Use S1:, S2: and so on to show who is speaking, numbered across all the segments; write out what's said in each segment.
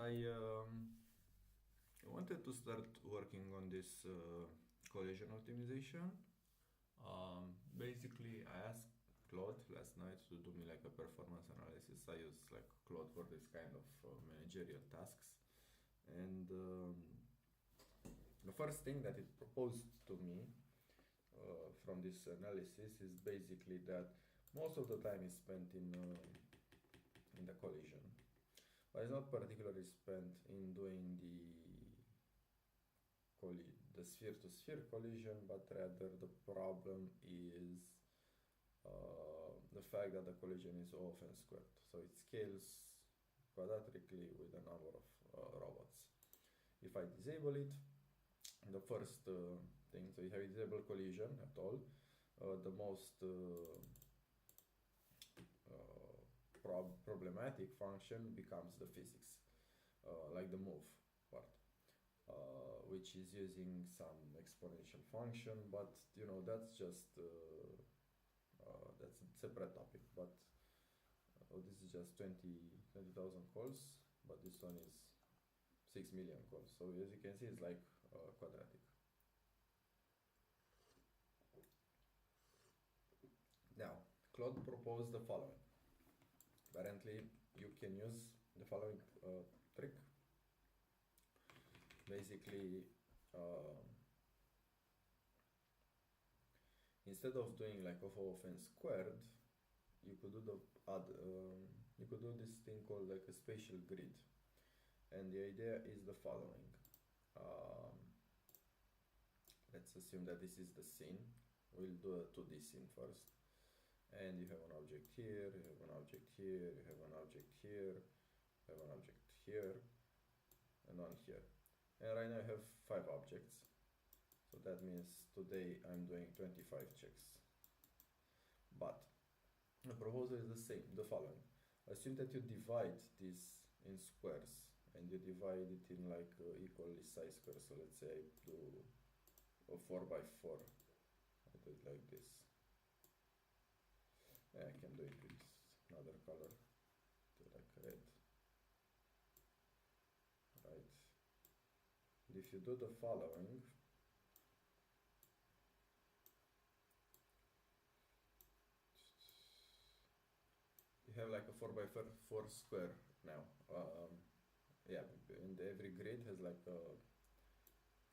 S1: I wanted to start working on this collision optimization. Basically, I asked Claude last night to do me like a performance analysis. I use like Claude for this kind of managerial tasks, and the first thing that it proposed to me from this analysis is basically that most of the time is spent in the collision, but it's not particularly spent in doing the sphere-to-sphere collision, but rather the problem is the fact that the collision is often squared. So it scales quadratically with the number of robots. If I disable it, the first thing, so if I disable collision at all, the most problematic function becomes the physics, like the move part. Which is using some exponential function, but you know that's just that's a separate topic. But this is just 20,000 calls, but this one is 6 million calls. So as you can see, it's like quadratic. Now, Claude proposed the following. Apparently, you can use the following trick. Basically, instead of doing like often squared, you could do you could do this thing called like a spatial grid, and the idea is the following. Let's assume that this is the scene. We'll do a 2D scene first, and you have an object here, you have an object here, you have an object here, you have an object here, and one here. And right now I have 5 objects, so that means today I'm doing 25 checks. But the proposal is the same, the following. Assume that you divide this in squares, and you divide it in like equally sized squares. So let's say I do a 4x4. I do it like this. I can do it with another color, like red. Right. If you do the following, you have like a 4x4 square now. Yeah, and every grid has like a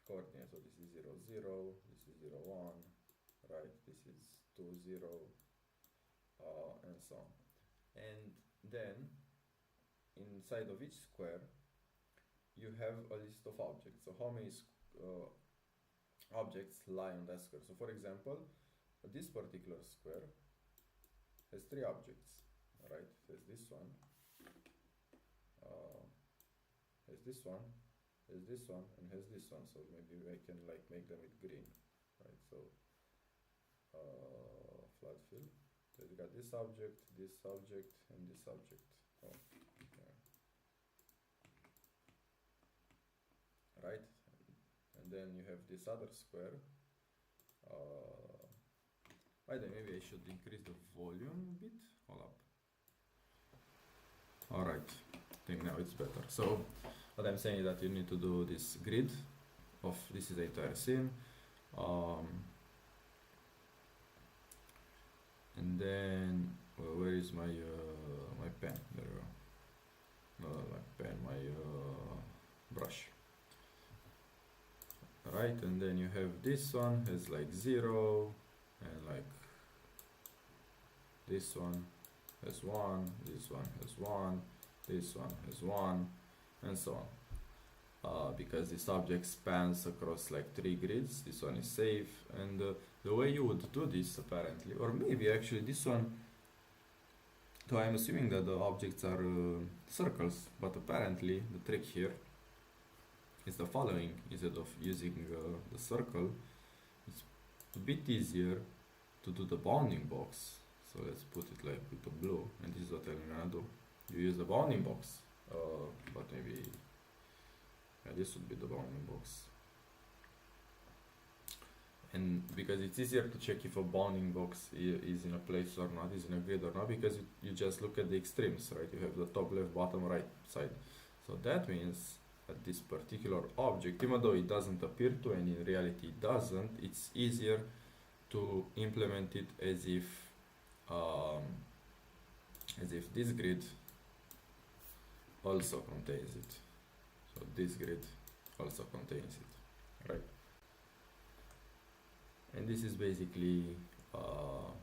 S1: coordinate. So this is 0, 0, this is 0, 1, right? This is 2, 0, and so on. And then inside of each square, you have a list of objects. So how many objects lie on that square? So for example, this particular square has 3 objects, right? It has this one, has this one, has this one, and has this one. So maybe I can like make them with green, right? So flat fill. So you got this object, and this object. Oh, okay. Right, and then you have this other square. By the way, maybe I should increase the volume a bit. Hold up. Alright, I think now it's better. So what I'm saying is that you need to do this grid of this is the entire scene, and then where is my my pen? There we go. My pen, my brush. Right, and then you have this one has like 0, and like this one has 1, this one has 1, this one has 1, and so on. Because this object spans across like 3 grids, this one is safe, and the way you would do this apparently, or maybe actually this one, so I'm assuming that the objects are circles, but apparently the trick here is the following. Instead of using the circle, it's a bit easier to do the bounding box. So let's put it like with the blue, and this is what I'm gonna do. You use the bounding box, but maybe this would be the bounding box. And because it's easier to check if a bounding box is in a place or not, is in a grid or not, because you just look at the extremes, right? You have the top left, bottom right side. So that means that this particular object, even though it doesn't appear to, and in reality it doesn't, it's easier to implement it um, as if this grid also contains it. So this grid also contains it, right? And this is basically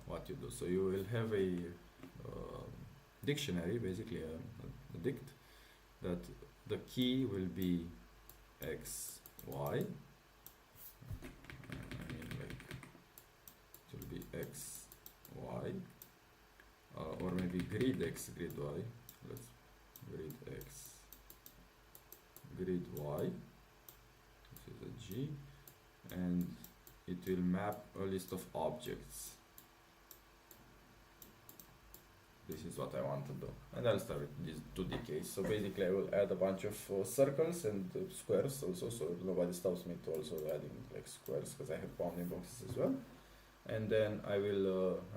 S1: what you do. So you will have a dictionary, basically a dict, that the key will be x, y. I mean, like, it will be x, y, or maybe grid x, grid y. Let's grid x, grid y. This is a G, and it will map a list of objects. This is what I want to do, and I'll start with this 2D case. So basically I will add a bunch of circles and squares also, so nobody stops me to also adding like squares, because I have bounding boxes as well. And then I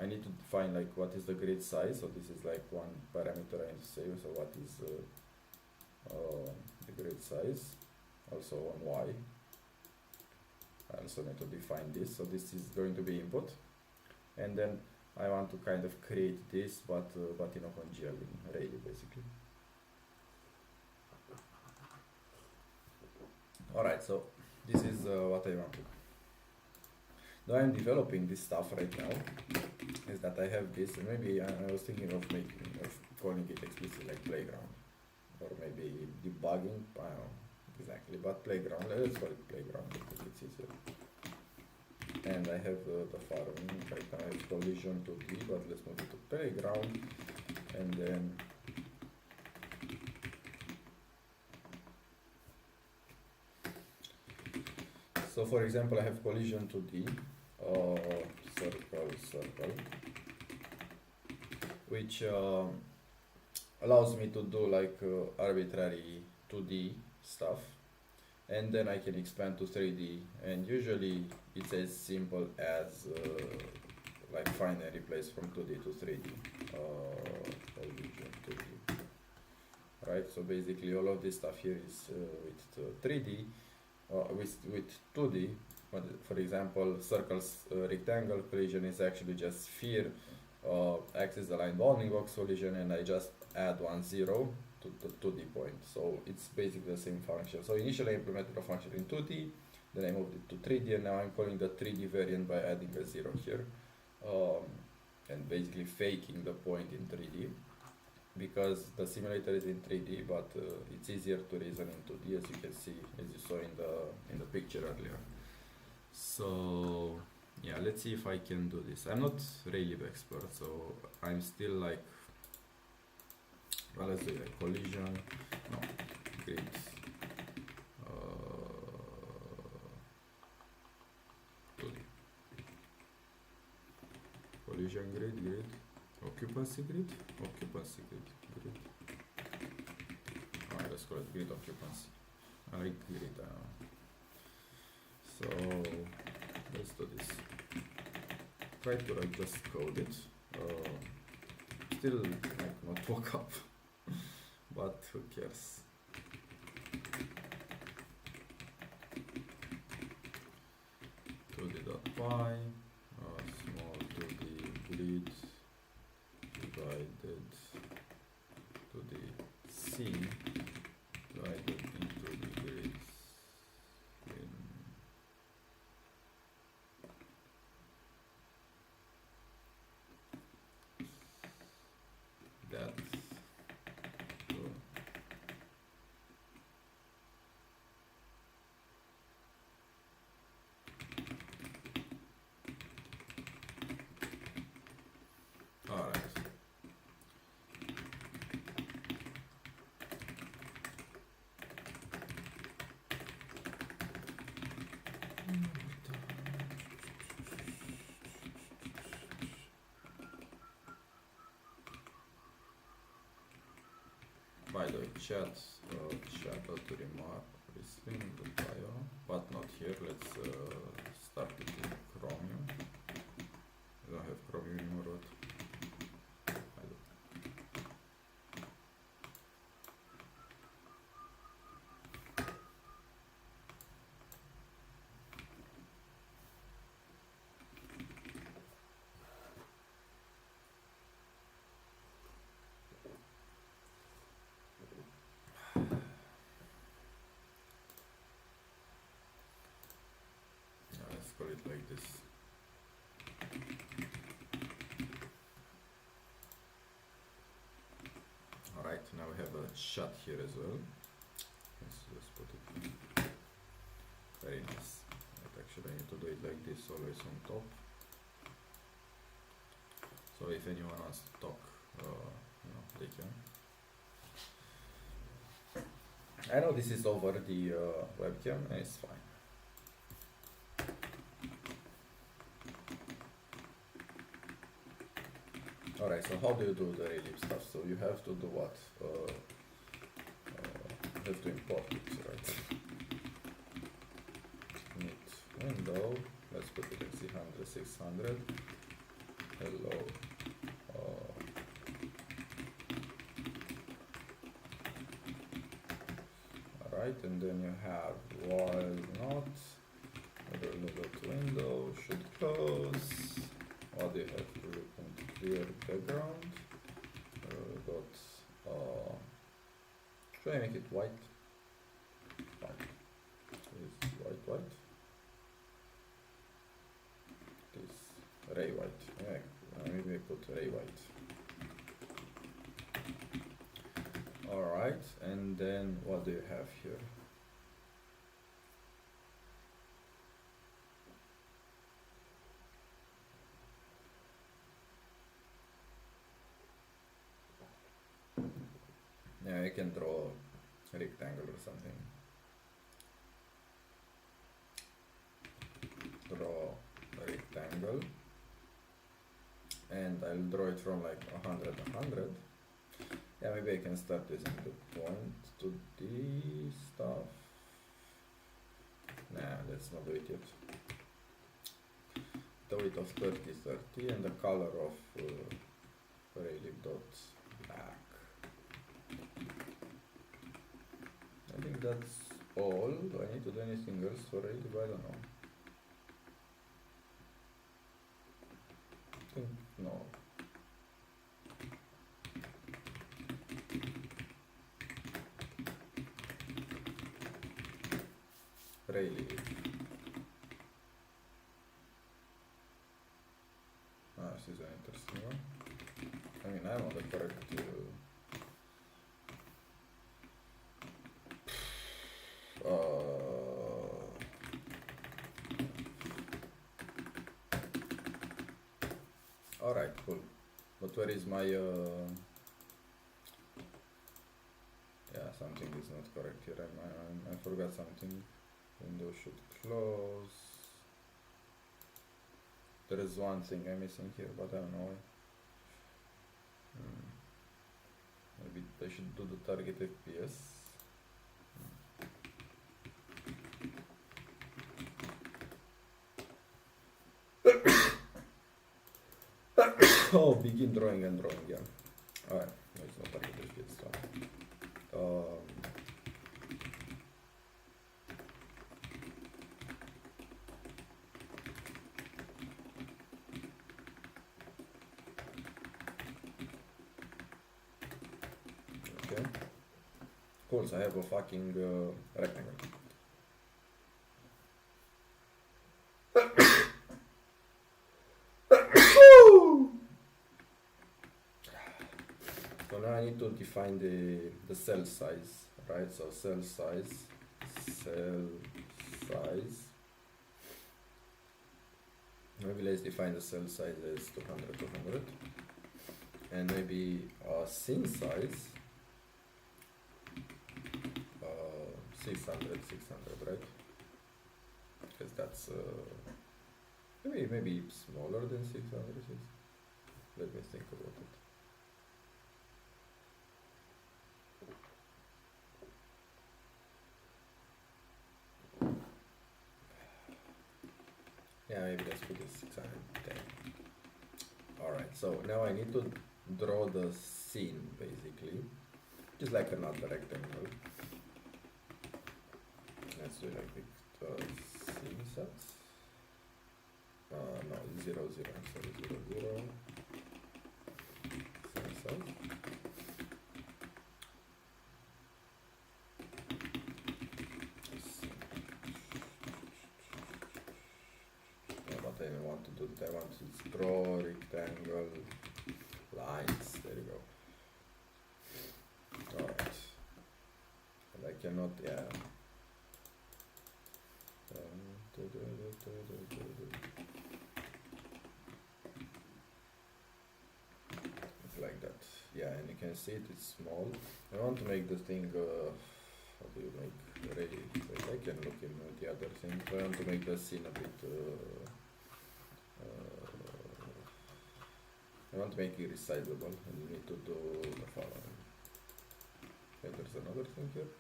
S1: need to define like what is the grid size. So this is like one parameter I need to save. So what is the grid size, also on y. I also need to define this, so this is going to be input, and then I want to kind of create this, but in OpenGL in raylib basically. Alright, so this is what I want to do. Though I'm developing this stuff right now, is that I have this, and maybe I was thinking of calling it explicitly like playground, or maybe debugging, I don't know exactly, but playground, let's call it playground, I think it's easier. And I have the following, right now I have collision to D, but let's move it to playground, and then so for example I have collision to D, circle, which allows me to do like arbitrary 2D stuff, and then I can expand to 3D, and usually it's as simple as like find and replace from 2D to 3D, collision 2D, right? So basically all of this stuff here is with 3D, with 2D. But for example, circles, rectangle collision is actually just sphere, axis aligned bounding box collision, and I just add 1, 0 to the 2D point. So it's basically the same function. So initially I implemented a function in 2D, then I moved it to 3D, and now I'm calling the 3D variant by adding a 0 here, and basically faking the point in 3D, because the simulator is in 3D, but it's easier to reason in 2D, as you can see, as you saw in the picture earlier. So yeah, let's see if I can do this. I'm not raylib expert, so I'm still like, well, let's do like collision, no, grid, collision grid, occupancy grid. Alright, let's call it grid occupancy. I like grid. So let's do this. Try to just code it. Still like not woke up, but who cares? 2d.py, small 2d grid divided to the scene divided into the grids in that. Alright. By the way, chat how to remark Slim the bio, but not here. Let's start it in Chromium. I don't have Chromium anymore. Alright, now we have a shot here as well. Let's put it in. Very nice. But actually I need to do it like this, always on top. So if anyone wants to talk, they can. I know this is over the webcam, and it's fine. Alright, so how do you do the raylib stuff? So you have to do what? You have to import it, right? Init window, let's put it in 600, 600. Hello. Alright, and then you have while not, window should close. What do you have? Clear background. Should I make it white? White. This white. This ray white. Yeah, maybe I put ray white. Alright, and then what do you have here? Yeah, I can draw a rectangle or something. Draw a rectangle, and I'll draw it from like 100, 100. Yeah, maybe I can start using the point to this stuff. Nah, let's not do it yet. The width of 30, 30, and the color of raylib dot black. I think that's all. Do I need to do anything else for raylib? I don't know. I think no. Raylib. This is an interesting one. I mean, I'm on the correct. Alright, cool. But where is my yeah, something is not correct here. I forgot something. Window should close. There is one thing I'm missing here, but I don't know. Maybe I should do the target FPS. Oh, begin drawing and drawing, yeah. Alright, no, it's not target FPS. So. Okay. Cool, so I have a fucking rectangle. So now I need to define the cell size, right? So cell size. Maybe let's define the cell size as 200, 200. And maybe scene size 600, 600, right? Because that's maybe smaller than 600. Let me think about it. Yeah, maybe let's put this 610. Alright, so now I need to draw the scene basically. Just like another rectangle. Let's do like the scene sets. No, 0, 0, sorry, 0, 0. Scene set. I want to do that. I want to draw rectangle lines. There you go. cannot, yeah. Like that, yeah, and you can see it's small. I want to make the thing, how do you make ray? Wait, I can look in the other thing. I want to make the scene a bit, I want to make it resizable, and you need to do the following. Okay, there's another thing here.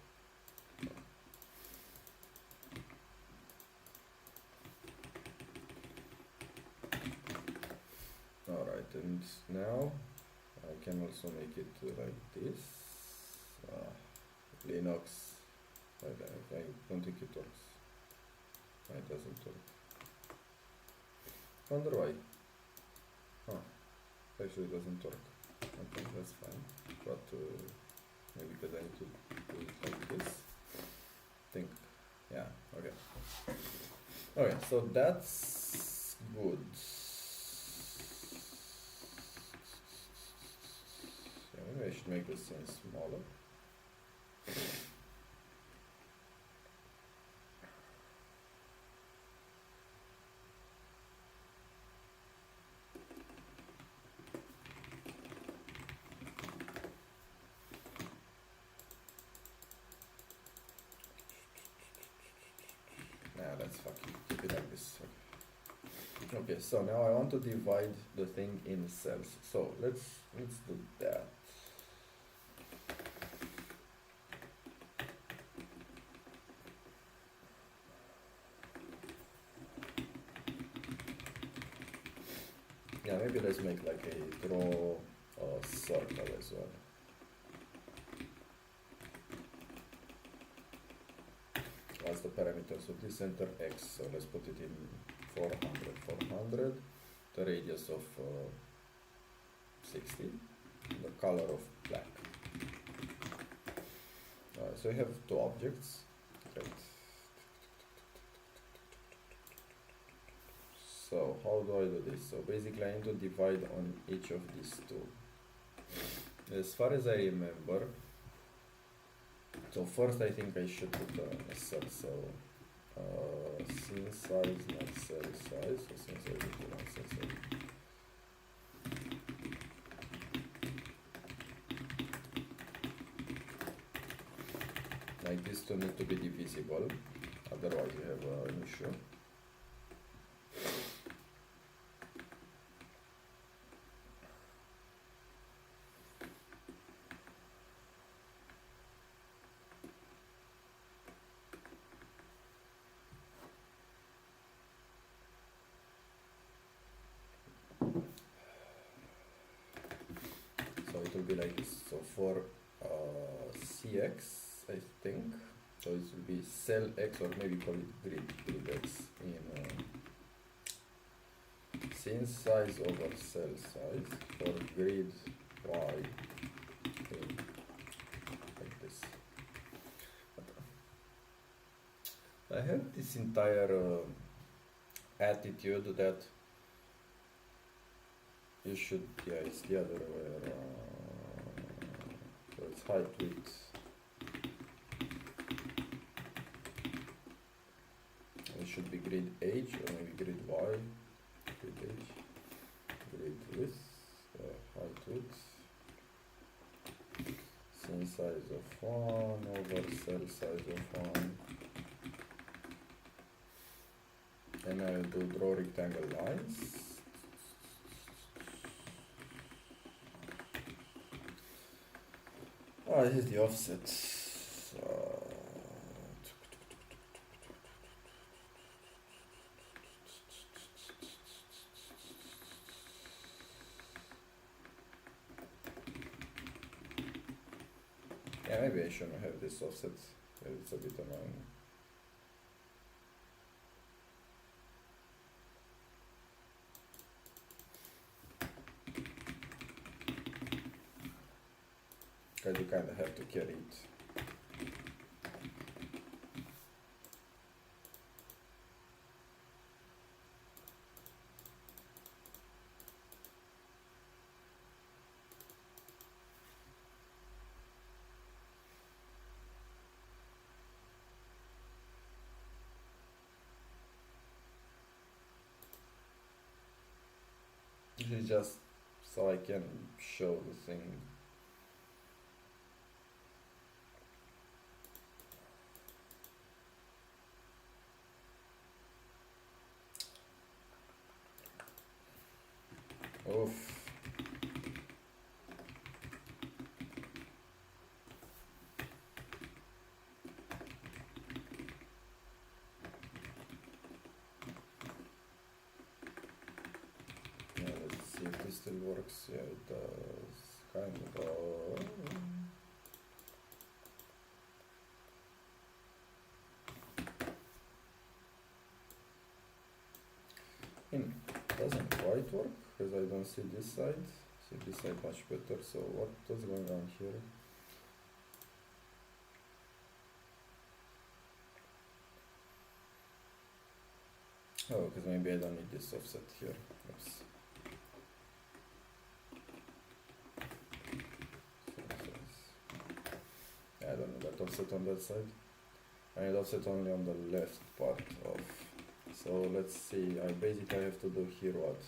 S1: Alright, and now I can also make it like this. Linux. I don't think it works. It doesn't work. Wonder why. Actually it doesn't work. Okay, that's fine. But maybe because I need to do it like this. Think. Yeah, okay. Okay, so that's good. Yeah, maybe I should make this thing smaller. Let's fucking keep it like this. Okay, so now I want to divide the thing in cells. So let's do that. Yeah, maybe let's make like a draw circle as well. What's the parameters of this? Center X, so let's put it in 400, the radius of 60, the color of black. So we have two objects. Great. So how do I do this? So basically I need to divide on each of these two. As far as I remember, so first I think I should put a cell, so scene size, not cell size, so scene size is not cell size. Like these two need to be divisible, otherwise you have an issue. It will be like this. So for CX, I think, so it will be cell X, or maybe call it grid X in scene size over cell size, for grid Y in like this. But I have this entire attitude that you should, yeah, it's the other way around. So it's height width. It should be grid H or maybe grid Y. Grid H, grid width, height width. Scene size of 1 over cell size of 1. And I will do draw rectangle lines. This is the offset. Yeah, maybe I shouldn't have this offset. It's a bit annoying. Because you kind of have to carry it. It's just so I can show the thing. Oof. Yeah, let's see if this still works. Yeah, it does. Kind of. Doesn't quite work because I don't see this side. See this side much better. So what's going on here? Oh, because maybe I don't need this offset here. Oops. Yeah, I don't need that offset on that side. I need offset only on the left part of. So let's see. I basically have to do here what?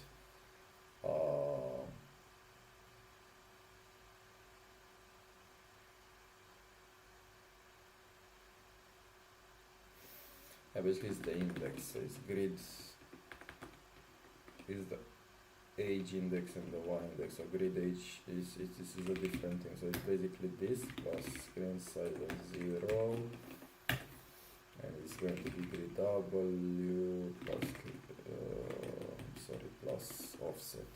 S1: Basically it's the index, so it's grid is the age index and the y index. So grid age is this is a different thing. So it's basically this plus screen size of 0, and it's going to be grid W plus plus offset.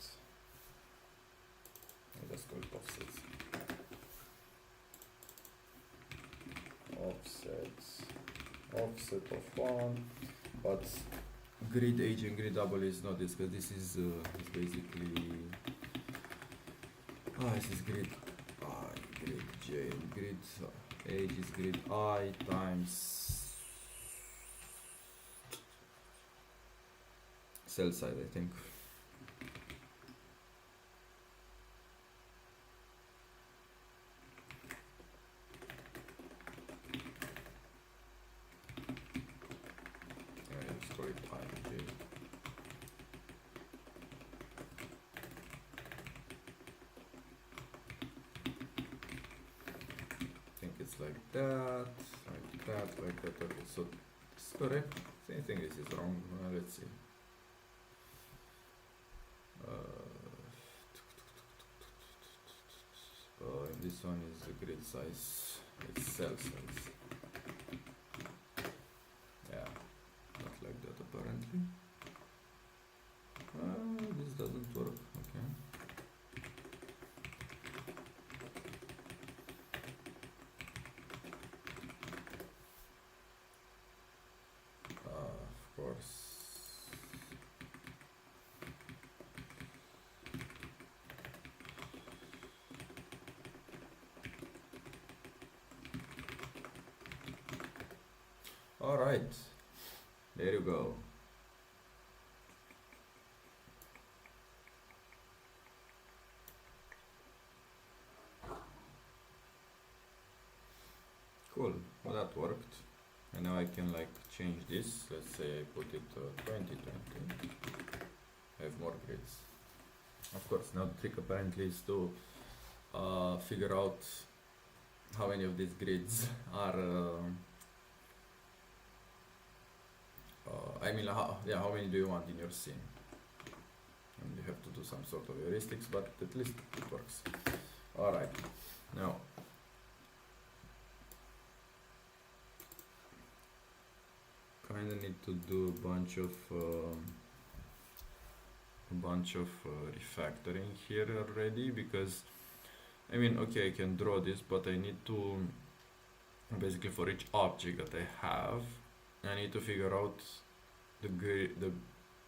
S1: I'll just call it offset. Offset of 1, but grid age and grid double is not this, because this is basically this is grid I, grid J, and grid age is grid I times cell side, I think. Like that. Okay, so it's correct. I think this is wrong. Let's see. And this one is the grid size. It's cell size. Yeah, not like that apparently. This doesn't work. Okay. Alright, there you go. Cool, well that worked. And now I can like change this. Let's say I put it 2020. Have more grids. Of course, now the trick apparently is to figure out how many of these grids are I mean, how many do you want in your scene? And you have to do some sort of heuristics, but at least it works. Alright, now kinda need to do a bunch of refactoring here already, because I mean, okay, I can draw this, but I need to basically for each object that I have, I need to figure out the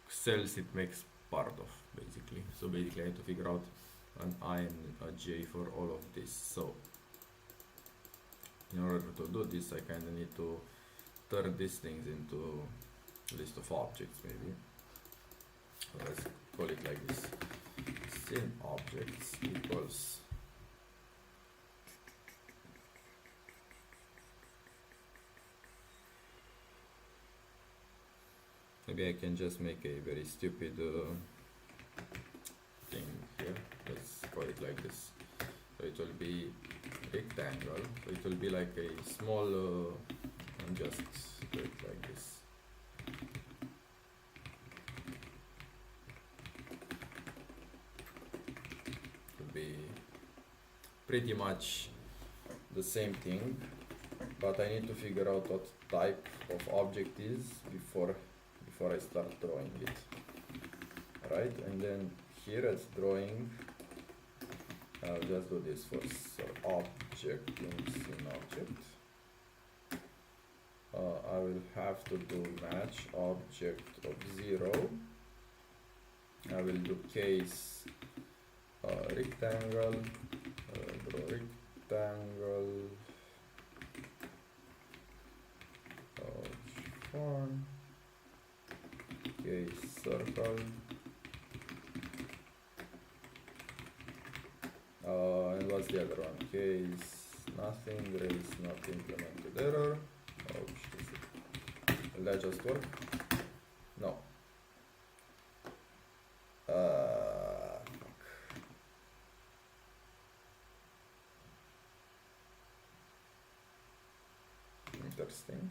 S1: cells it makes part of, basically. So basically I have to figure out an I and a J for all of this. So in order to do this, I kind of need to turn these things into a list of objects, maybe. So let's call it like this. Scene objects equals maybe I can just make a very stupid thing look like this. So it will be rectangle, so it will be like a small, and just do it like this. It will be pretty much the same thing, but I need to figure out what type of object is before I start drawing it. Right, and then here at drawing, I'll just do this first. So object in scene object. I will have to do match object of 0. I will do case rectangle, draw rectangle, form, case circle, and what's the other one? Case nothing, raise not implemented error. Will that just work? No. Fuck. Interesting.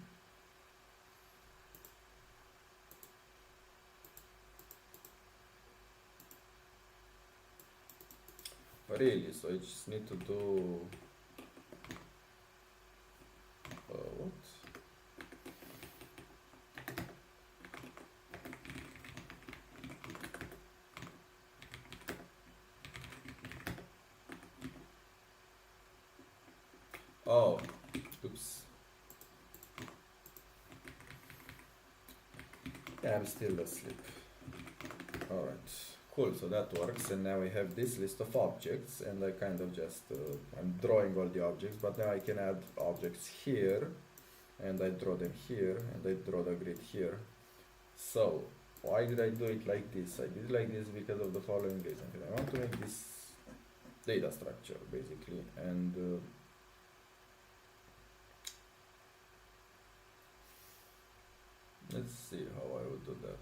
S1: Really, so I just need to do what? Oh, oops. Yeah, I'm still asleep. Alright. Cool, so that works, and now we have this list of objects, and I kind of just, I'm drawing all the objects, but now I can add objects here, and I draw them here, and I draw the grid here. So, why did I do it like this? I did it like this because of the following reason. I want to make this data structure, basically, and let's see how I would do that.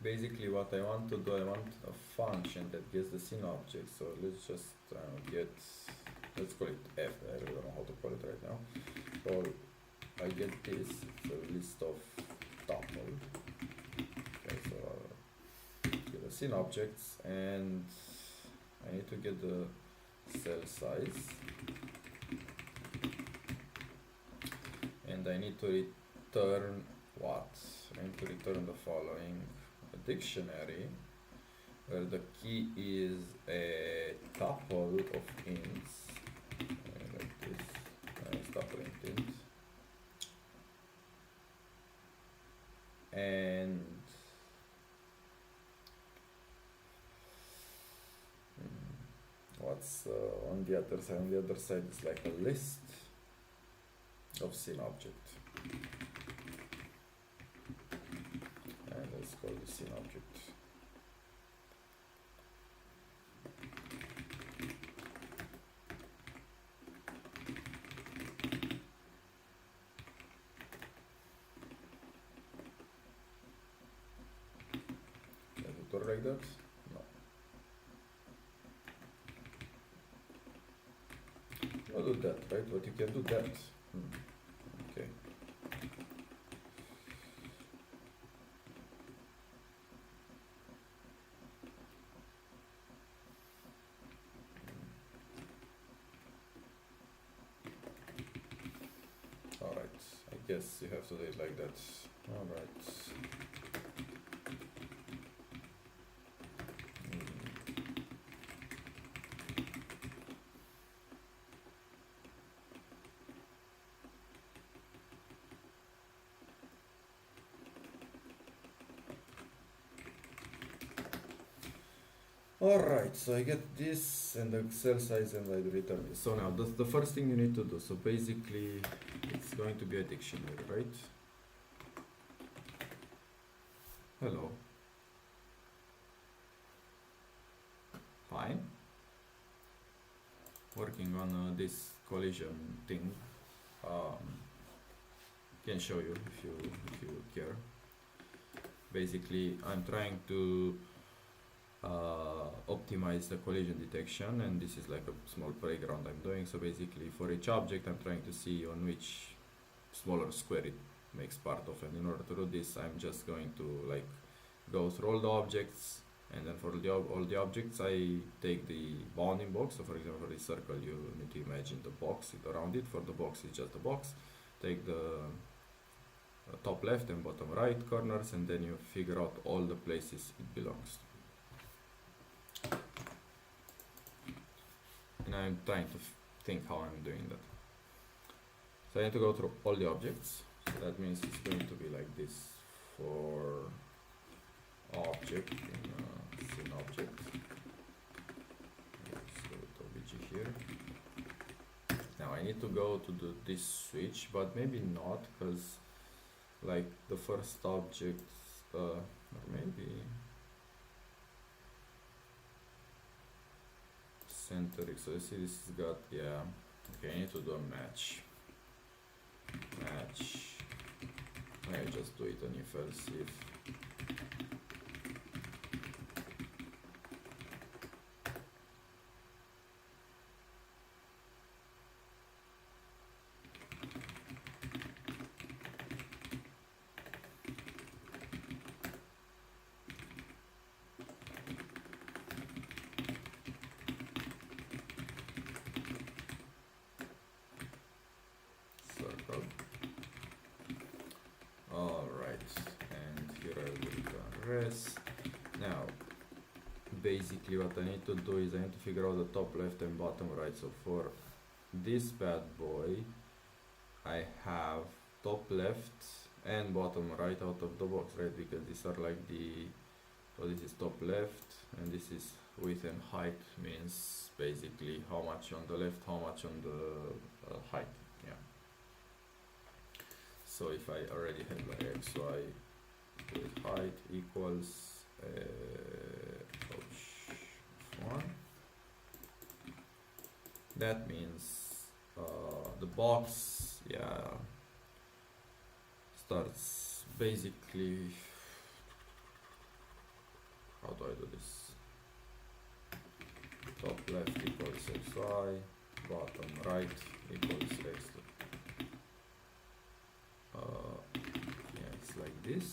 S1: Basically what I want to do, I want a function that gets the scene object, so let's just let's call it f, I really don't know how to call it right now. So I get this, it's a list of tuple. Okay, so I'll get the scene objects, and I need to get the cell size, and I need to return what? I need to return the following. A dictionary where the key is a tuple of ints, like this, tuple int, and what's on the other side? On the other side is like a list of scene object. Let's call the scene object. Does it work like that? No. I'll do that, right? But you can do that. Okay. Yes, you have to do it like that. Alright. Alright, so I get this and the cell size and I return this. So now that's the first thing you need to do. So basically it's going to be a dictionary, right? Hello. Fine. Working on this collision thing. Can show you if you care. Basically, I'm trying to optimize the collision detection, and this is like a small playground I'm doing. So basically, for each object, I'm trying to see on which smaller square it makes part of, and in order to do this, I'm just going to like go through all the objects, and then for all the objects, I take the bounding box. So for example, for this circle, you need to imagine the box around it. For the box, it's just the box. Take the top left and bottom right corners, and then you figure out all the places it belongs. And I'm trying to think how I'm doing that. So I need to go through all the objects. So that means it's going to be like this for object in scene object. Let's go to obj here. Now I need to go to this switch, but maybe not, because like the first object, or maybe center. So you see this has got, yeah, okay, I need to do a match. I just do it on if else if. Now, basically what I need to do is I need to figure out the top left and bottom right. So for this bad boy, I have top left and bottom right out of the box, right? Because these are like so this is top left, and this is width and height, means basically how much on the left, how much on the height, yeah. So if I already have like xy with height equals 1, that means the box, yeah, starts basically, how do I do this? Top left equals xy, bottom right equals x. Yeah, it's like this.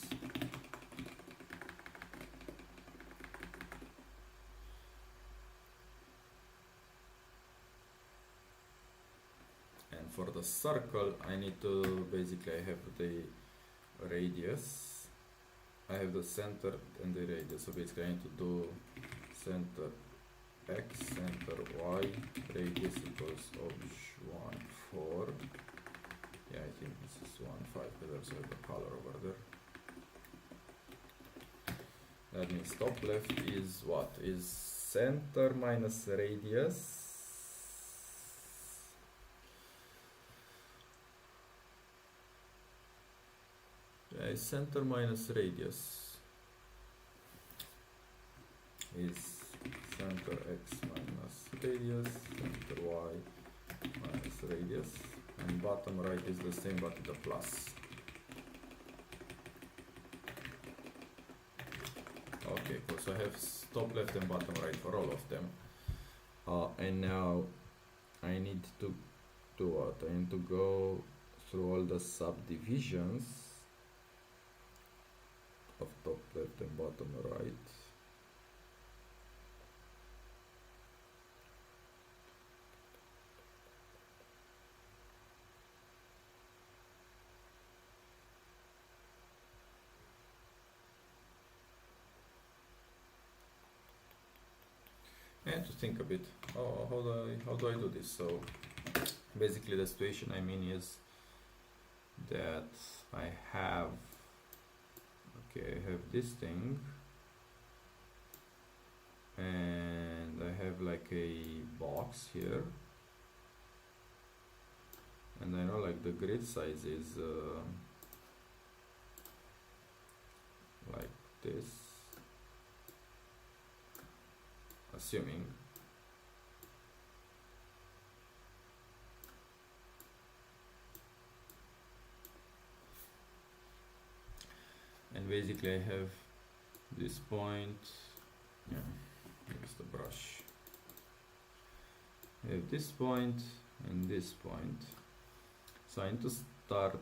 S1: For the circle, I need to basically, I have the radius, I have the center and the radius. So basically I need to do center x, center y, radius equals obj 1, 4. Yeah, I think this is 1, 5, because there's also the color over there. That means top left is what? Is center minus radius. Center minus radius is center x minus radius, center y minus radius, and bottom right is the same but with a plus. Okay, cool. So I have top left and bottom right for all of them. And now I need to do what? I need to go through all the subdivisions of top left and bottom right. And to think a bit, how do I do this? So basically the situation I mean is that I have this thing, and I have like a box here, and I know like the grid size is like this, assuming and basically I have this point, yeah, here's the brush. I have this point and this point, so I need to start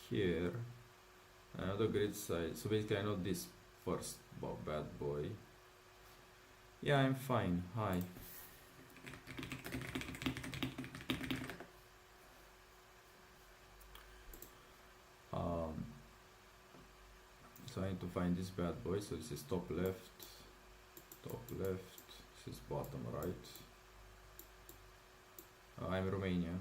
S1: here. I know the grid size, so basically I know this first bad boy. Yeah, I'm fine, hi. So I need to find this bad boy, so this is top left, this is bottom right. I'm Romanian.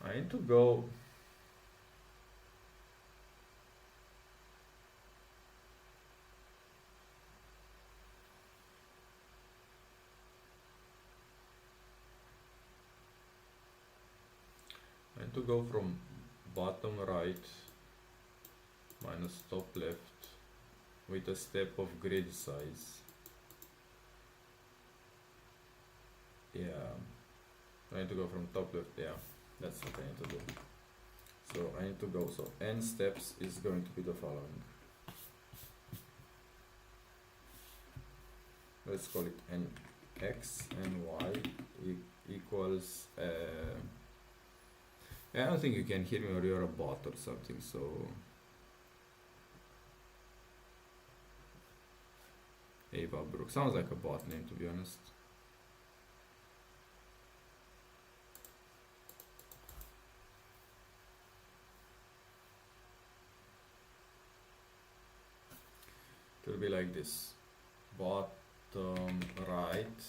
S1: I need to go. I need to go from bottom right minus top left with a step of grid size. Yeah, I need to go from top left. Yeah, that's what I need to do. So I need to go, so n steps is going to be the following. Let's call it nx and y equals, I don't think you can hear me, or you're a bot or something, so Ava Brook sounds like a bot name, to be honest. It will be like this: bottom right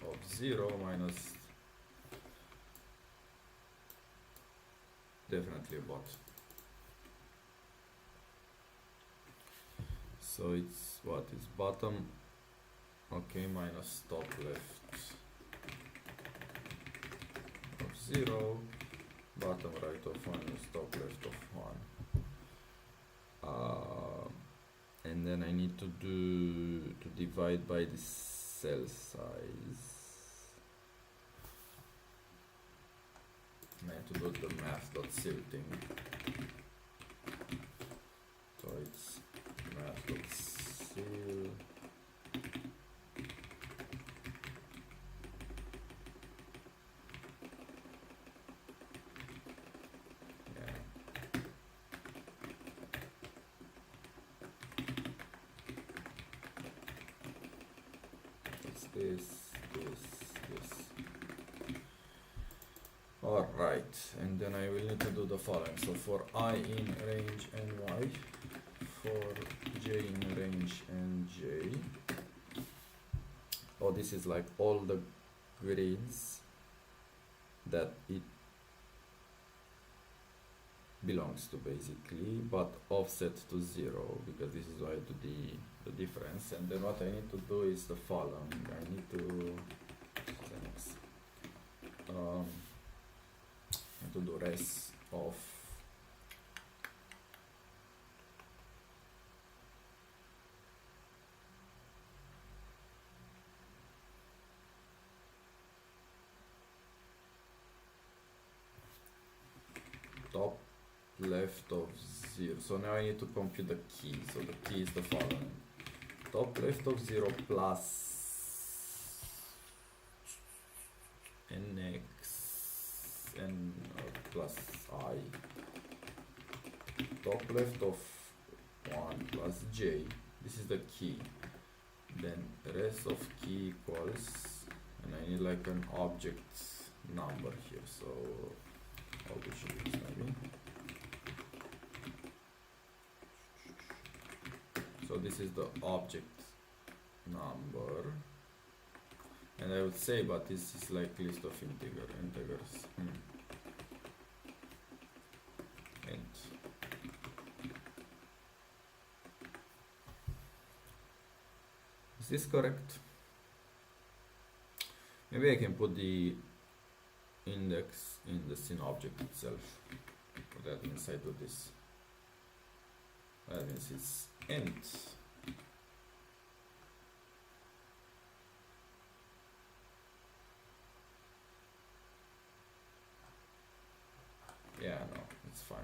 S1: of 0 minus, definitely a bot. So it's what is bottom, okay, minus top left of 0, bottom right of 1 is top left of 1. And then I need to divide by the cell size. And I have to do the math.silting. So it's math.sil. This. Alright, and then I will need to do the following. So for I in range ny, for j in range nj, oh, this is like all the grids that it belongs to, basically, but offset to 0, because this is why I do the difference. And then what I need to do is the following. I need to do res of top left of 0. So now I need to compute the key. So the key is the following: top left of 0 plus nx and plus I, top left of 1 plus j. This is the key. Then rest of key equals, and I need like an object number here. So how we should use maybe. So this is the object number, and I would say, but this is like list of integers. Int. Is this correct? Maybe I can put the index in the scene object itself. Put that inside of this. That means it's int. Yeah, no, it's fine.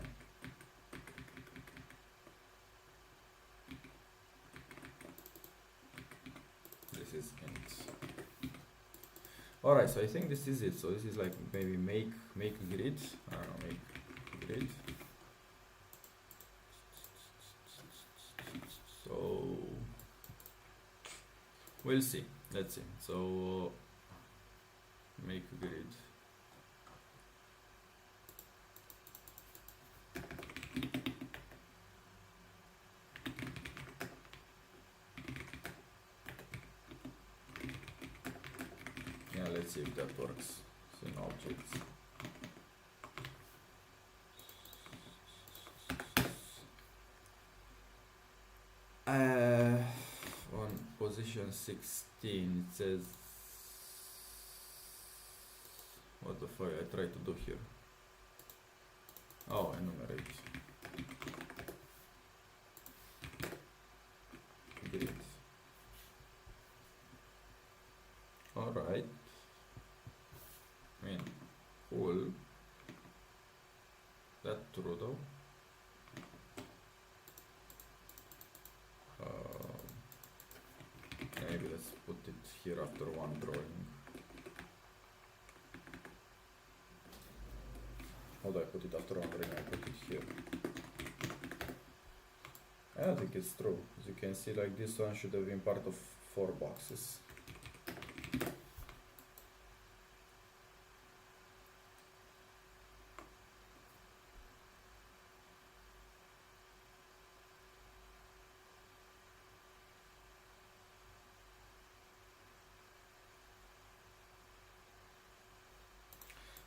S1: This is int. Alright, so I think this is it. So this is like maybe make grid. I don't know, make grid. So we'll see. Let's see. So make grid. Yeah, let's see if that works. So in objects. On position 16 it says, what the fuck I try to do here? Oh, enumerate. Grid. Alright. I mean, cool. That true though. Maybe let's put it here after one drawing. How do I put it after one drawing? I put it here. I don't think it's true. As you can see, like this one should have been part of 4 boxes.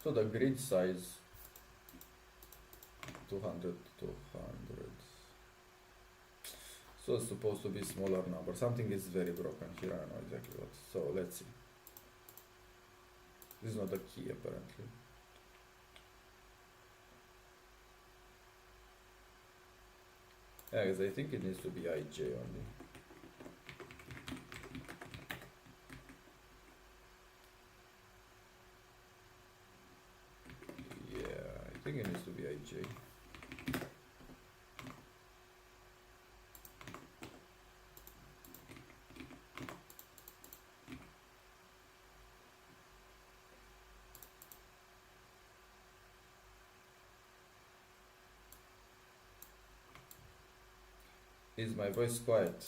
S1: So the grid size 200. So it's supposed to be smaller number. Something is very broken here. I don't know exactly what. So let's see. This is not a key apparently. Yeah, because I think it needs to be IJ only. I think it needs to be IJ. Is my voice quiet?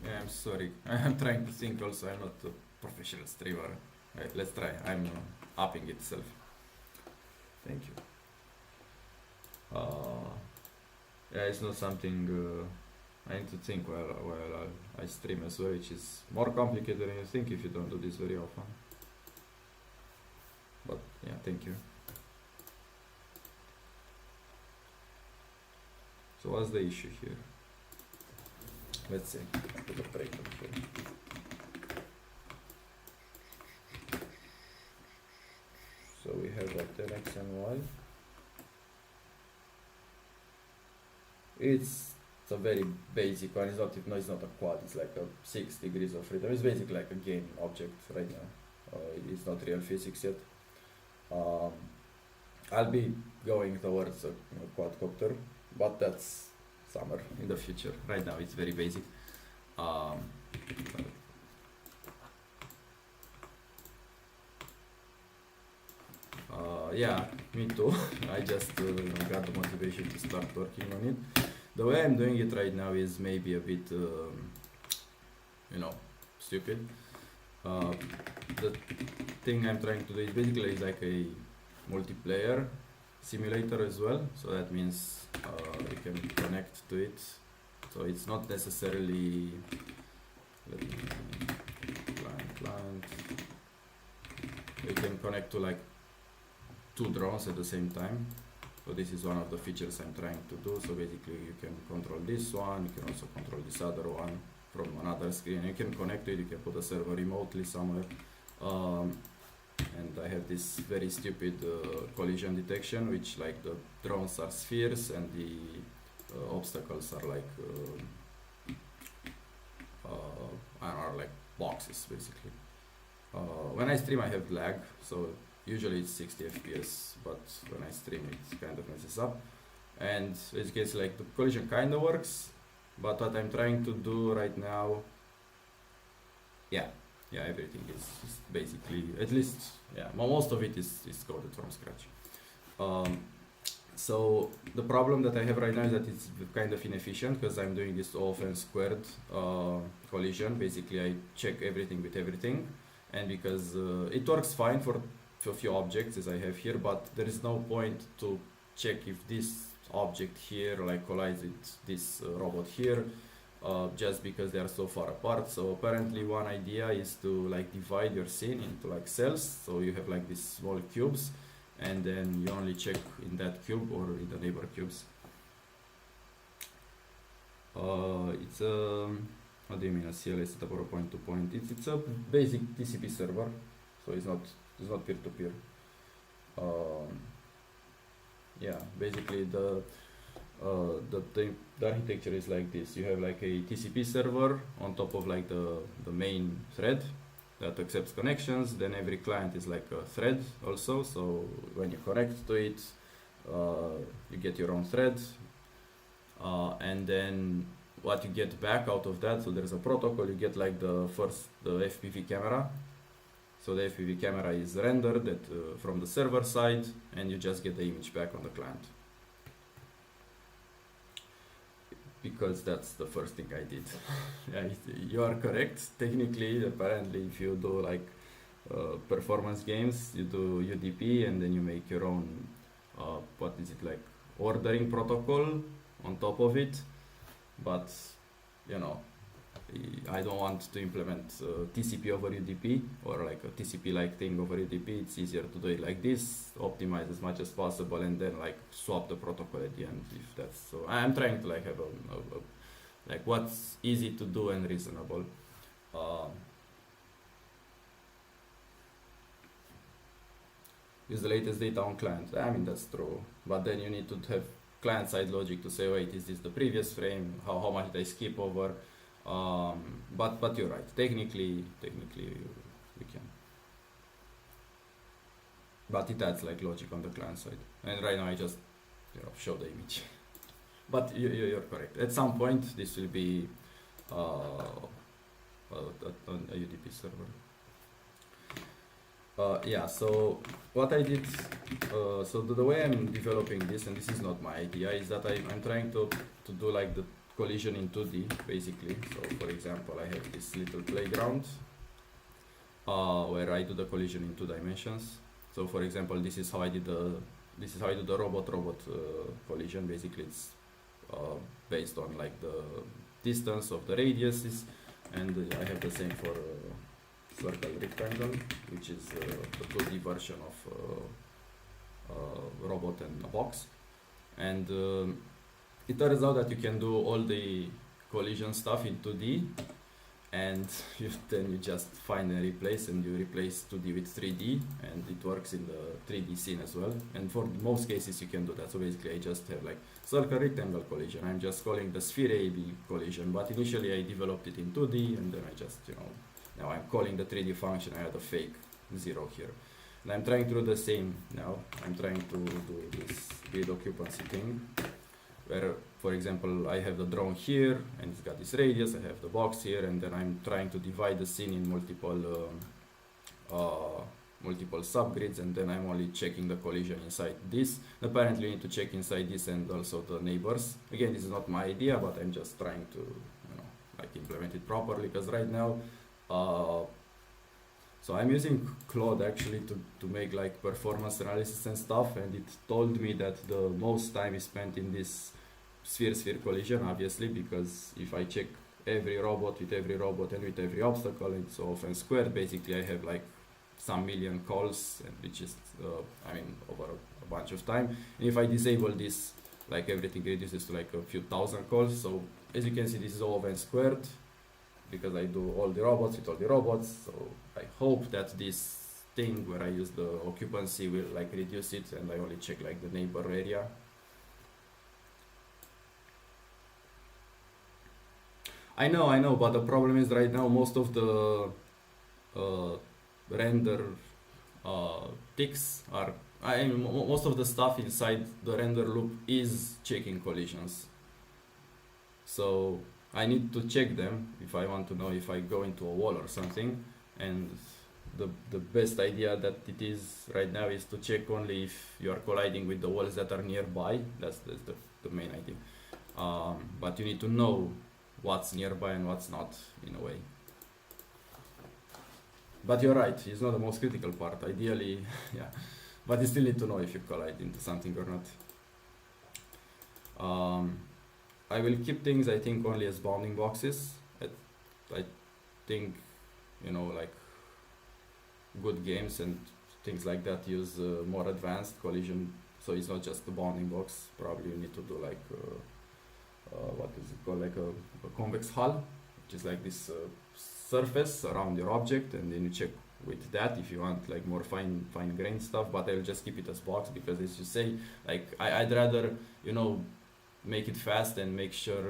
S1: Yeah, I'm sorry. I'm trying to think also. I'm not a professional streamer. Right, let's try. I'm upping itself. Thank you. Yeah, it's not something I need to think while I stream as well, which is more complicated than you think if you don't do this very often. But yeah, thank you. So what's the issue here? Let's see. I put a break on here. So we have a 10x and y. It's a very basic one. It's not a quad. It's like a 6 degrees of freedom. It's basically like a game object right now. It's not real physics yet. I'll be going towards a quadcopter, but that's somewhere in the future. Right now it's very basic. Yeah, me too. I just got the motivation to start working on it. The way I'm doing it right now is maybe a bit, stupid. The thing I'm trying to do is basically like a multiplayer simulator as well. So that means you can connect to it. So it's not necessarily client. You can connect to like 2 drones at the same time. So this is one of the features I'm trying to do. So basically you can control this one, you can also control this other one from another screen. You can connect to it, you can put a server remotely somewhere. And I have this very stupid collision detection, which like the drones are spheres and the obstacles are like are like boxes basically. When I stream I have lag, so usually it's 60 FPS, but when I stream it kind of messes up. And as you can see, like the collision kind of works, but what I'm trying to do right now, yeah, everything is basically, at least, yeah, most of it is coded from scratch. So the problem that I have right now is that it's kind of inefficient because I'm doing this often squared collision. Basically, I check everything with everything, and because it works fine for a few objects as I have here, but there is no point to check if this object here like collides with this robot here, just because they are so far apart. So apparently one idea is to like divide your scene into like cells, so you have like these small cubes, and then you only check in that cube or in the neighbor cubes. It's a, what do you mean a CLS setup or a point-to-point? It's a basic TCP server, so it's not peer-to-peer. Yeah, basically the architecture is like this. You have like a TCP server on top of like the main thread that accepts connections. Then every client is like a thread also, so when you connect to it, you get your own thread, and then what you get back out of that, so there's a protocol, you get like the FPV camera. So the FPV camera is rendered from the server side, and you just get the image back on the client. Because that's the first thing I did. Yeah, you are correct. Technically, apparently, if you do like performance games, you do UDP, and then you make your own, what is it, like ordering protocol on top of it. But, you know, I don't want to implement TCP over UDP or like a TCP-like thing over UDP. It's easier to do it like this, optimize as much as possible, and then like swap the protocol at the end. If that's so, I'm trying to like have a like what's easy to do and reasonable. Use the latest data on client. I mean that's true, but then you need to have client-side logic to say, wait, is this the previous frame? How much did I skip over? But you're right. Technically we can. But it adds like logic on the client side. And right now I just show the image. But you're correct. At some point this will be a UDP server. Yeah. So what I did. So the way I'm developing this, and this is not my idea, is that I'm trying to do like the collision in 2D basically. So for example, I have this little playground where I do the collision in 2 dimensions. So for example, this is how I do the robot collision. Basically, it's based on like the distance of the radiuses, and I have the same for circle rectangle, which is the 2D version of robot and a box. And it turns out that you can do all the collision stuff in 2D, and then you just find and replace, and you replace 2D with 3D, and it works in the 3D scene as well. And for most cases you can do that. So basically I just have like circle rectangle collision. I'm just calling the sphere AB collision, but initially I developed it in 2D, and then I just, now I'm calling the 3D function. I had a fake 0 here. And I'm trying to do the same now. I'm trying to do this grid occupancy thing, where, for example, I have the drone here, and it's got this radius, I have the box here, and then I'm trying to divide the scene in multiple subgrids, and then I'm only checking the collision inside this. Apparently you need to check inside this and also the neighbors. Again, this is not my idea, but I'm just trying to, like implement it properly, because right now, so I'm using Claude actually to make like performance analysis and stuff, and it told me that the most time is spent in this sphere-sphere collision, obviously, because if I check every robot with every robot and with every obstacle, it's often squared. Basically, I have like some million calls, and which is, over a bunch of time. And if I disable this, like everything reduces to like a few thousand calls. So as you can see, this is all often squared, because I do all the robots with all the robots. So I hope that this thing where I use the occupancy will like reduce it, and I only check like the neighbor area. I know, but the problem is right now most of the render ticks are, I mean, most of the stuff inside the render loop is checking collisions. So I need to check them if I want to know if I go into a wall or something. And the best idea that it is right now is to check only if you are colliding with the walls that are nearby. That's the main idea. But you need to know what's nearby and what's not, in a way. But you're right, it's not the most critical part. Ideally, yeah. But you still need to know if you collide into something or not. I will keep things, I think, only as bounding boxes. I think, you know, like good games and things like that use more advanced collision, so it's not just the bounding box. Probably you need to do like what is it called, like a convex hull, which is like this surface around your object, and then you check with that if you want like more fine grained stuff. But I'll just keep it as box because, as you say, like I'd rather, you know, make it fast and make sure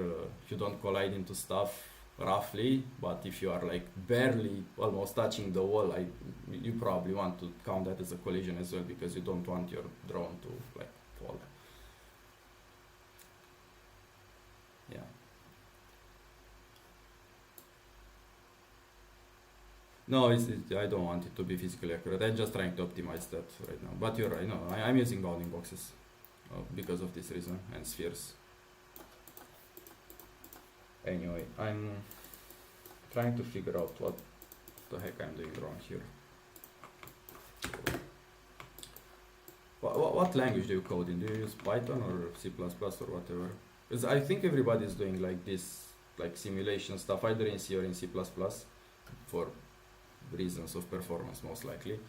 S1: you don't collide into stuff roughly. But if you are like barely almost touching the wall, you probably want to count that as a collision as well, because you don't want your drone to like fall. Yeah. No, I don't want it to be physically accurate. I'm just trying to optimize that right now. But you're right. No, I'm using bounding boxes because of this reason, and spheres. Anyway, I'm trying to figure out what the heck I'm doing wrong here. What language do you code in? Do you use Python or C++ or whatever? Because I think everybody is doing like this, like simulation stuff, either in C or in C++, for reasons of performance, most likely.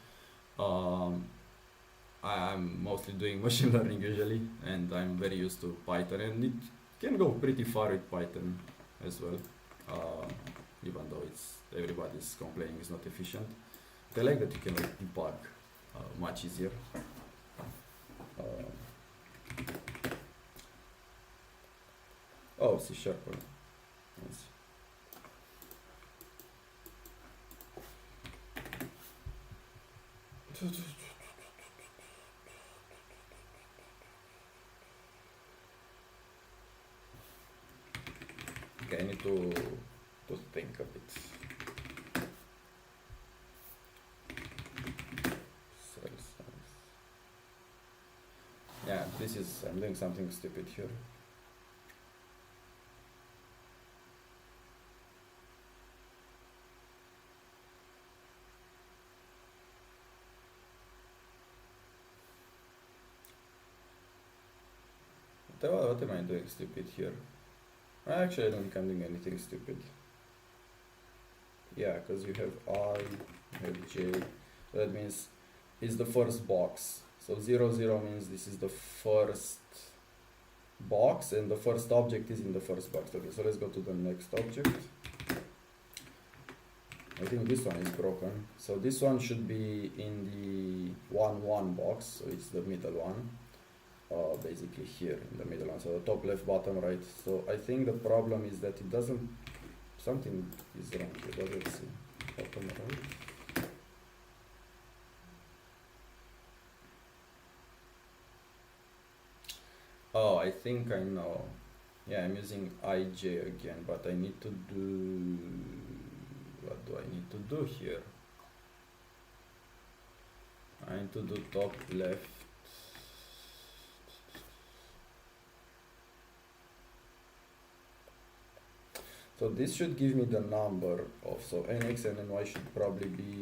S1: I'm mostly doing machine learning usually, and I'm very used to Python, and it can go pretty far with Python as well, even though everybody's complaining it's not efficient. I like that you can like debug much easier. Oh, C#. Nice. Okay, I need to think a bit. Yeah, I'm doing something stupid here. What am I doing stupid here? Actually, I don't think I'm doing anything stupid. Yeah, because you have I, you have J. So that means it's the first box. So 0, 0 means this is the first box, and the first object is in the first box. Okay, so let's go to the next object. I think this one is broken. So this one should be in the 1, 1 box, so it's the middle one. Basically here in the middle one, so the top left, bottom right. So I think the problem is that it doesn't, something is wrong here. Let's see, bottom right. Oh, I think I know. Yeah, I'm using IJ again, but I need to do, what do I need to do here? I need to do top left. So this should give me the number of, so nx and ny should probably be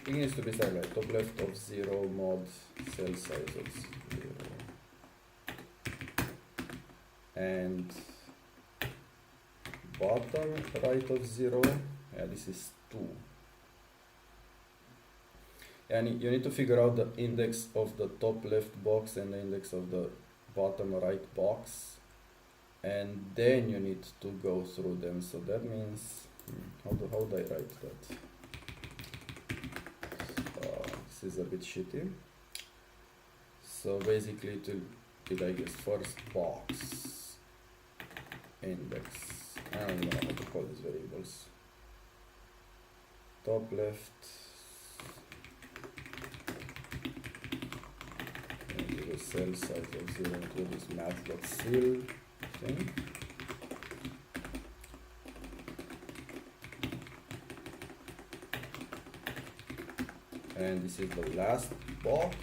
S1: it needs to be something like top left of 0 mod cell size of 0 and bottom right of 0 Yeah, this is 2. And you need to figure out the index of the top left box and the index of the bottom right box, and then you need to go through them. So that means, how do I write that? This is a bit shitty. So basically it will be like this: first box index. I don't even know how to call these variables. Top left. The cell size of 0 to this math.ceil thing. And this is the last box,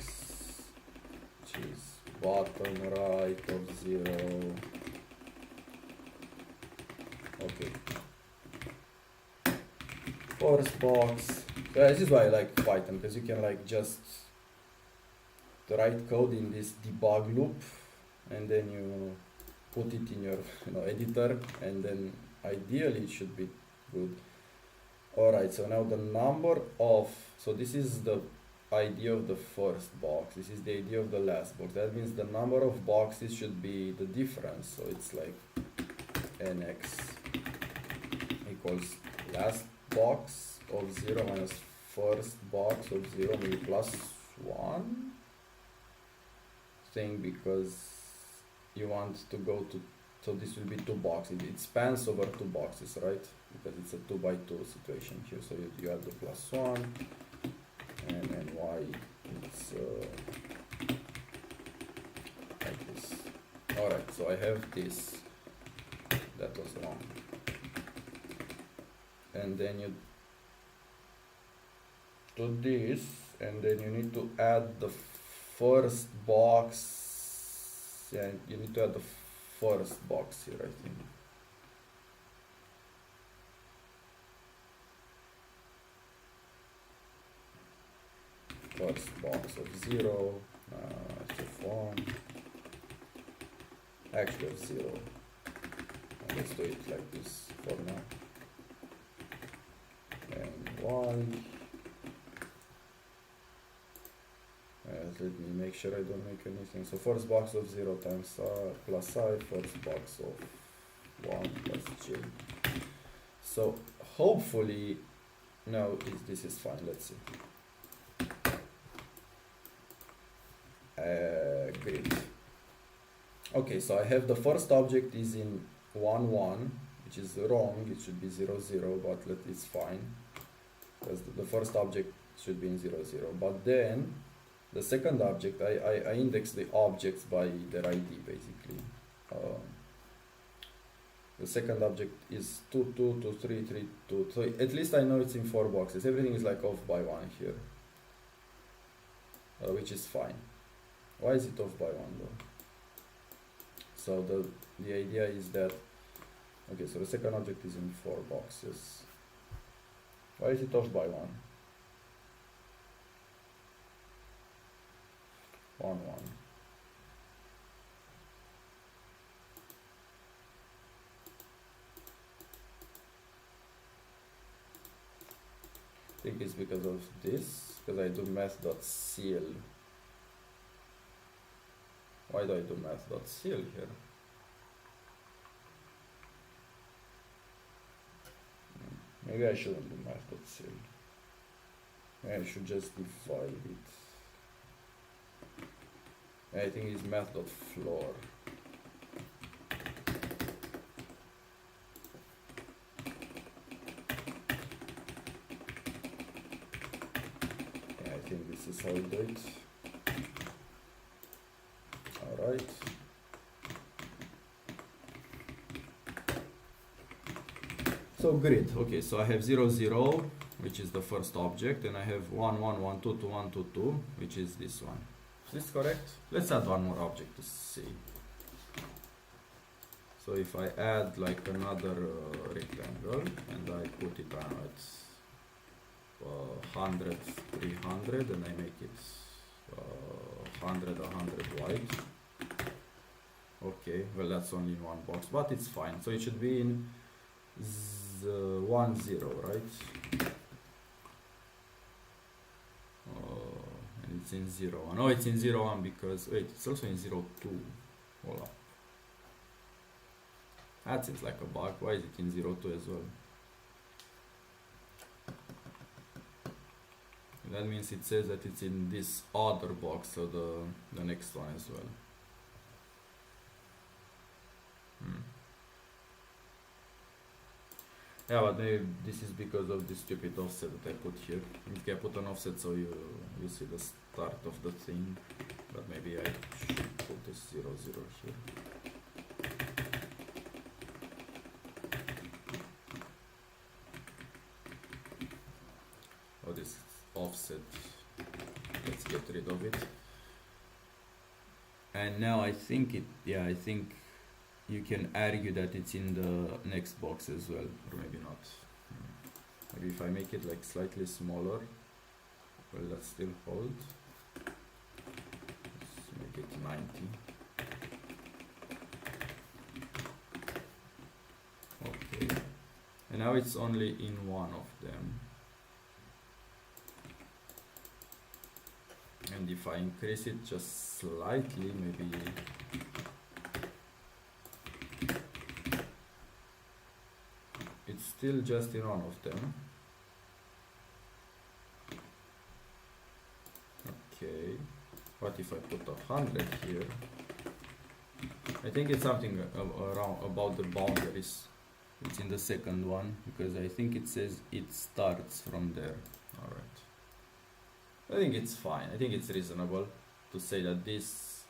S1: which is bottom right of 0. Okay. First box. So this is why I like Python, because you can like just write code in this debug loop, and then you put it in your editor, and then ideally it should be good. Alright, so now the number of, so this is the idea of the first box, this is the idea of the last box. That means the number of boxes should be the difference, so it's like nx equals last box of 0 minus first box of 0, maybe plus 1 thing, because you want to go to, so this will be 2 boxes, it spans over 2 boxes, right? Because it's a 2 by 2 situation here. So you add the plus 1, and y it's like this. Alright, so I have this, that was wrong, and then you do this, and then you need to add the first box. Yeah, you need to add the first box here, I think. First box of 0, of 1, actually of 0. Let's do it like this for now. And y. Let me make sure I don't make anything. So first box of 0 times plus I, first box of 1 plus j. So hopefully now this is fine. Let's see. Great. Okay, so I have the first object is in 1 1, which is wrong. It should be 0 0, but it's fine, because the first object should be in 0 0. But then the second object, I index the objects by their ID basically. The second object is 2 2 2 3 3 2. So at least I know it's in 4 boxes. Everything is like off by 1 here, which is fine. Why is it off by 1 though? So the idea is that, okay, so the second object is in 4 boxes. Why is it off by 1? 1 1. I think it's because of this, because I do math.ceil. Why do I do math.ceil here? Maybe I shouldn't do math.ceil. Maybe I should just divide it. I think it's math.floor. Yeah, I think this is how we do it. Alright. So grid. Okay, so I have 0 0, which is the first object, and I have 1 1 1 2 2 1 2 2, which is this one. Is this correct? Let's add one more object to see. So if I add like another rectangle and I put it on at 100 300, and I make it 100 100 wide. Okay, well that's only in one box, but it's fine. So it should be in 1 0, right? And it's in 0 1. Oh, it's in 0 1 because wait, it's also in 0 2. Hold up. That seems like a bug. Why is it in 0 2 as well? That means it says that it's in this other box, so the next one as well. Yeah, but maybe this is because of this stupid offset that I put here. I put an offset so you see the start of the thing, but maybe I should put this 0 0 here. Oh, this offset, let's get rid of it. And now I think I think you can argue that it's in the next box as well, or maybe not. Maybe if I make it like slightly smaller, will that still hold? Let's make it 90. Okay, and now it's only in one of them. And if I increase it just slightly, maybe it's still just in one of them. Okay, what if I put 100 here? I think it's something around about the boundaries. It's in the second one because I think it says it starts from there. All right. I think it's fine. I think it's reasonable to say that this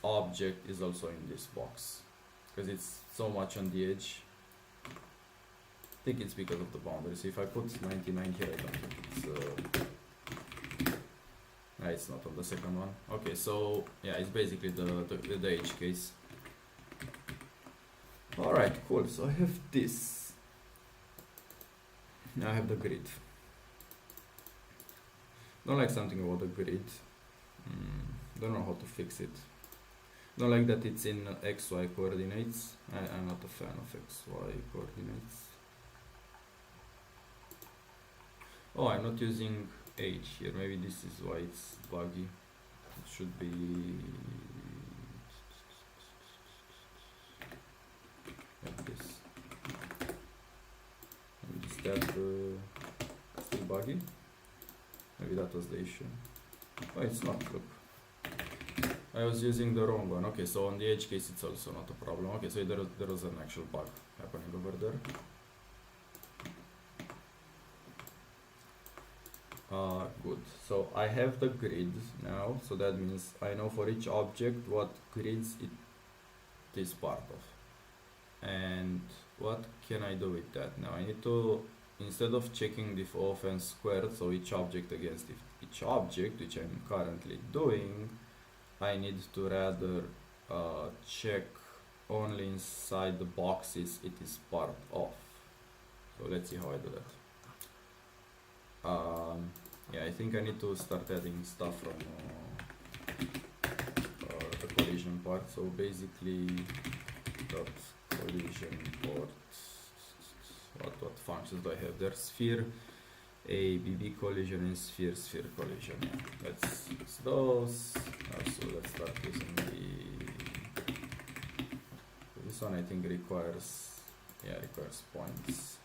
S1: object is also in this box because it's so much on the edge. I think it's because of the boundaries. If I put 99 here, I don't think it's not on the second one. Okay, so yeah, it's basically the edge case. All right, cool. So I have this. Now I have the grid. Don't like something about the grid. Don't know how to fix it. Don't like that it's in XY coordinates. I'm not a fan of XY coordinates. Oh, I'm not using H here. Maybe this is why it's buggy. It should be like this. And is that still buggy? Maybe that was the issue. Oh, it's not, look. I was using the wrong one. Okay, so on the edge case it's also not a problem. Okay, so there was an actual bug happening over there. Good. So I have the grid now, so that means I know for each object what grids it is part of. And what can I do with that now? I need to, instead of checking the offense squared, so each object against each object, which I'm currently doing, I need to rather check only inside the boxes it is part of. So let's see how I do that. Yeah, I think I need to start adding stuff from the collision part. So basically, dot collision port. What functions do I have there? Sphere, ABB collision, and sphere collision. Yeah. Let's use those. Also, let's start using this one. I think requires points.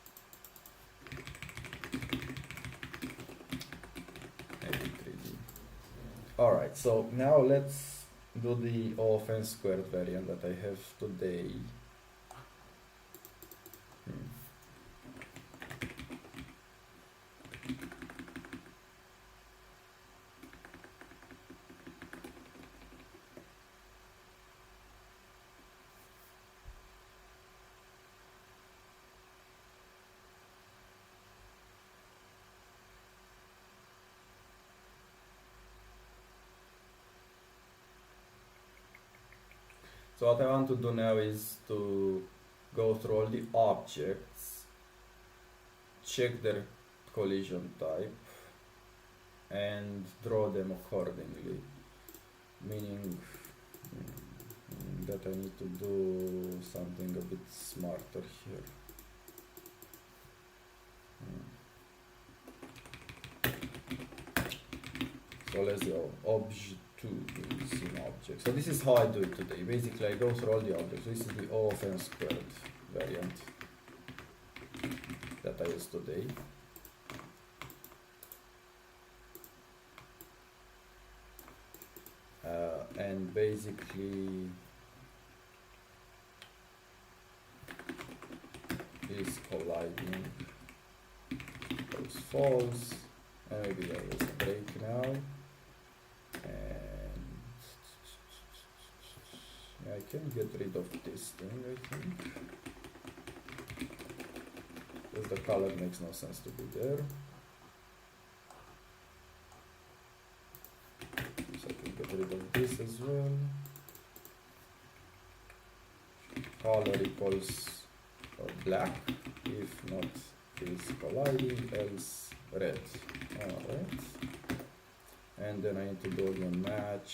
S1: Alright, so now let's do the offense squared variant that I have today. So what I want to do now is to go through all the objects, check their collision type, and draw them accordingly. Meaning that I need to do something a bit smarter here. So let's go obj2 scene object. So this is how I do it today. Basically I go through all the objects. This is the O of n squared variant that I use today. And basically is colliding equals false, and maybe I will break now, and yeah, I can get rid of this thing, I think, because the color makes no sense to be there. So I can get rid of this as well. Color equals black, if not is colliding, else red. Alright. And then I need to go again match.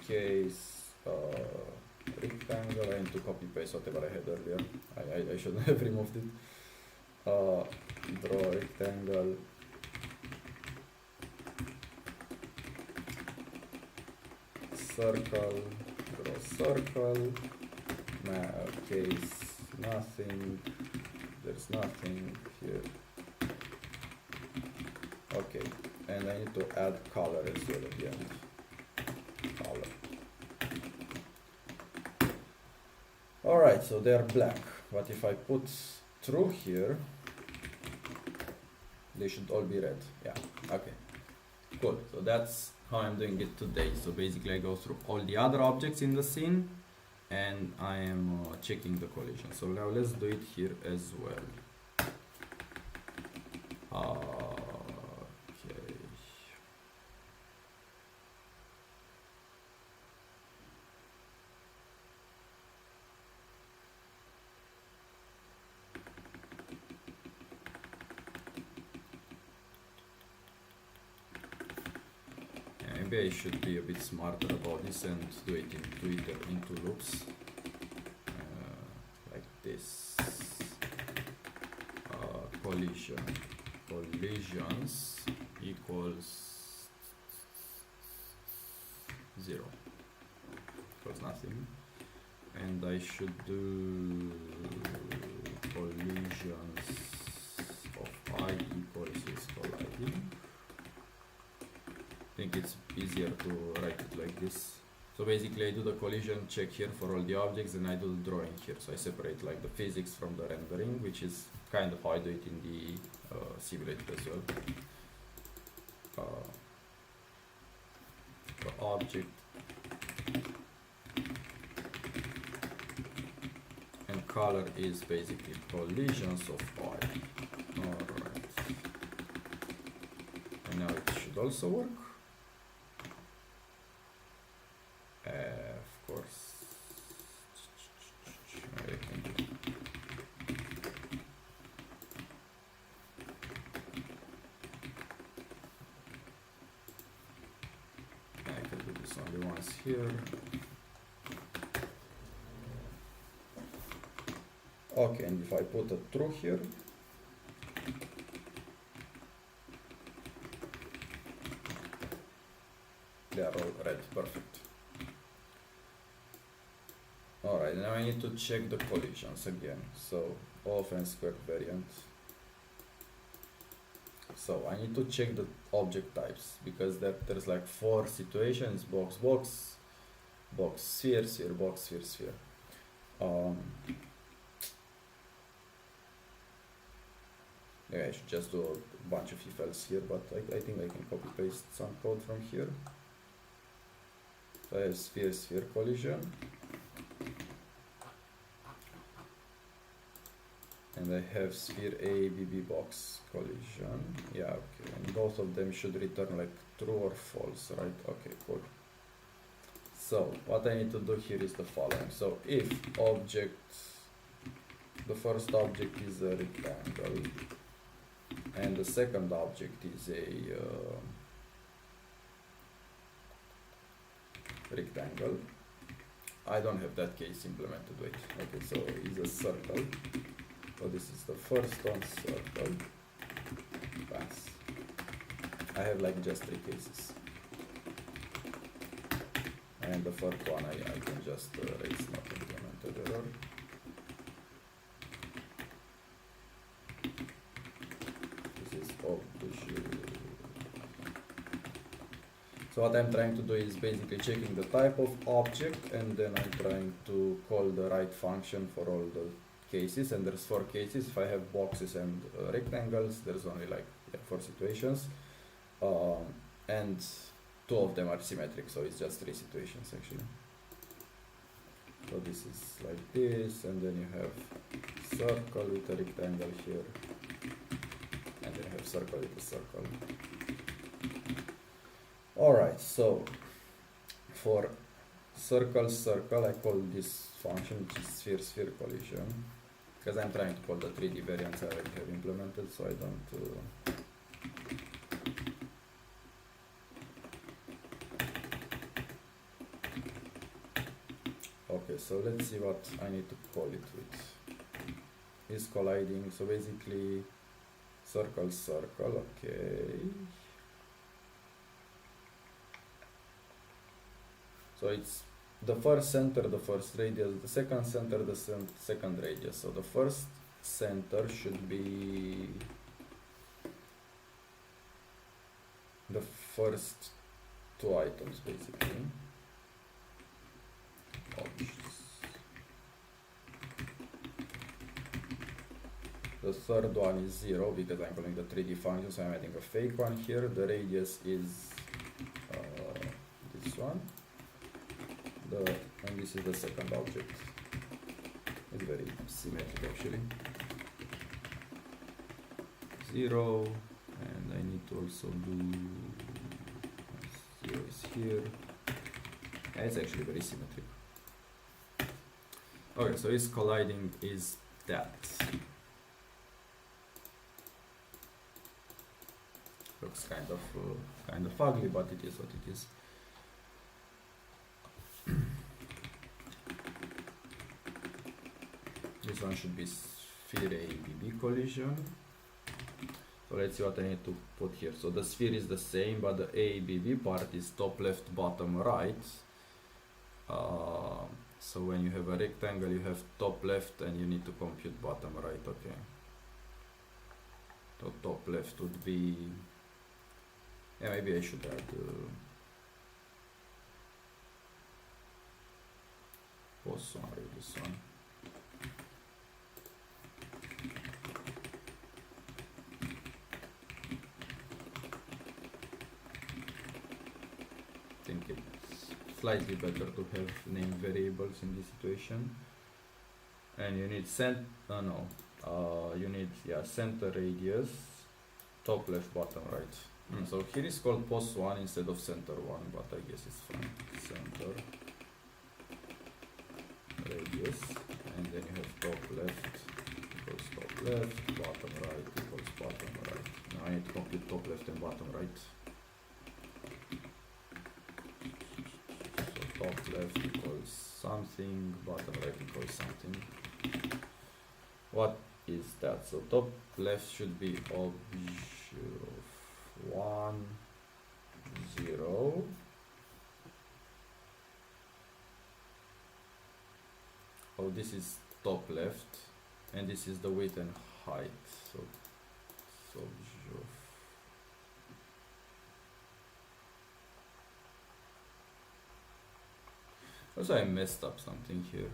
S1: Case rectangle. I need to copy paste whatever I had earlier. I shouldn't have removed it. Draw rectangle. Circle, draw circle, case nothing, there's nothing here. Okay, and I need to add color as well at the end. Color. Alright, so they're black, but if I put true here, they should all be red. Yeah, okay, cool. So that's how I'm doing it today. So basically I go through all the other objects in the scene and I am checking the collision. So now let's do it here as well. Okay. Maybe I should be a bit smarter about this and do it into loops, like this. Collisions equals 0, equals nothing, and I should do collisions of I equals is colliding. I think it's easier to write it like this. So basically I do the collision check here for all the objects and I do the drawing here. So I separate like the physics from the rendering, which is kind of how I do it in the simulator as well. The object and color is basically collisions of I. Alright. And now it should also work. Of course. I can do this only once here. Okay, and if I put a true here, they are all red, perfect. Alright, now I need to check the collisions again. So, O of n squared variant. So, I need to check the object types because there's like 4 situations: box, box, box, sphere, sphere, box, sphere, sphere. Yeah, I should just do a bunch of if else here, but I think I can copy paste some code from here. So I have sphere, sphere collision. And I have sphere A, BB box collision. Yeah, okay. And both of them should return like true or false, right? Okay, cool. So what I need to do here is the following. So if the first object is a rectangle and the second object is a rectangle, I don't have that case implemented. Wait. Okay, so it's a circle. So this is the first one, circle. Pass. I have like just 3 cases. And the first one I can just erase not implemented error. This is obviously. So what I'm trying to do is basically checking the type of object, and then I'm trying to call the right function for all the cases, and there's 4 cases. If I have boxes and rectangles, there's only like 4 situations, and 2 of them are symmetric, so it's just 3 situations actually. So this is like this, and then you have circle with a rectangle here, and then you have circle with a circle. Alright, so for circle, I call this function, which is sphere collision, because I'm trying to call the 3D variants I already have implemented, so I don't. Okay, so let's see what I need to call it with. Is colliding, so basically circle, okay. So it's the first center, the first radius, the second center, the second radius. So the first center should be the first 2 items basically. The third one is 0 because I'm calling the 3D function, so I'm adding a fake one here. The radius is this one. And this is the second object. It's very symmetric actually. 0, and I need to also do 0 is here. Yeah, it's actually very symmetric. Okay, so is colliding is that. Looks kind of ugly, but it is what it is. This one should be sphere ABB collision. So let's see what I need to put here. So the sphere is the same, but the ABB part is top left, bottom right. So when you have a rectangle, you have top left, and you need to compute bottom right. Okay. So top left would be. Yeah, maybe I should add post one, this one. I think it's slightly better to have named variables in this situation. And you need you need center radius, top left, bottom right. So here is called post 1 instead of center 1, but I guess it's fine. Center radius, and then you have top left equals top left, bottom right equals bottom right. Now I need to compute top left and bottom right. So top left equals something, bottom right equals something. What is that? So top left should be object 1, 0. Oh, this is top left, and this is the width and height. So also I messed up something here.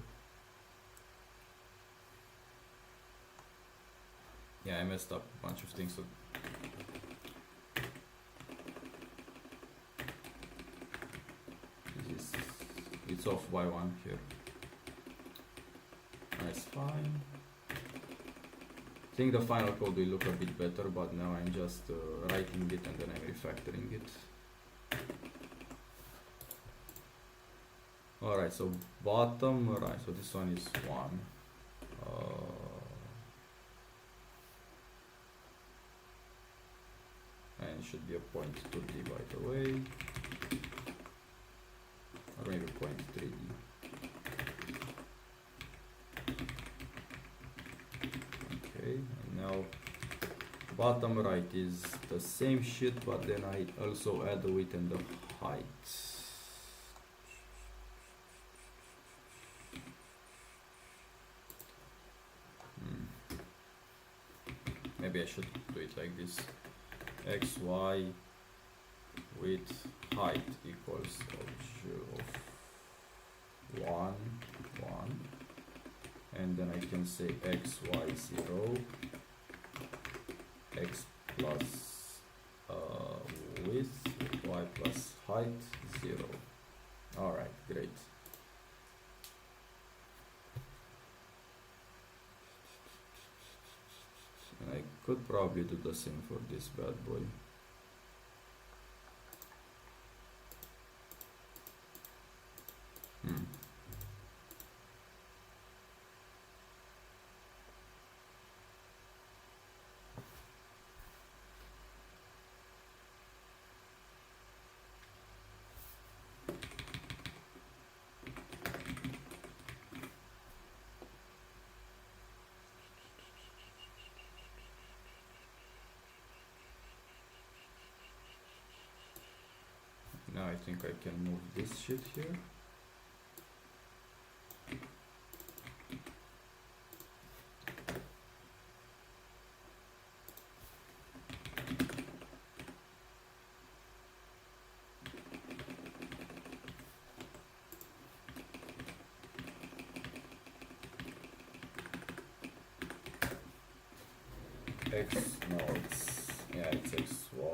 S1: Yeah, I messed up a bunch of things. So it's off by 1 here. That's fine. I think the final code will look a bit better, but now I'm just writing it and then I'm refactoring it. Alright, so bottom right, so this one is 1. And it should be a point 2D by the way. Or maybe point 3D. bottom right is the same shit, but then I also add the width and the height. Maybe I should do it like this. X, Y, width, height equals of 1, 1. And then I can say X, Y, 0. X plus width, Y plus height, 0. Alright, great. And I could probably do the same for this bad boy. Now I think I can move this shit here. X, no, it's X, Y.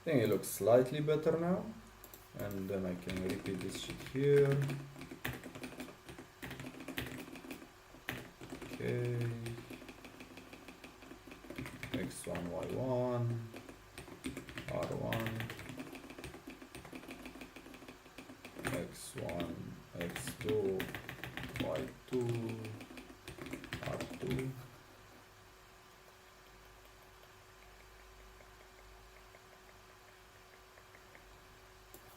S1: I think it looks slightly better now, and then I can repeat this shit here. Okay, x1, y1, r1, x1, x2, y2, r2.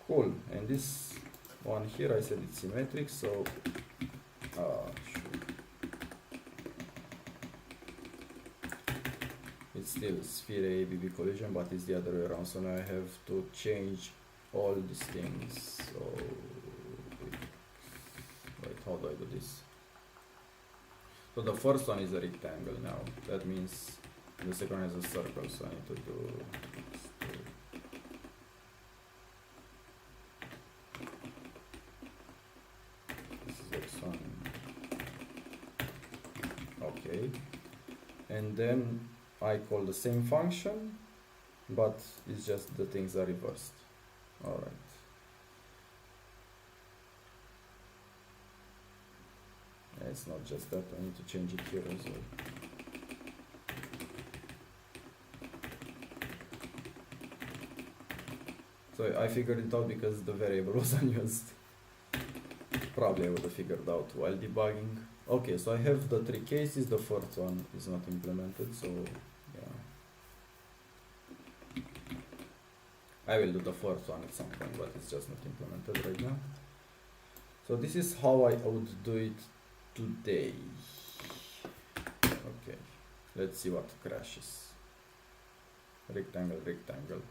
S1: Cool, and this one here I said it's symmetric, so it's still sphere ABB collision, but it's the other way around, so now I have to change all these things. So wait, how do I do this? So the first one is a rectangle now, that means the second one is a circle, so I need to do okay, and then I call the same function, but it's just the things are reversed. Alright. Yeah, it's not just that, I need to change it here as well. So I figured it out because the variable was unused. Probably I would have figured out while debugging. Okay, so I have the three cases, the first one is not implemented, so yeah. I will do the fourth one at some point, but it's just not implemented right now. So this is how I would do it today. Okay, let's see what crashes. Rectangle, rectangle.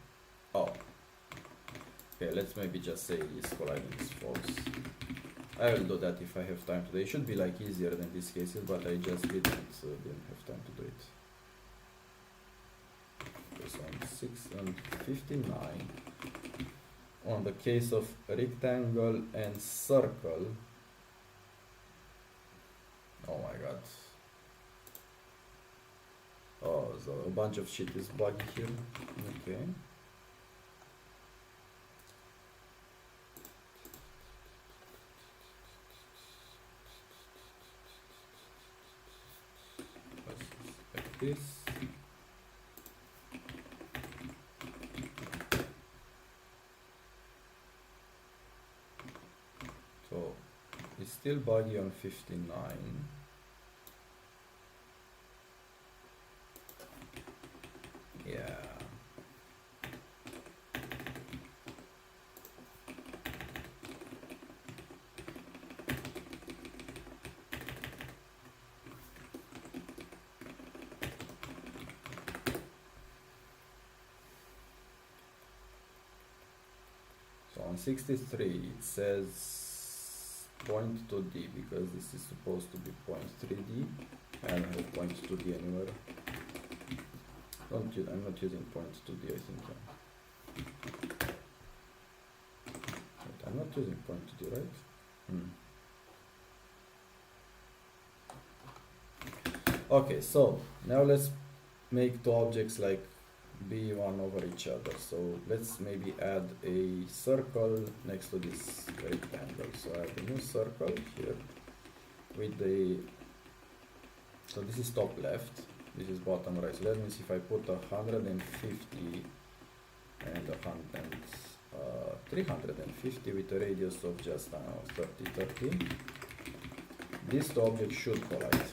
S1: Oh. Okay, let's maybe just say is colliding is false. I will do that if I have time today. It should be like easier than these cases, but I just didn't have time to do it. Okay, so on 6 and 59. On the case of rectangle and circle. Oh my god. Oh, so a bunch of shit is buggy here. Okay. This. So it's still buggy on 59. on 63 it says point to D because this is supposed to be point 3D. I don't have point 2D anywhere. I'm not using point 2D, I think. Wait, I'm not using point 2D, right? Okay, so now let's make two objects like be one over each other. So let's maybe add a circle next to this rectangle. So I have a new circle here with the, so this is top left, this is bottom right. So that means if I put 150 and 350 with a radius of just 30, these two objects should collide.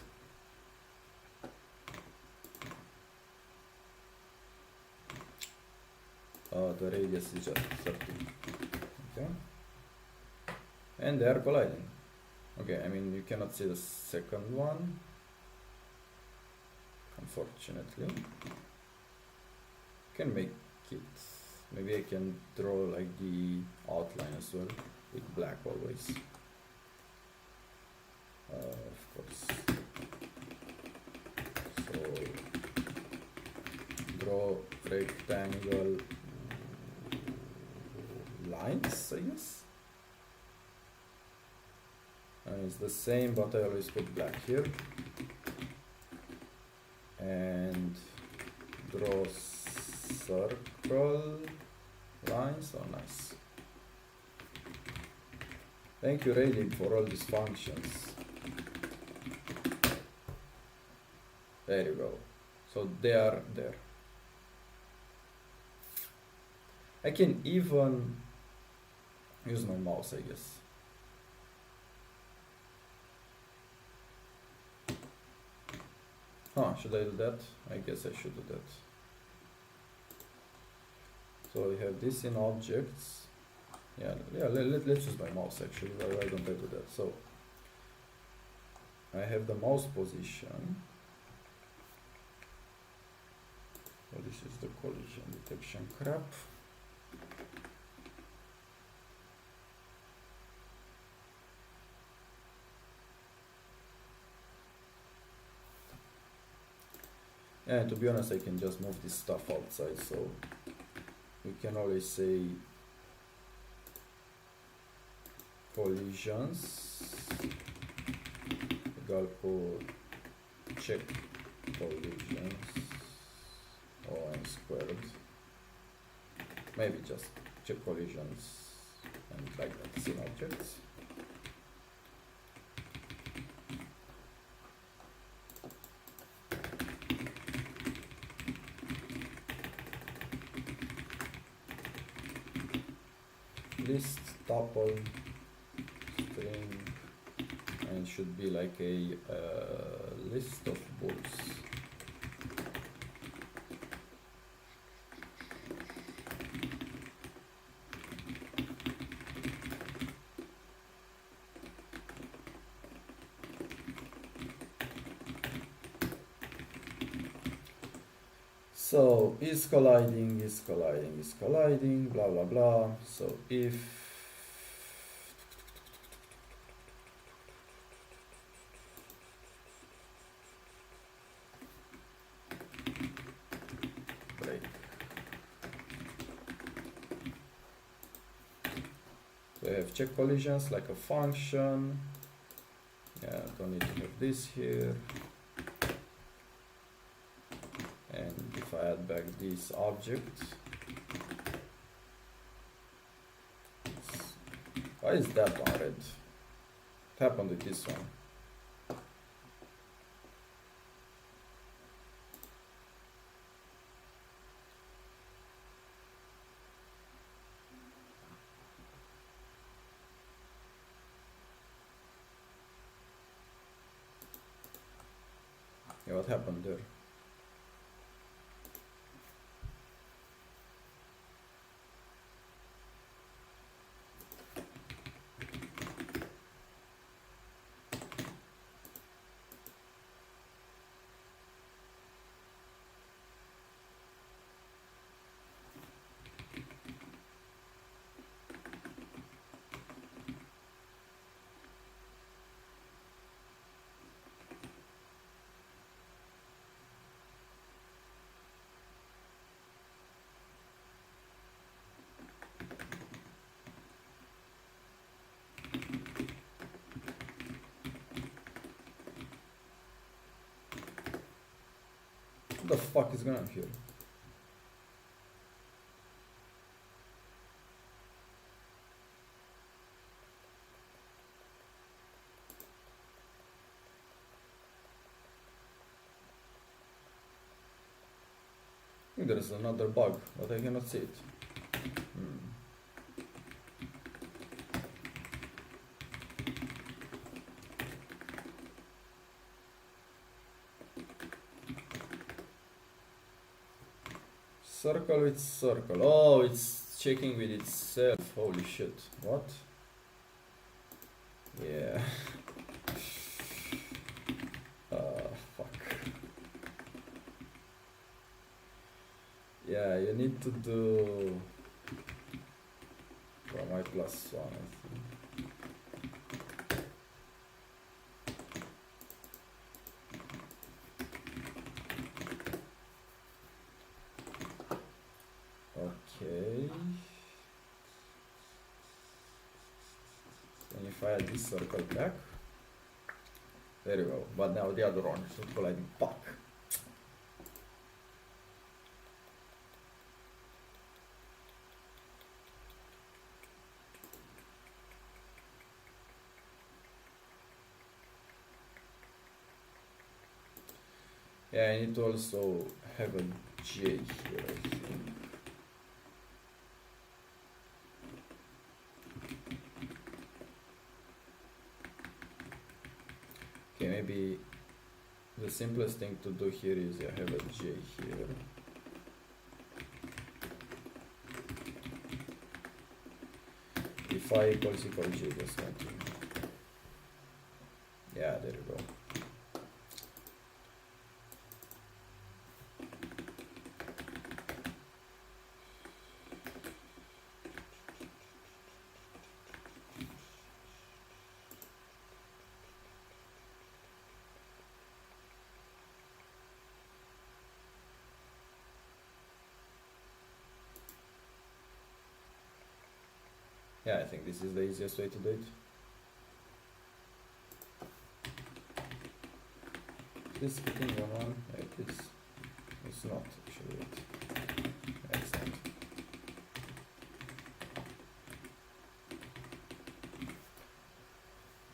S1: The radius is just 30. Okay, and they are colliding. Okay, I mean you cannot see the second one, unfortunately. Can make it. Maybe I can draw like the outline as well with black always. Of course. So draw rectangle lines, I guess. It's the same, but I always put black here. And draw circle lines. Oh, nice. Thank you, raylib, for all these functions. There you go. So they are there. I can even use my mouse, I guess. Should I do that? I guess I should do that. So we have this in objects. Let's use my mouse actually. Why don't I do that? So I have the mouse position. So this is the collision detection crap. And to be honest, I can just move this stuff outside, so we can always say collisions equal to check collisions n squared. Maybe just check collisions and like that, scene objects. List tuple string, and it should be like a list of bulls. So is colliding, blah blah blah. So if break. So I have check collisions like a function. Yeah, don't need to have this here. And if I add back this object, why is that one red? What happened with this one? Yeah, what happened there? What the fuck is going on here? I think there is another bug, but I cannot see it. Circle with circle. Oh, it's checking with itself. Holy shit. What? Yeah. Fuck. Yeah, you need to do from I plus 1, I think. Okay. And if I add this circle back, there you go. But now the other one is colliding. Fuck. Yeah, I need to also have a J here, I think. Okay, maybe the simplest thing to do here is I have a J here. If I equals J, that's going to. Yeah, there you go. Yeah, I think this is the easiest way to do it. This fitting one, it is. It's not actually it. Excellent.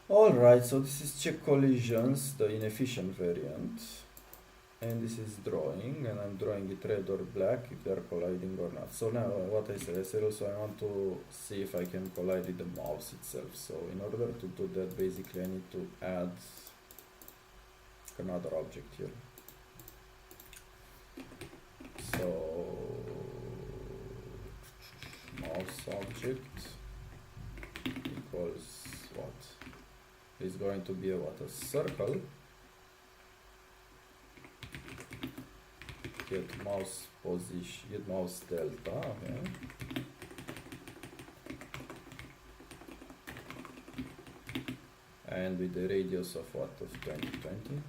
S1: Alright, so this is check collisions, the inefficient variant. And this is drawing, and I'm drawing it red or black if they're colliding or not. So now what I said also I want to see if I can collide with the mouse itself. So in order to do that, basically I need to add another object here. So mouse object equals what? Is going to be a circle. Get mouse position, get mouse delta, okay. And with the radius of what, of 2020,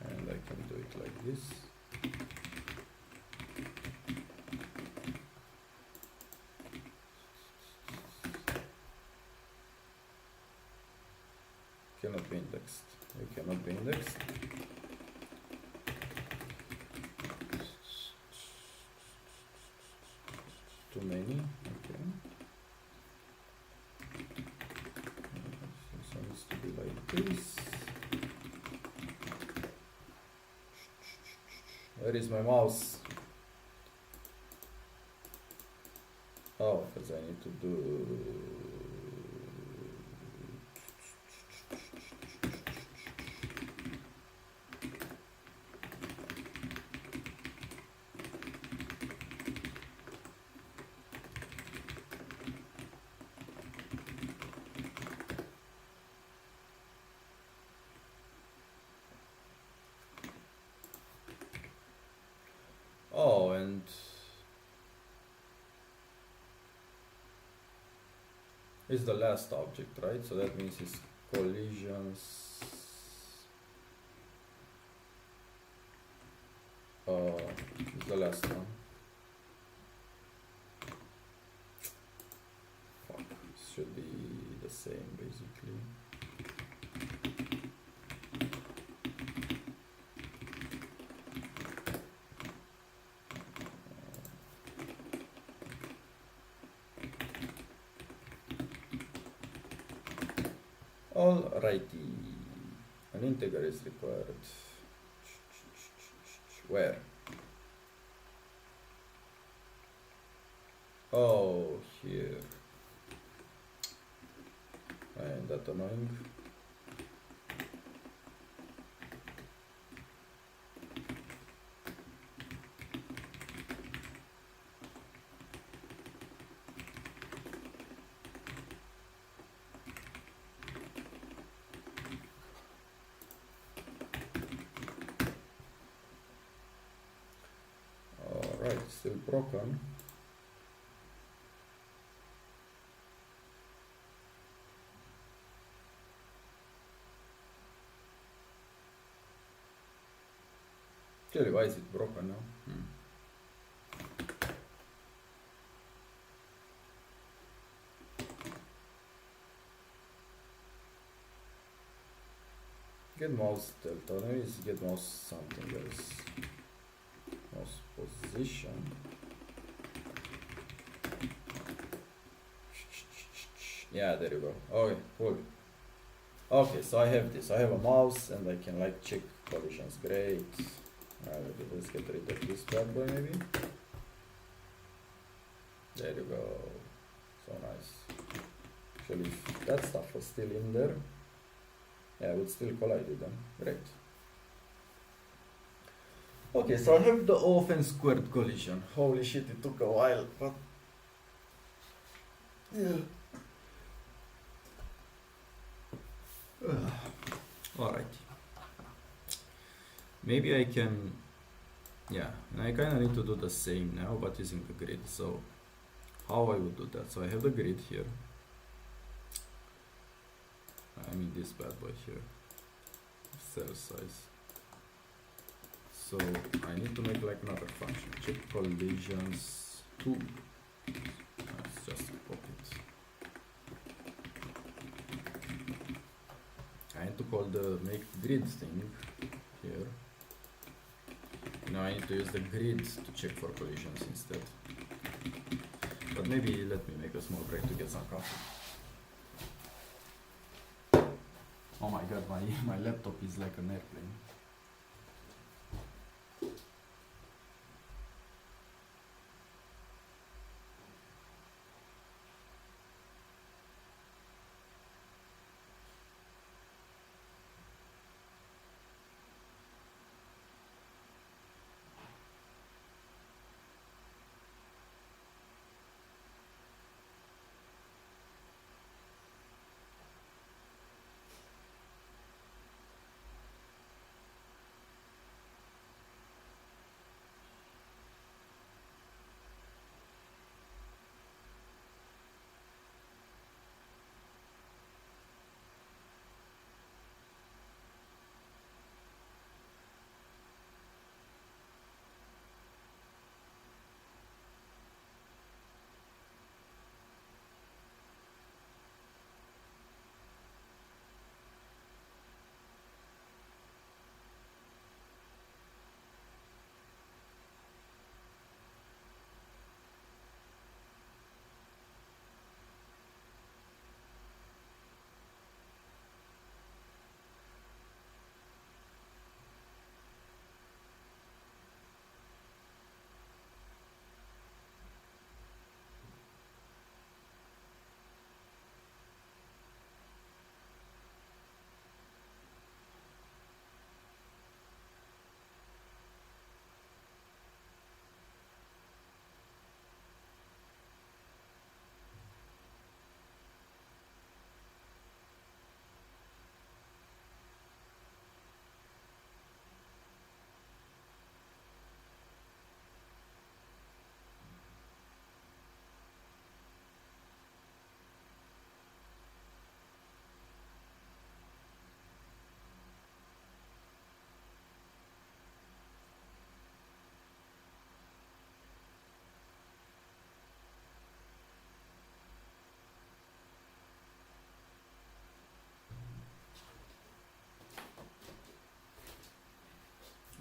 S1: and I can do it like this. Cannot be indexed. It cannot be indexed. Too many, okay. This one needs to be like this. Where is my mouse? Oh, because I need to do. Oh, and it's the last object, right? So that means it's collisions. It's the last one. Fuck, it should be the same basically. Alrighty, an integer is required. Where? Oh, here. Ain't that annoying? Alright, still broken. Actually, why is it broken now? Get mouse delta, maybe it's get mouse something else. Mouse position. Yeah, there you go. Okay, cool. Okay, so I have this. I have a mouse and I can like check collisions. Great. Let's get rid of this bad boy maybe. There you go. So nice. Actually, if that stuff was still in there, yeah, I would still collide with them. Great. Okay, so I have the often squared collision. Holy shit, it took a while, but yeah. Alright. Maybe I can, yeah, I kind of need to do the same now, but using the grid. So how I would do that? So I have the grid here. I mean this bad boy here, cell size. So I need to make like another function, check collisions 2. Let's just pop it. I need to call the make grid thing here. Now I need to use the grid to check for collisions instead. But maybe let me make a small break to get some coffee. Oh my god, my laptop is like an airplane.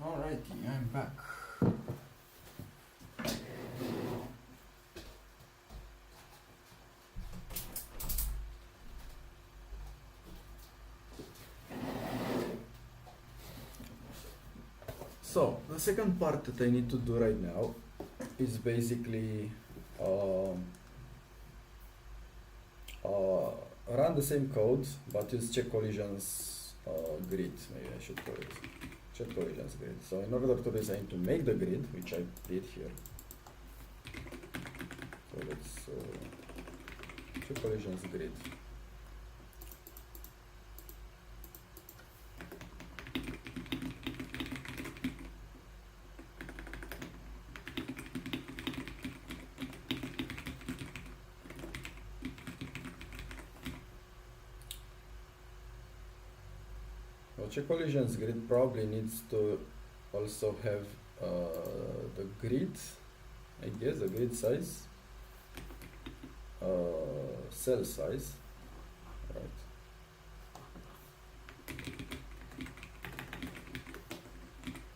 S1: Alrighty, I'm back. So the second part that I need to do right now is basically run the same code but use check collisions grid, maybe I should call it check collisions grid. So in order to do this I need to make the grid, which I did here. So let's check collisions grid. Check collisions grid probably needs to also have the grid, I guess, the grid size, cell size, right?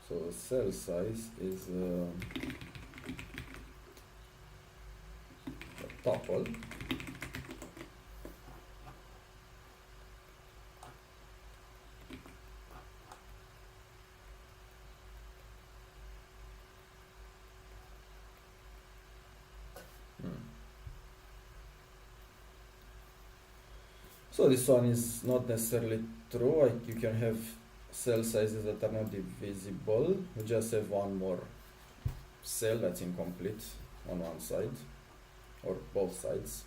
S1: So the cell size is a tuple. So this one is not necessarily true. You can have cell sizes that are not divisible. You just have one more cell that's incomplete on one side or both sides.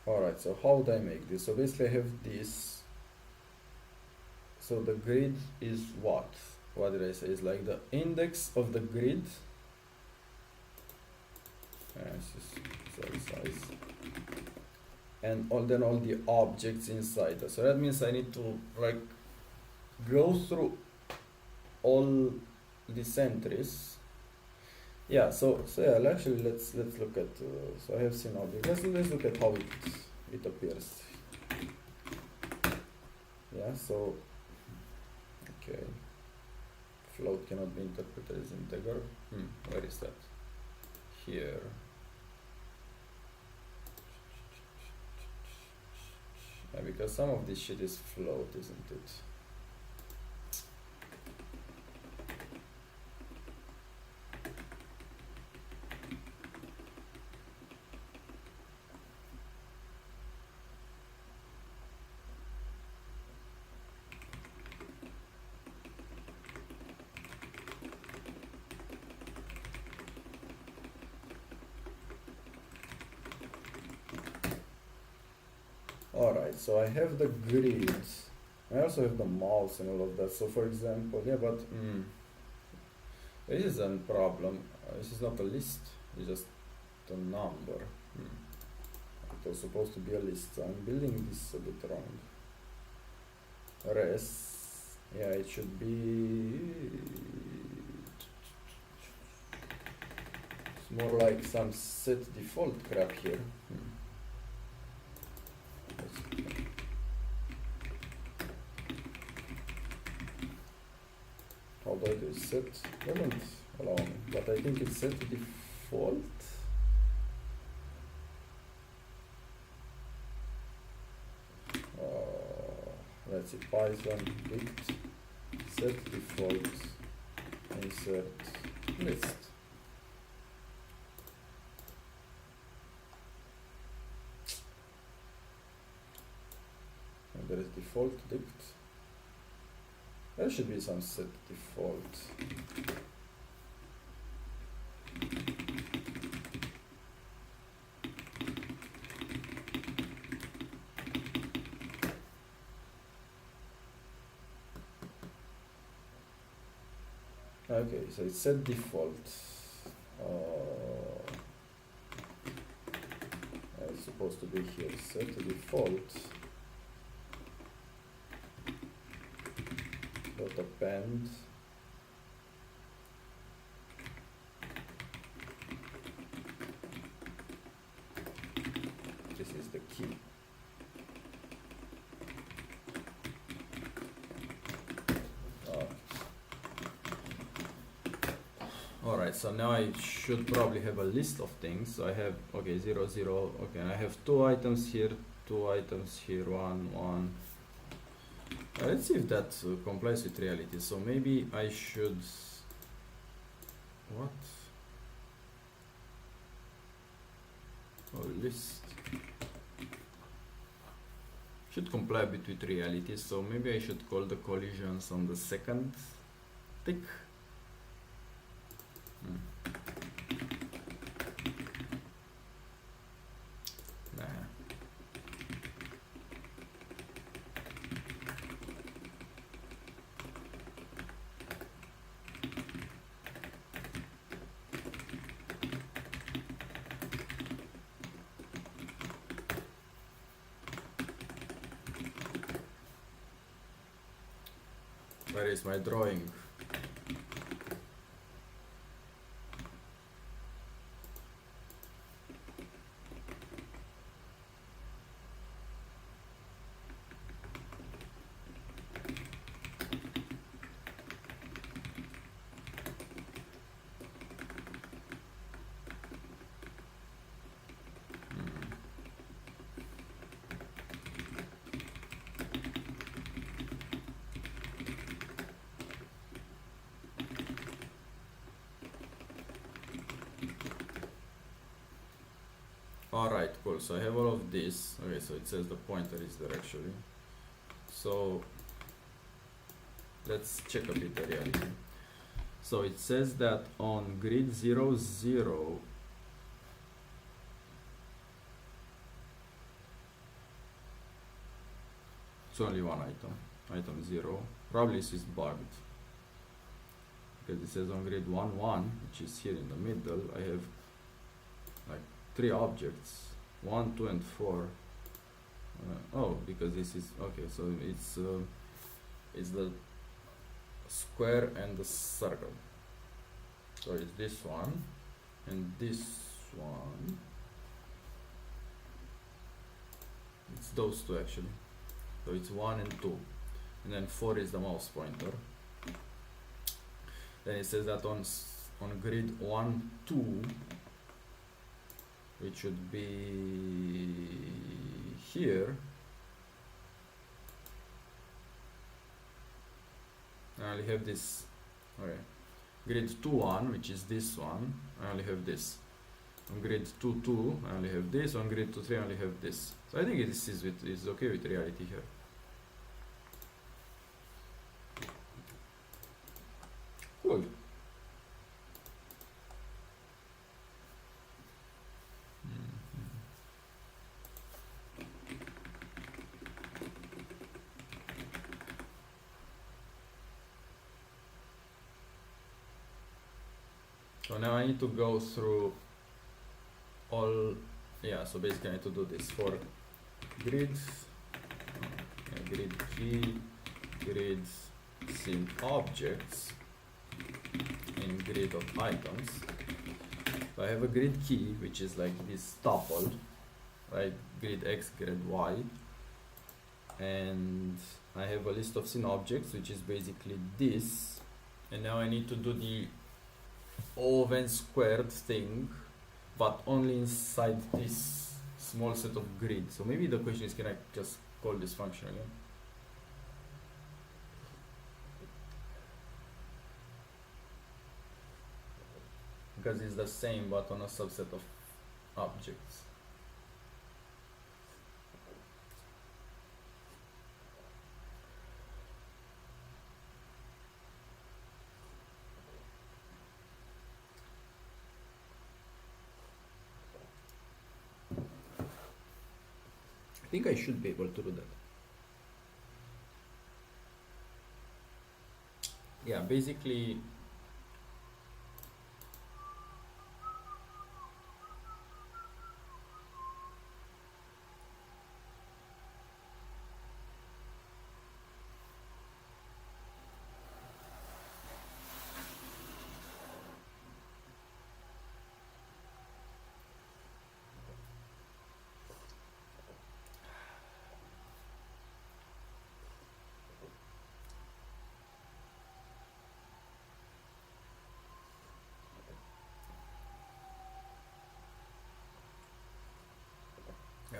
S1: Alright, so how would I make this? So basically I have this. So the grid is what? What did I say? It's like the index of the grid. This is cell size. And then all the objects inside. So that means I need to like go through all these entries. Yeah, so yeah, actually let's look at so I have seen object. Let's look at how it appears. Yeah, so okay. Float cannot be interpreted as integer. Where is that? Here. Yeah, because some of this shit is float, isn't it? Alright, so I have the grid. I also have the mouse and all of that. So for example, yeah, but this is a problem. This is not a list, it's just a number. It was supposed to be a list, so I'm building this a bit wrong. Res, yeah, it should be. It's more like some set default crap here. How do I do set? Doesn't allow me, but I think it's set default. Let's see, Python dict set default insert list. And there is default dict. There should be some set default. Okay, so it's set default. It's supposed to be here. Set default. Dot append. This is the key. Alright, so now I should probably have a list of things. So I have, okay, 0, 0, okay, and I have 2 items here, 2 items here, 1, 1. Let's see if that complies with reality. So maybe I should, what? Oh, list. Should comply a bit with reality, so maybe I should call the collisions on the second tick. Nah. Where is my drawing? Alright, cool. So I have all of this. Okay, so it says the pointer is there actually. So let's check a bit the reality. So it says that on grid 0, 0, it's only one item 0. Probably this is bugged. Because it says on grid 1, 1, which is here in the middle, I have like 3 objects, 1, 2, and 4. Oh, because this is okay. So it's the square and the circle. So it's this one and this one. It's those two actually. So it's 1 and 2, and then 4 is the mouse pointer. Then it says that on grid 1, 2. It should be here. I only have this. Okay. Grid 2, 1, which is this one, I only have this. On grid 2, 2, I only have this. On grid 2, 3, I only have this. So I think this is okay with reality here. Cool. So now I need to go through all, yeah, so basically I need to do this for grids, grid key, grids, scene objects, and grid of items. So I have a grid key, which is like this tuple, right? Grid X, grid Y. And I have a list of scene objects, which is basically this. And now I need to do the O of n squared thing, but only inside this small set of grid. So maybe the question is, can I just call this function again? Because it's the same but on a subset of objects. I think I should be able to do that. Yeah, basically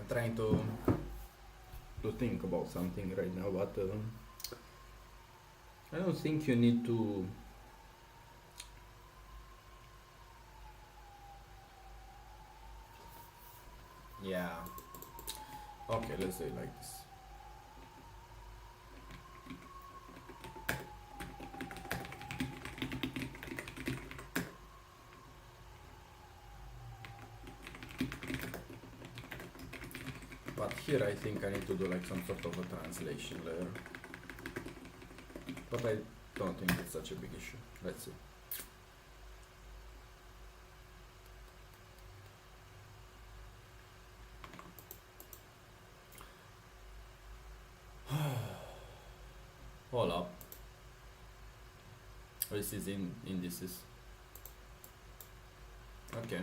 S1: I'm trying to think about something right now, but I don't think you need to. Yeah. Okay, let's do it like this. But here I think I need to do like some sort of a translation layer. But I don't think it's such a big issue. Let's see. Hold up. This is in indices. Okay.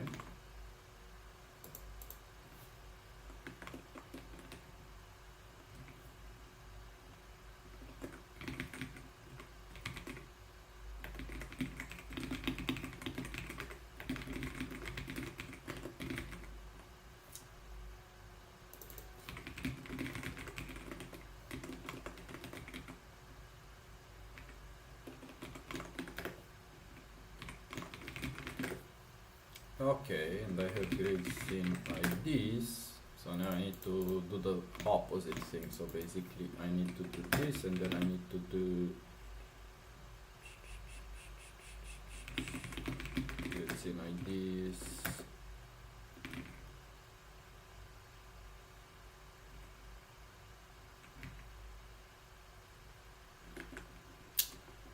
S1: Okay, and I have grids in IDs, so now I need to do the opposite thing. So basically I need to do this, and then I need to do grids in IDs.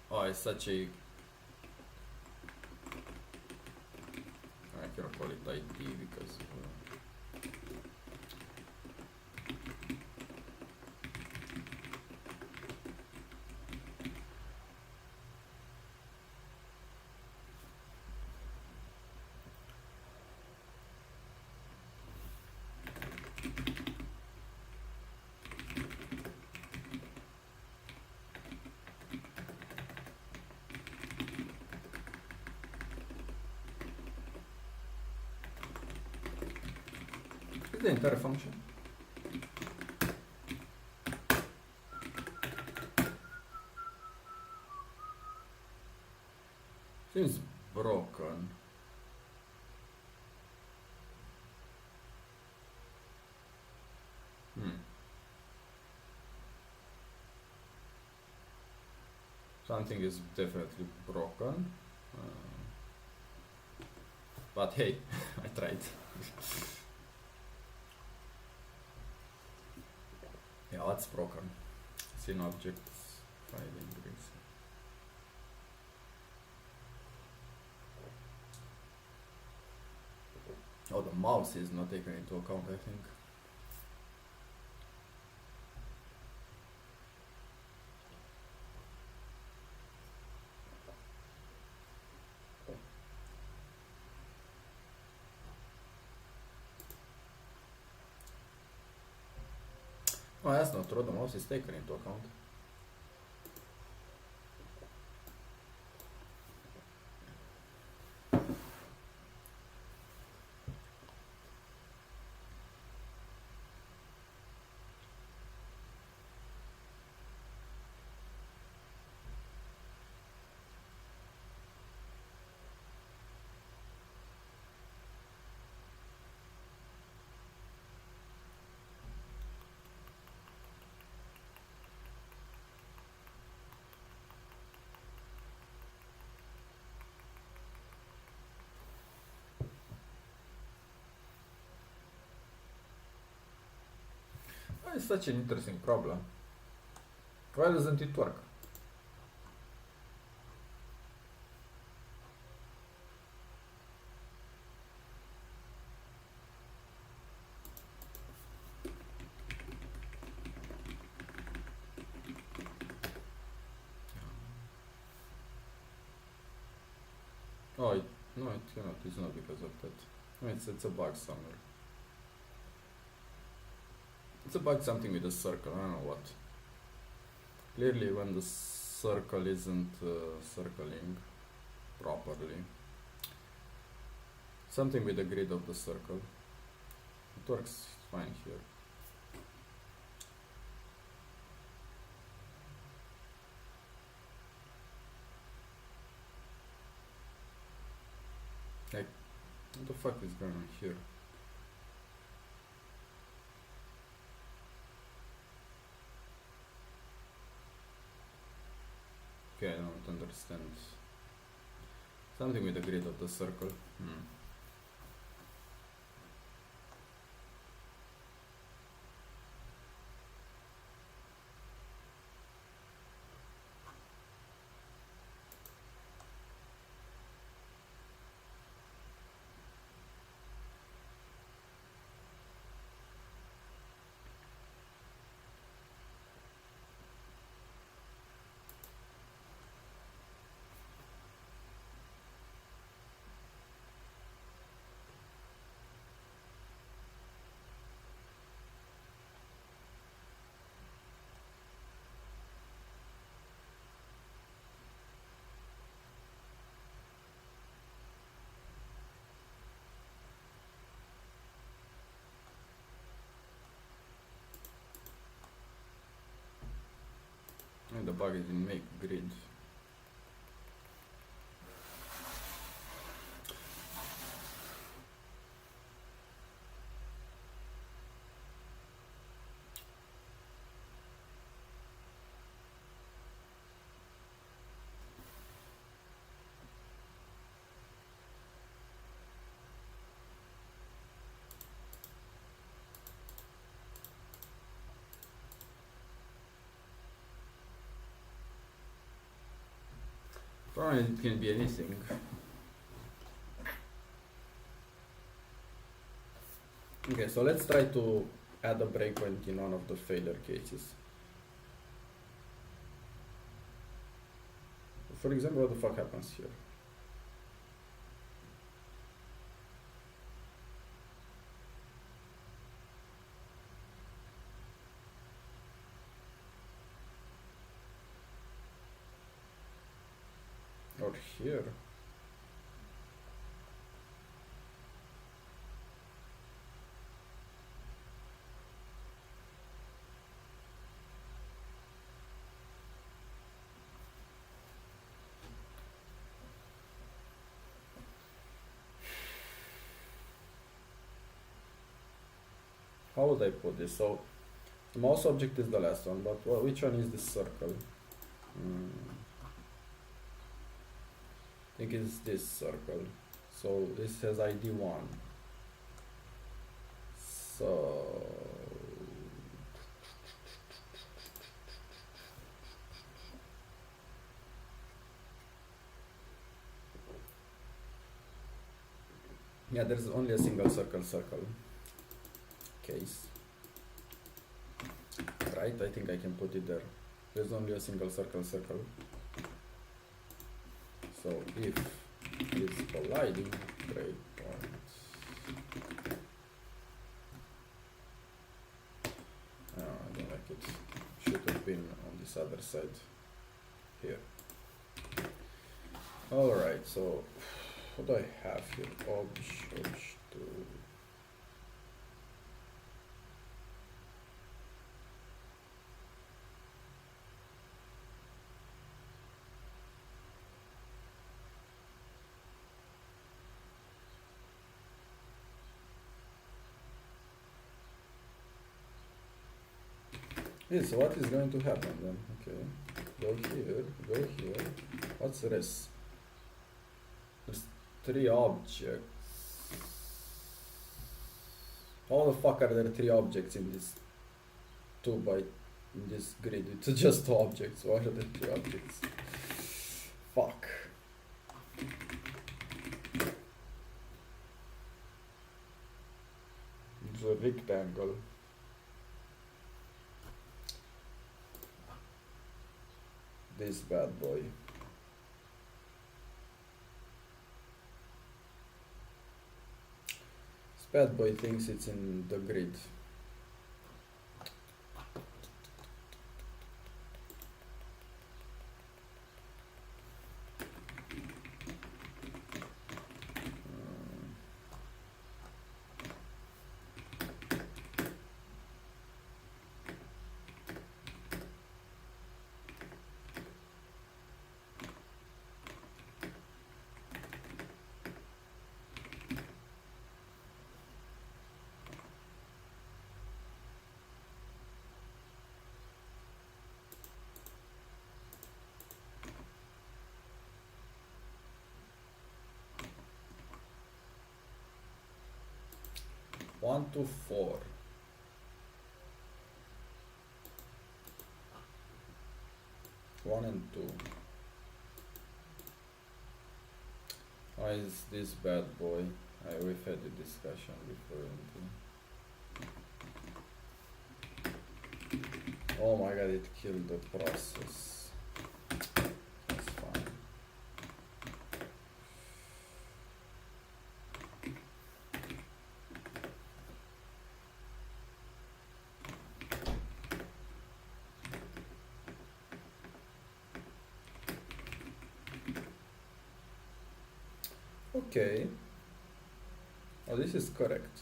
S1: Oh, it's such a, I cannot call it ID because it's the entire function. Seems broken. Something is definitely broken. But hey, I tried. Yeah, what's broken? Scene objects, filing grids. Oh, the mouse is not taken into account, I think. Oh, that's not true, the mouse is taken into account. Oh, it's such an interesting problem. Why doesn't it work? Oh, no, it cannot. It's not because of that. No, it's a bug somewhere. It's a bug something with the circle. I don't know what. Clearly, when the circle isn't circling properly, something with the grid of the circle. It works fine here. Like, what the fuck is going on here? Okay, I don't understand. Something with the grid of the circle. And the bug is in make grid. Probably it can be anything. Okay, so let's try to add a breakpoint in one of the failure cases. For example, what the fuck happens here? Or here. How would I put this? So, the mouse object is the last one, but which one is this circle? I think it's this circle. So this has ID 1. So yeah, there's only a single circle case. Right, I think I can put it there. There's only a single circle. So if it's colliding, breakpoint. Oh, I don't like it. Should have been on this other side. Here. Alright, so what do I have here? Obj2. Yes, so what is going to happen then? Okay, go here. What's this? There's 3 objects. How the fuck are there 3 objects in this in this grid? It's just 2 objects. What are the 3 objects? Fuck. It's a rectangle. This bad boy. This bad boy thinks it's in the grid. 1 to 4. One and two. Why is this bad boy? We've had the discussion before. Oh my god, it killed the process. That's fine. Okay. Oh, this is correct.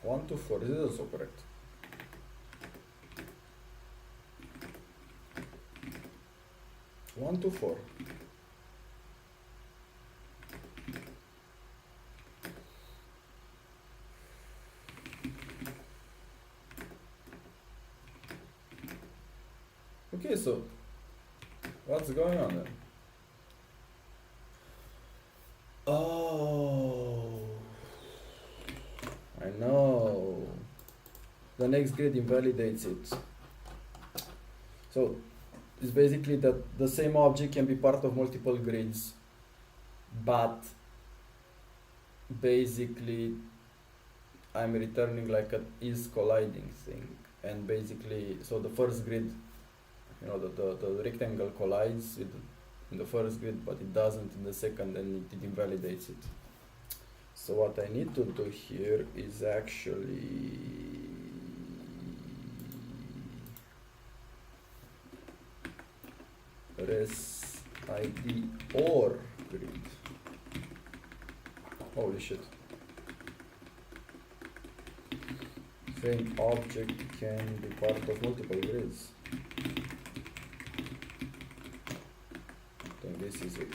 S1: One to four. This is also correct. One to four. Okay, so what's going on then? Oh, I know. The next grid invalidates it. So it's basically that the same object can be part of multiple grids, but basically I'm returning like a is colliding thing, and basically so the first grid, you know, the rectangle collides with in the first grid, but it doesn't in the second, and it invalidates it. So what I need to do here is actually res id or grid. Holy shit. Same object can be part of multiple grids. I think this is it.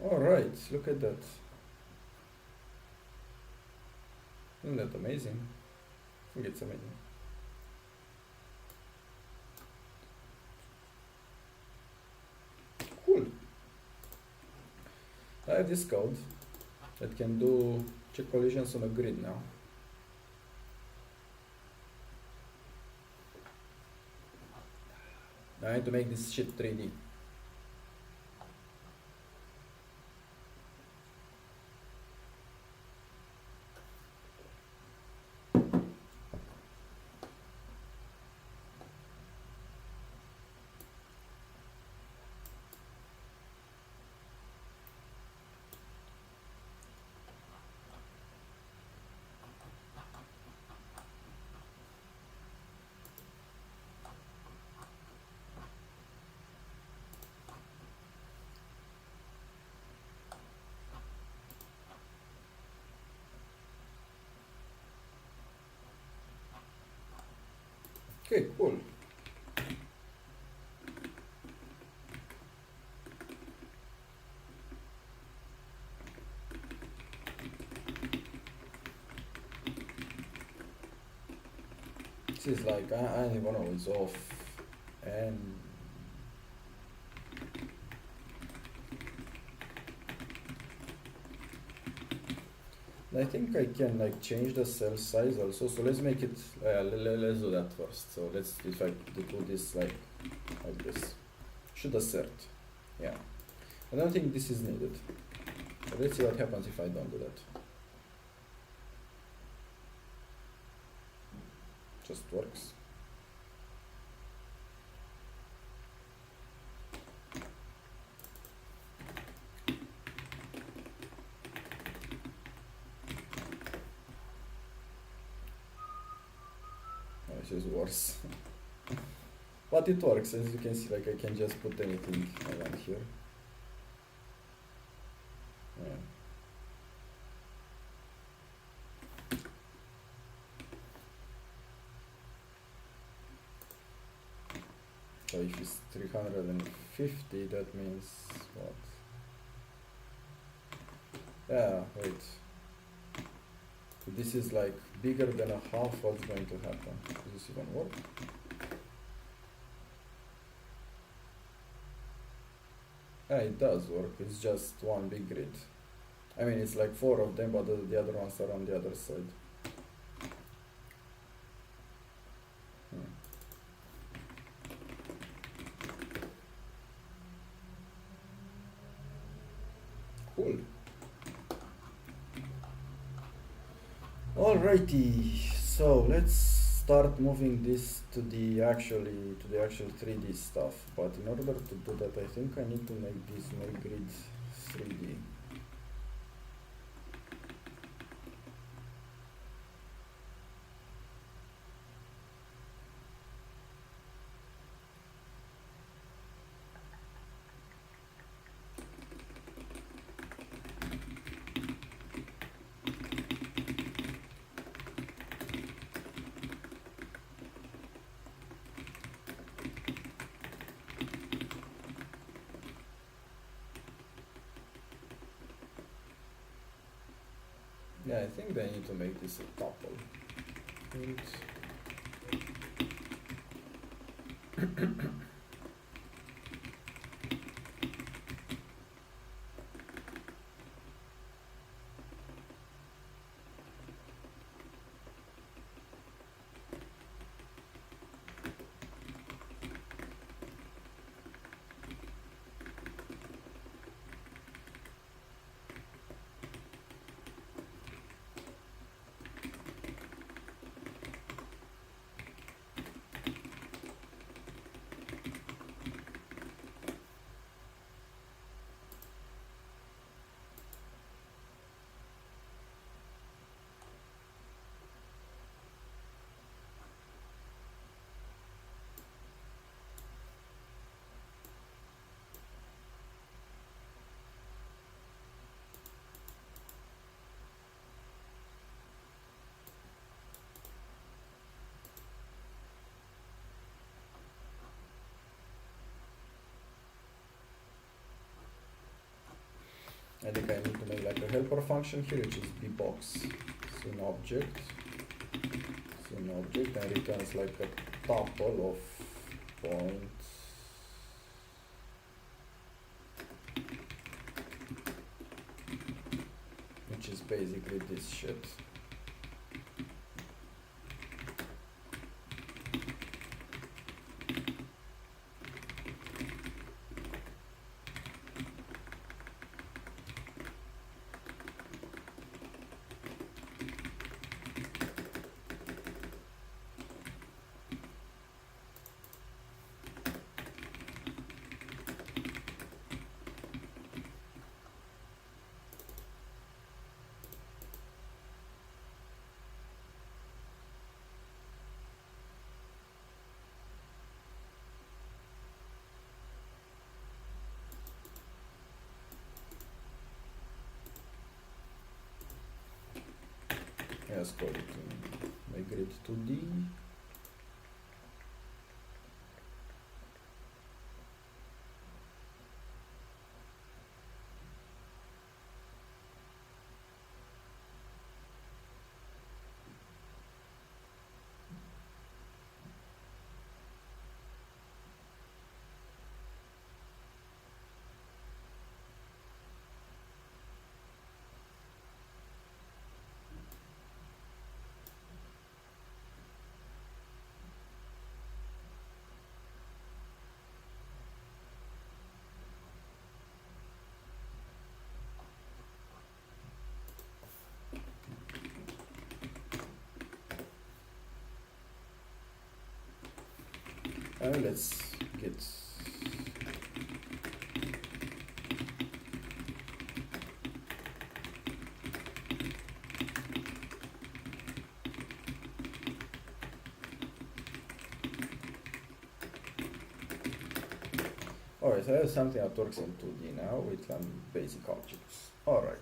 S1: Alright, look at that. Isn't that amazing? I think it's amazing. Cool. I have this code that can do check collisions on a grid now. I need to make this shit 3D. Okay, cool. This is like, I don't even know, it's off, and I think I can like change the cell size also, so let's make it, let's do that first. So let's, if I do this like this, should assert, yeah. I don't think this is needed, but let's see what happens if I don't do that. Just works. This is worse. But it works, as you can see, like I can just put anything I want here. Yeah. So if it's 350, that means what? Yeah, wait. If this is like bigger than a half, what's going to happen? Does this even work? Yeah, it does work. It's just one big grid. I mean, it's like 4 of them, but the other ones are on the other side. Cool. Alrighty, so let's start moving this to the actual 3D stuff. But in order to do that, I think I need to make this my grid 3D. Yeah, I think they need to make this a tuple. And I think I need to make like a helper function here, which is bbox SynObject. SynObject, and returns like a tuple of points. Which is basically this shit. Let's call it my grid 2D. Let's get alright, so I have something that works in 2D now with some basic objects. Alright.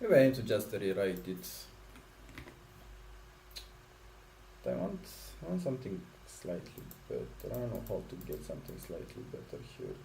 S1: Maybe I need to just rewrite it. I want something slightly better. I don't know how to get something slightly better here.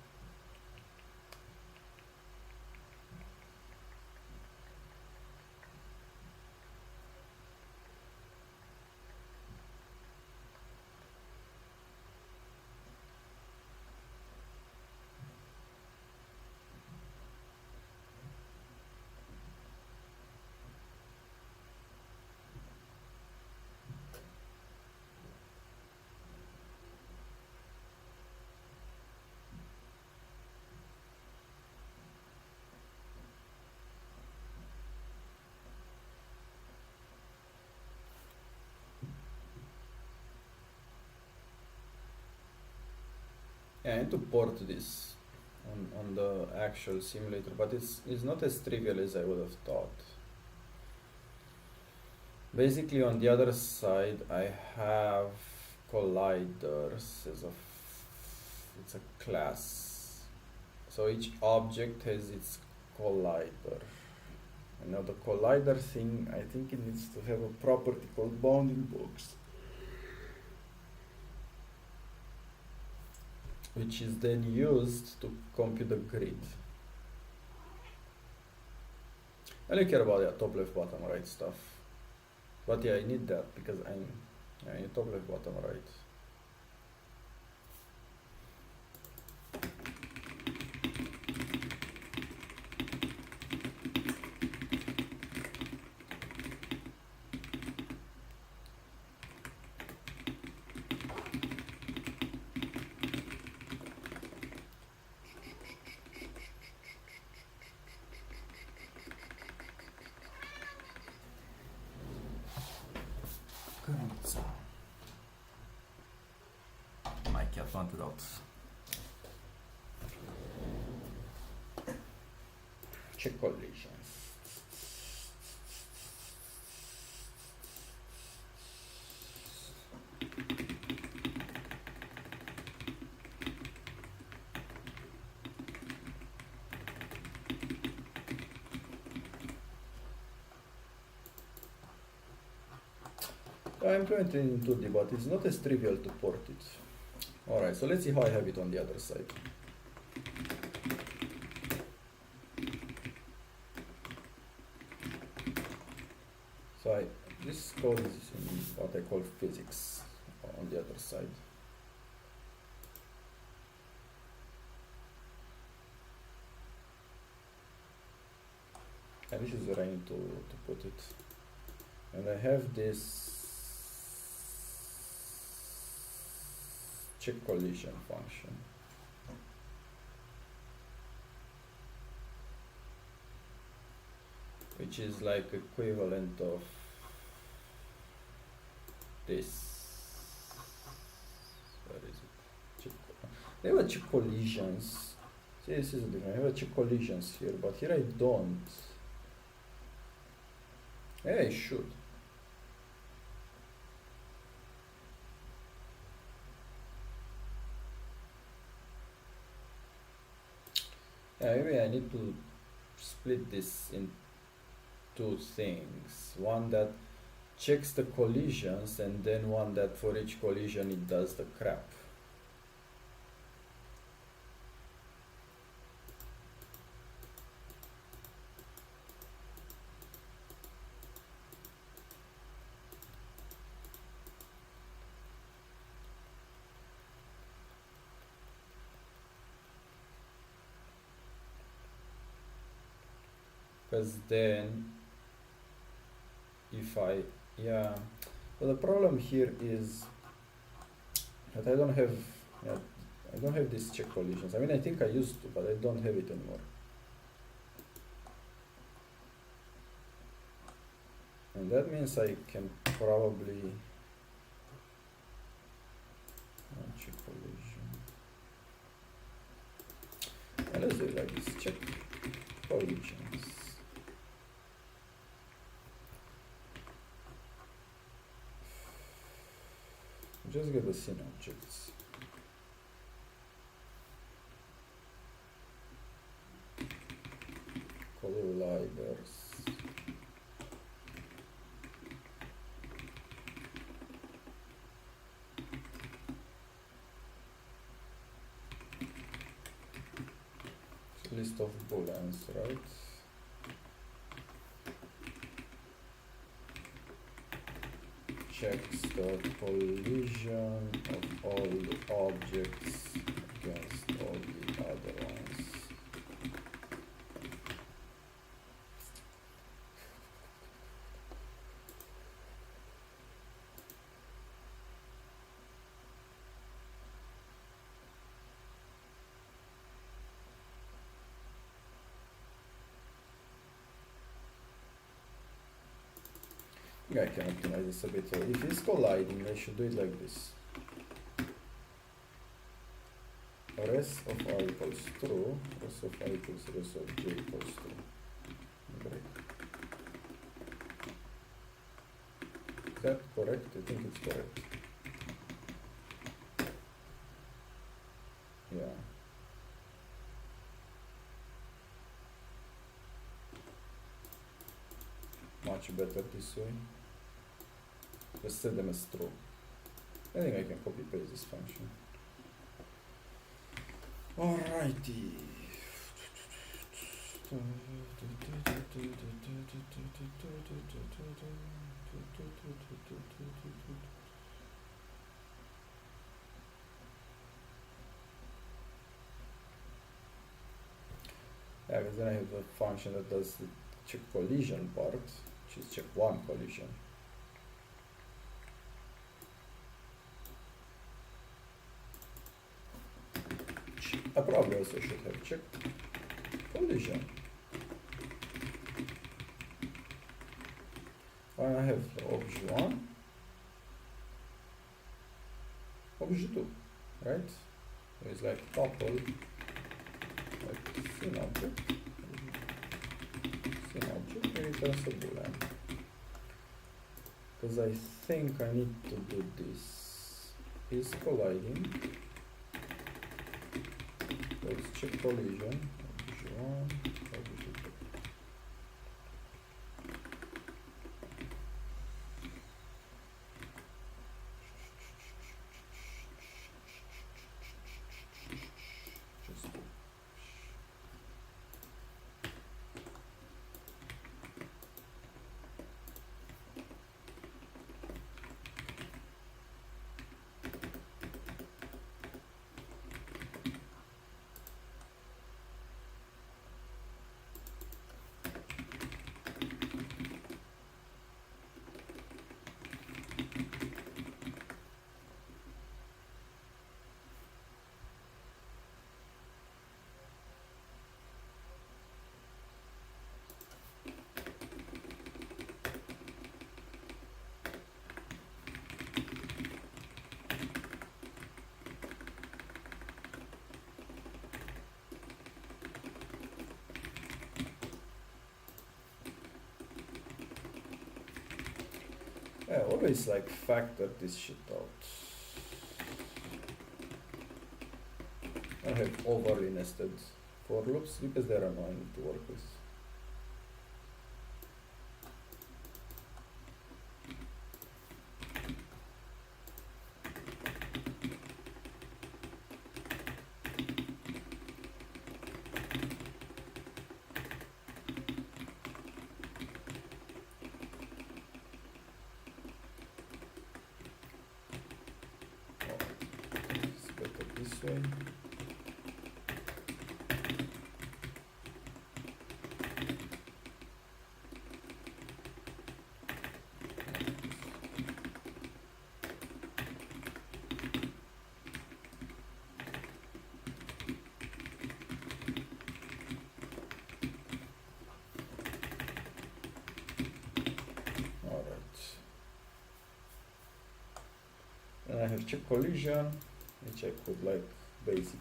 S1: Yeah, I need to port this on the actual simulator, but it's not as trivial as I would have thought. Basically, on the other side, I have colliders as it's a class. So each object has its collider. And now the collider thing, I think it needs to have a property called bounding box, which is then used to compute the grid. I don't care about the top left, bottom right stuff. But yeah, I need that because I need top left, bottom right. My cat wanted out. Check collisions. I'm currently in 2D, but it's not as trivial to port it. Alright, so let's see how I have it on the other side. So this code is in what I call physics on the other side. And this is where I need to put it. And I have this check collision function. Which is like equivalent of this. Where is it? I have a check collisions. See, this is different. I have a check collisions here, but here I don't. Yeah, I should. Yeah, maybe I need to split this in two things. One that checks the collisions, and then one that for each collision it does the crap. Because then if I, yeah, but the problem here is that I don't have, yeah, I don't have these check collisions. I mean, I think I used to, but I don't have it anymore. And that means I can probably check collision. And let's do it like this, check collisions. Just get the scene objects. Colliders. list of booleans, right? Checks the collision of all the objects against all the other ones. I can optimize this a bit. So if it's colliding, I should do it like this. Res of I equals true, res of I equals res of j equals true. Great. Is that correct? I think it's correct. Yeah. Much better this way. Let's set them as true. I think I can copy paste this function. Alrighty. Yeah, because then I have a function that does the check collision part, which is check one collision. I probably also should have checked collision. I have obj 1, obj 2, right? It's like couple, like scene object, and returns a boolean. Because I think I need to do this. Is colliding. Let's check collision. Obj 1, obj 2. Yeah, always like factor this shit out. I have overly nested for loops because they're annoying to work with. This way. All right. And I have check collision, which I could like basically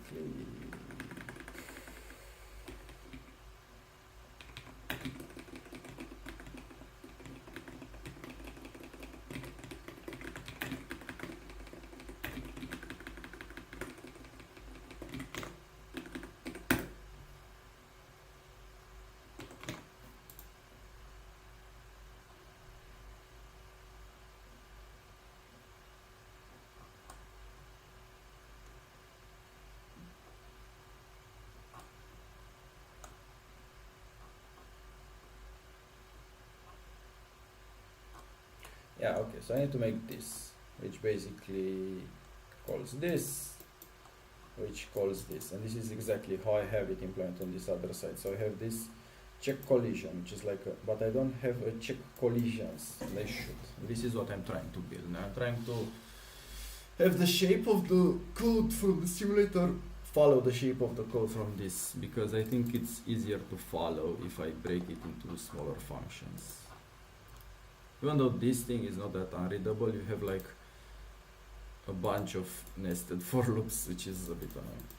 S1: yeah, okay, so I need to make this, which basically calls this, which calls this, and this is exactly how I have it implemented on this other side. So I have this check collision, which is like a, but I don't have a check collisions, and I should. This is what I'm trying to build. Now I'm trying to have the shape of the code from the simulator follow the shape of the code from this, because I think it's easier to follow if I break it into smaller functions. Even though this thing is not that unreadable, you have like a bunch of nested for loops, which is a bit annoying.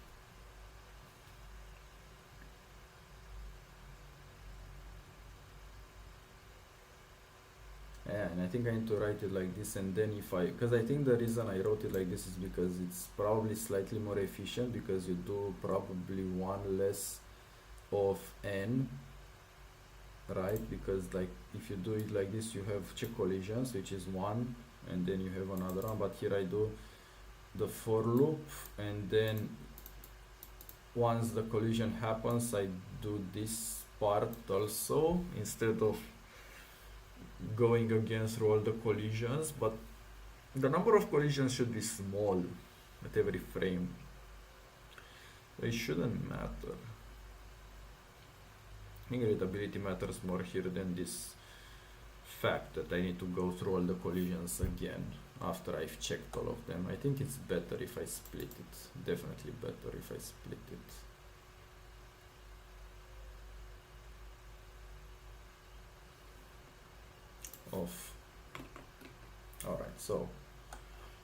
S1: Yeah, and I think I need to write it like this, and then if I, because I think the reason I wrote it like this is because it's probably slightly more efficient, because you do probably one less of n, right? Because like if you do it like this, you have check collisions, which is one, and then you have another one, but here I do the for loop, and then once the collision happens, I do this part also, instead of going again through all the collisions. But the number of collisions should be small at every frame. They shouldn't matter. I think readability matters more here than this fact that I need to go through all the collisions again after I've checked all of them. I think it's better if I split it. Definitely better if I split it. Off. Alright, so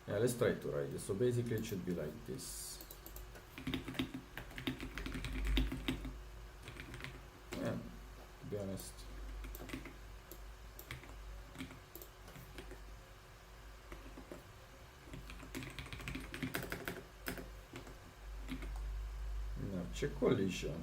S1: yeah, let's try to write this. So basically it should be like this. Yeah, to be honest. Now check collision.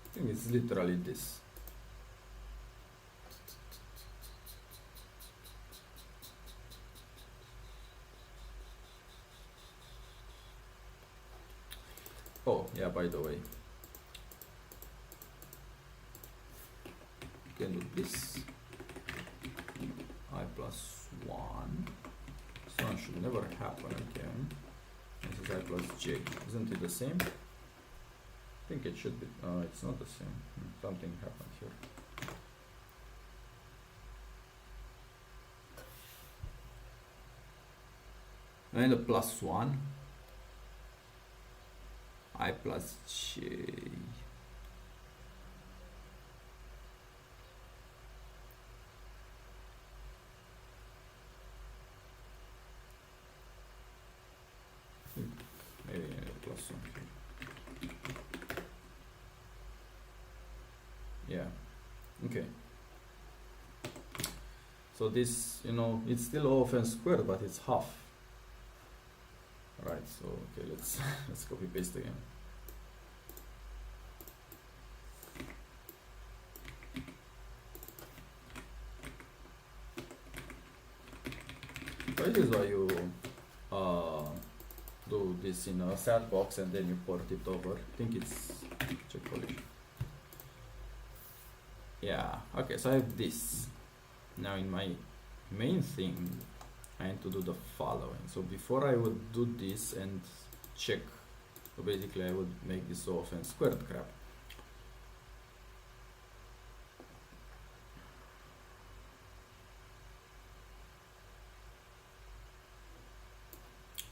S1: I think it's literally this. Oh, yeah, by the way, you can do this. I plus 1. This one should never happen again. This is I plus j. Isn't it the same? I think it should be. It's not the same. Something happened here. And a plus 1. I plus j. Maybe a plus 1 here. Yeah, okay. So this, you know, it's still often squared, but it's half. Right, so okay, let's let's copy paste again. So this is why you do this in a sandbox and then you port it over. I think it's check collision. Yeah, okay, so I have this. Now in my main thing, I need to do the following. So before I would do this and check, so basically I would make this often squared crap.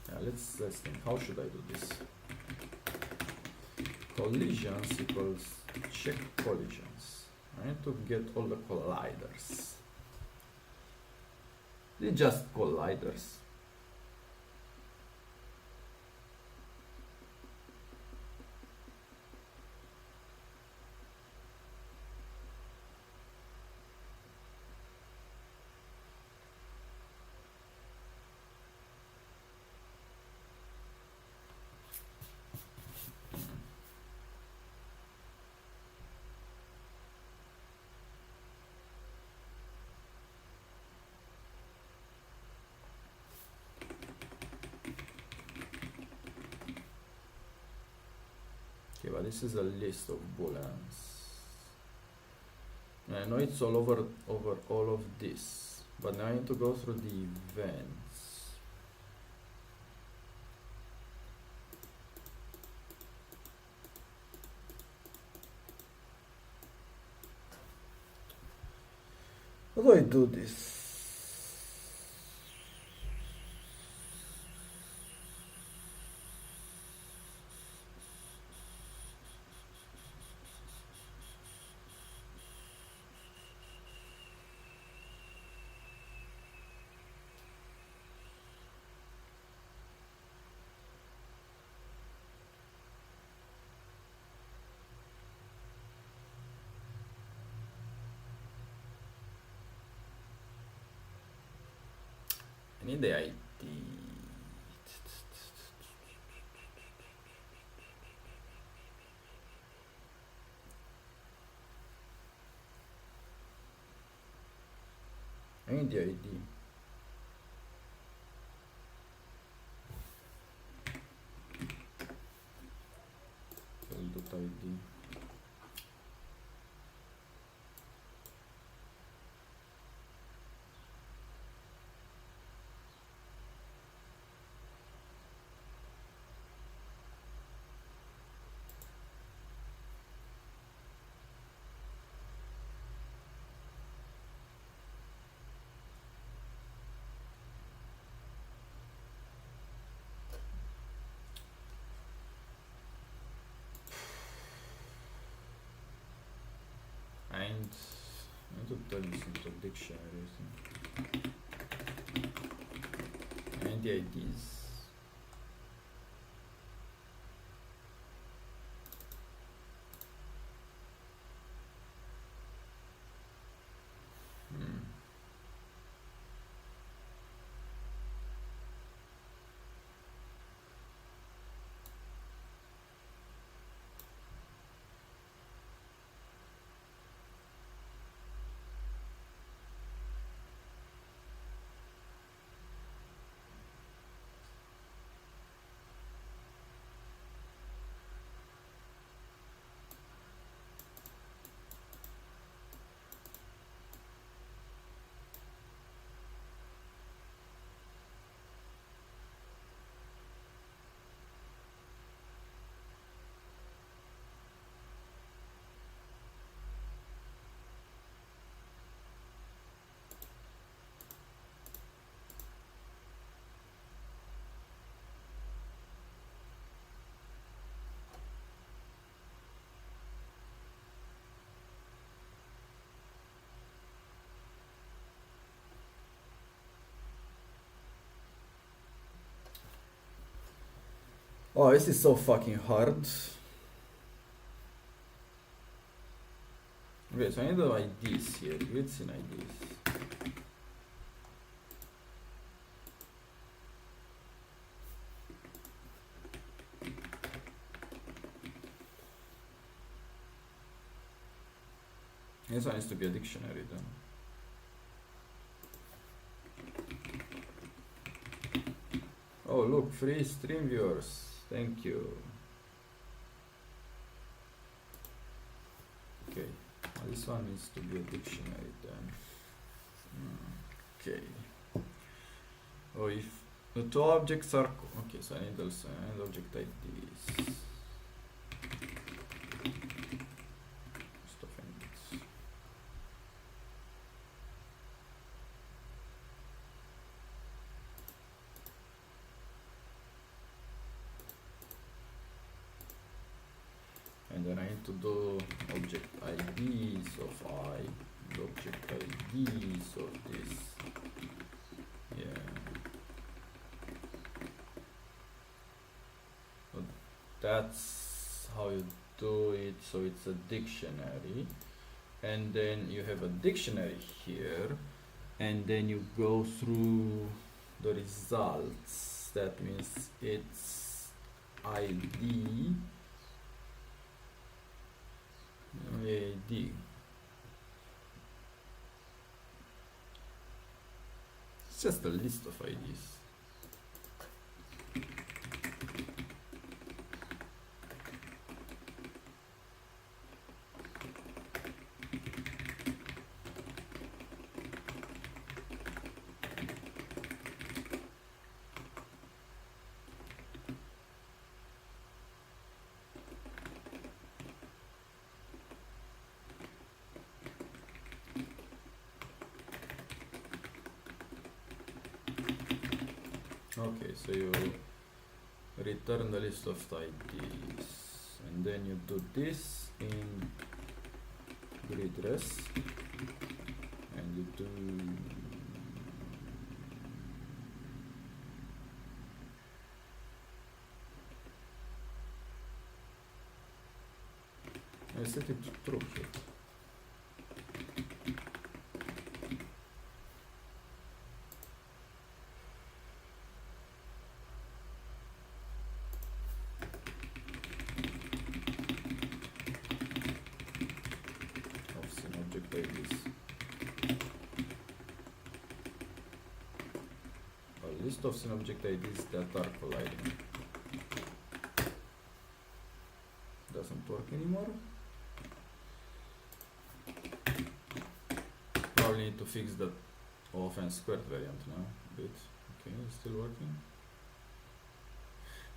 S1: Yeah, let's think, how should I do this? Collisions equals check collisions. I need to get all the colliders. They're just colliders. Okay, but this is a list of booleans. And I know it's all over all of this, but now I need to go through the events. How do I do this? I need the ID. I need the ID. ID. And I need to turn this into a dictionary, I think. And the IDs. Oh, this is so fucking hard. Okay, so I need the IDs here, grids in IDs. This one needs to be a dictionary then. Oh look, free stream viewers. Thank you. Okay, well, this one needs to be a dictionary then. Okay. Oh, if the two objects are okay, so I need also an object IDs. And then I need to do object IDs of I, and object IDs of this. Yeah. But that's how you do it. So it's a dictionary, and then you have a dictionary here, and then you go through the results. That means it's ID. AD. It's just a list of IDs. Okay, so you return the list of IDs, and then you do this in grid res, and you do I set it to true here. Of scene object IDs. A list of scene object IDs that are colliding. Doesn't work anymore. Probably need to fix the offense squared variant now. Bit. Okay, it's still working.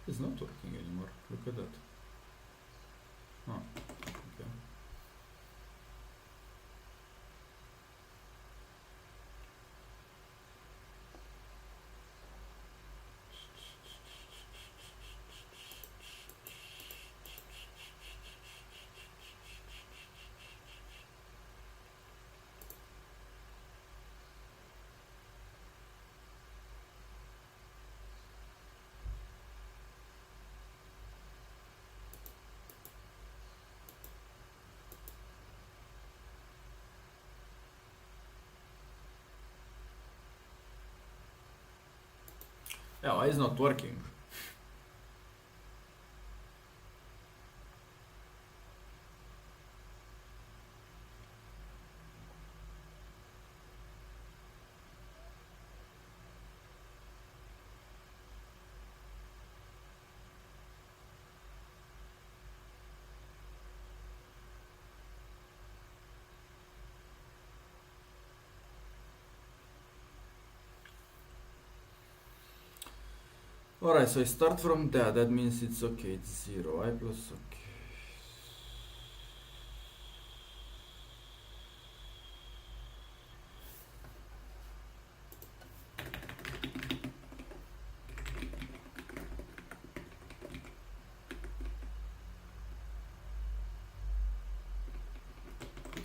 S1: It's not working anymore. Look at that. Huh. Okay. Yeah, why is not working? Alright, so I start from there. That means it's okay. It's 0. I plus okay.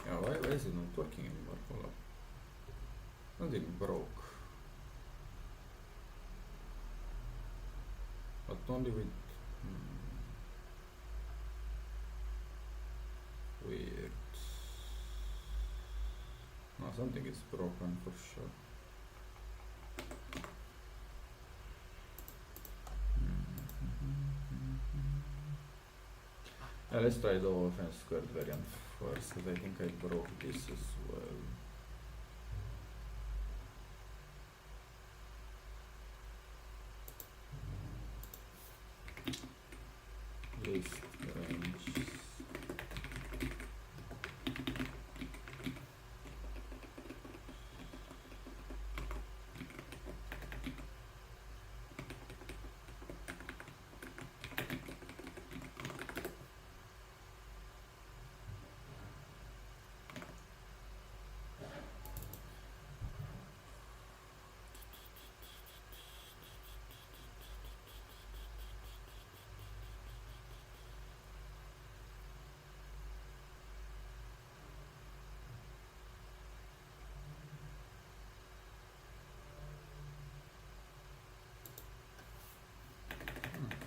S1: Yeah, why is it not working anymore? Hold up. Something broke. But only with weird. No, something is broken for sure. Let's try the offense squared variant first, because I think I broke this as well. List range.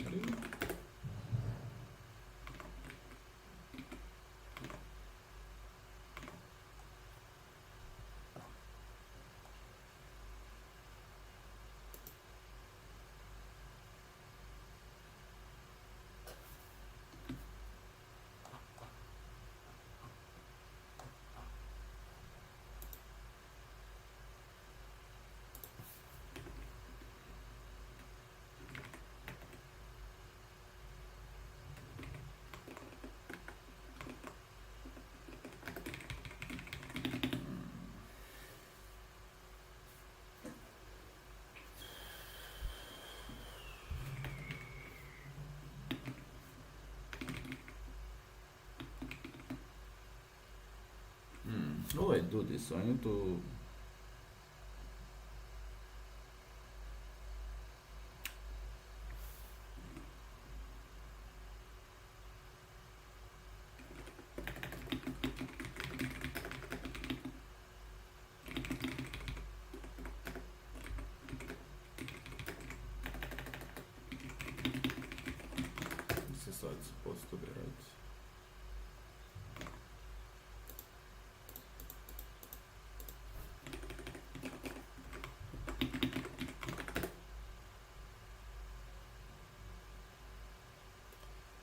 S1: Really? How do I do this? So I need to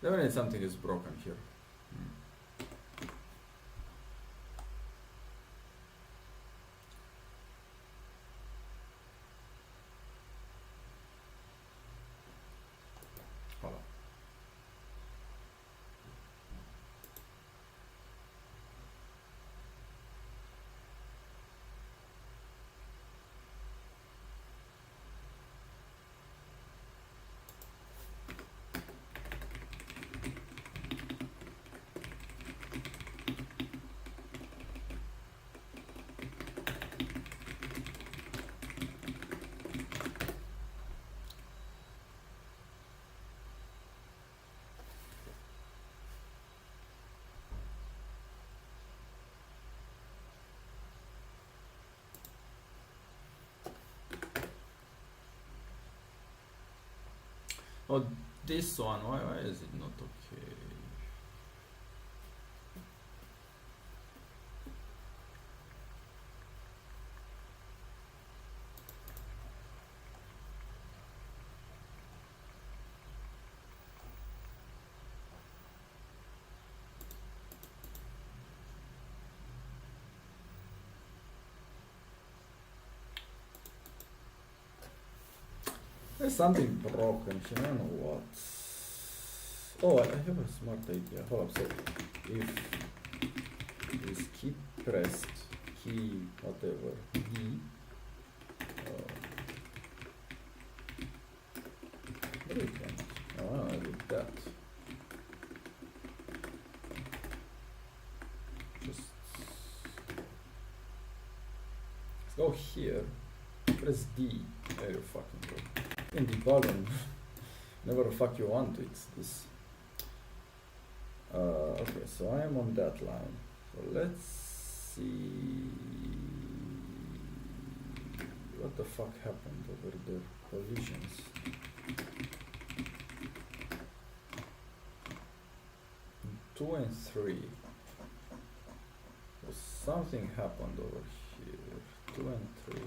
S1: Definitely something is broken here. Hold on. Oh, this one, why is it not okay? There's something broken here, I don't know what. Oh, I have a smart idea. Hold up, so if this key pressed, key whatever, break. I did that. Just let's go here. Press D. There you fucking go. In the bottom. Never the fuck you want it. This. Okay, so I am on that line. So let's see what the fuck happened over there. Collisions. Two and three. So something happened over here. 2 and 3.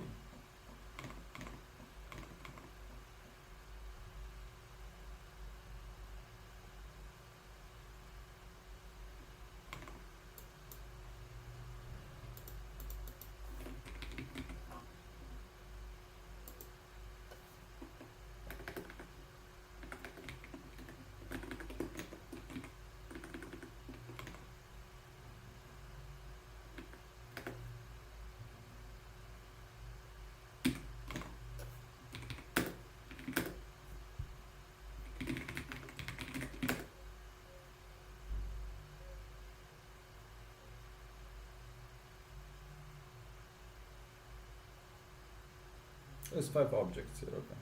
S1: There's 5 objects here, okay.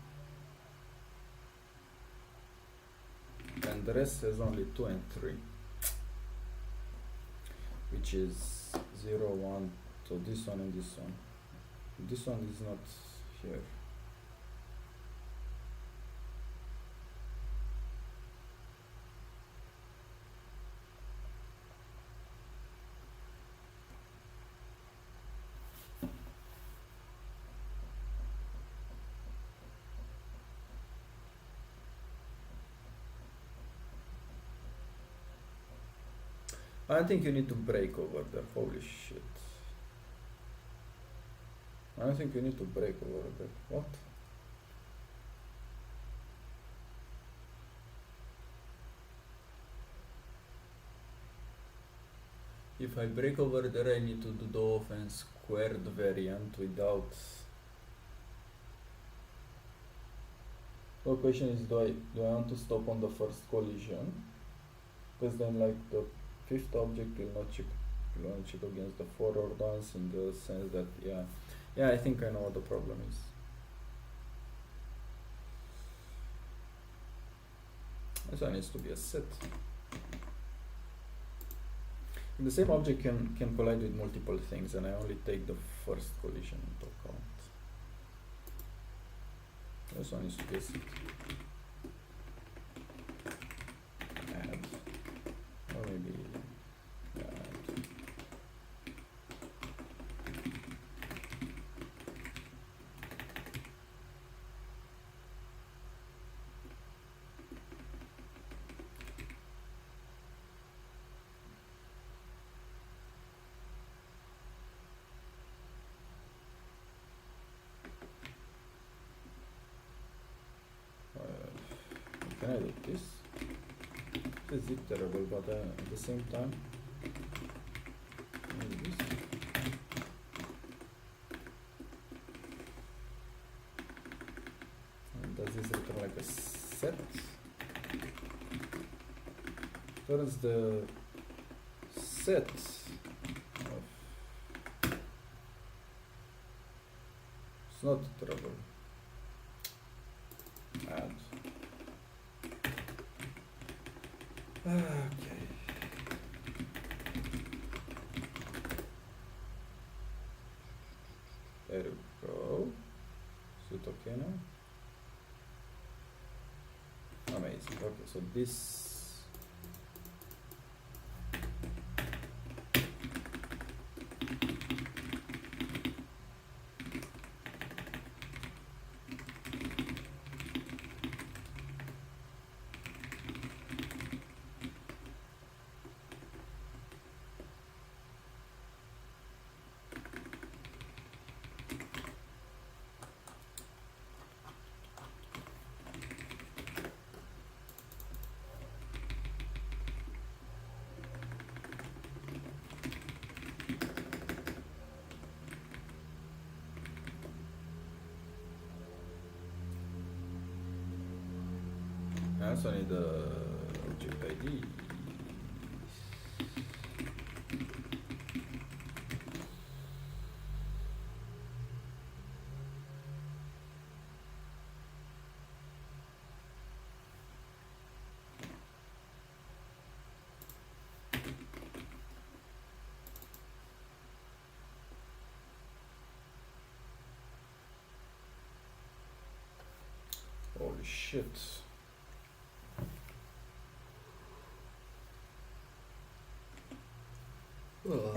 S1: And the rest has only 2 and 3. Which is 0, 1, so this one and this one. This one is not here. I think you need to break over there, holy shit. I think you need to break over there. What? If I break over there, I need to do the offense squared variant without... The question is, do I want to stop on the first collision? Because then like the 5th object will not check against the forward ones, in the sense that, yeah, I think I know what the problem is. This one needs to be a set. And the same object can collide with multiple things, and I only take the first collision into account. This one needs to be a set. Add. Or maybe add. Can I do this? This is terrible, but at the same time, maybe this. And does this return like a set? Turns the set of. It's not trouble. Add. Okay. There we go. Is it okay now? Amazing. Okay, so this. I also need the object ID. Holy shit. Well.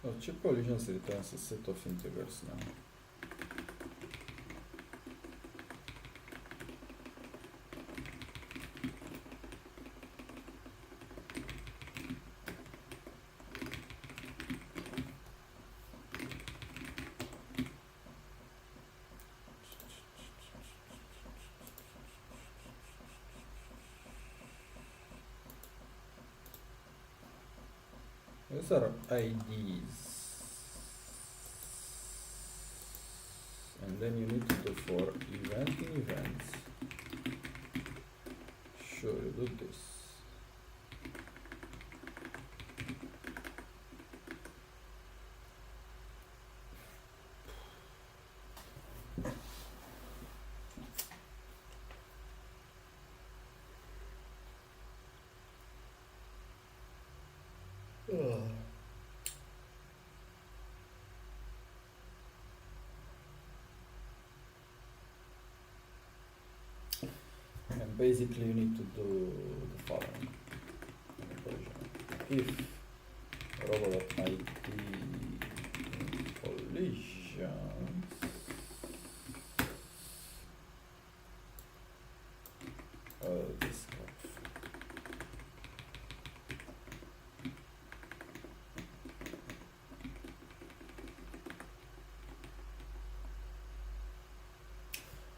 S1: Oh, chip collisions returns a set of integers now. These are IDs. And then you need to do for event in events. Sure, you do this.
S2: basically you need to do the following. If robot.id collisions this graph.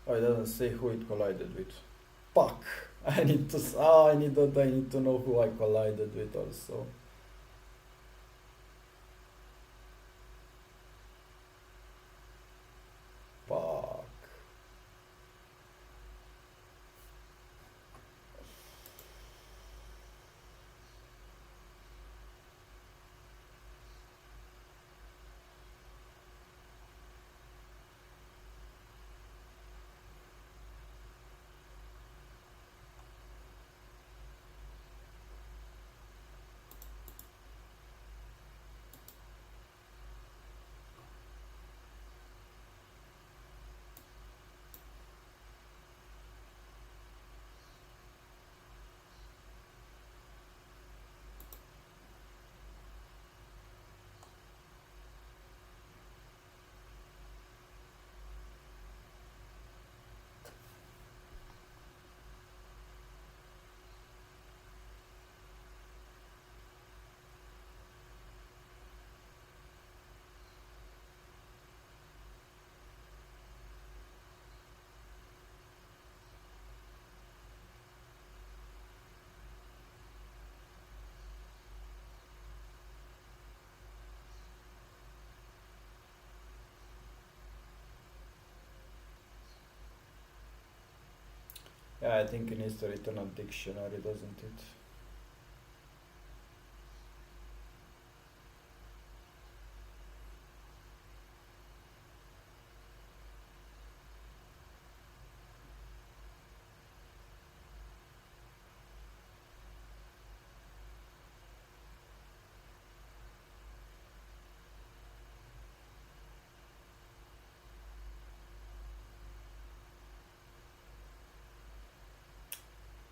S2: Oh, it doesn't say who it collided with. Fuck! I need to. I need to know who I collided with also. Fuck. Yeah, I think it needs to return a dictionary, doesn't it?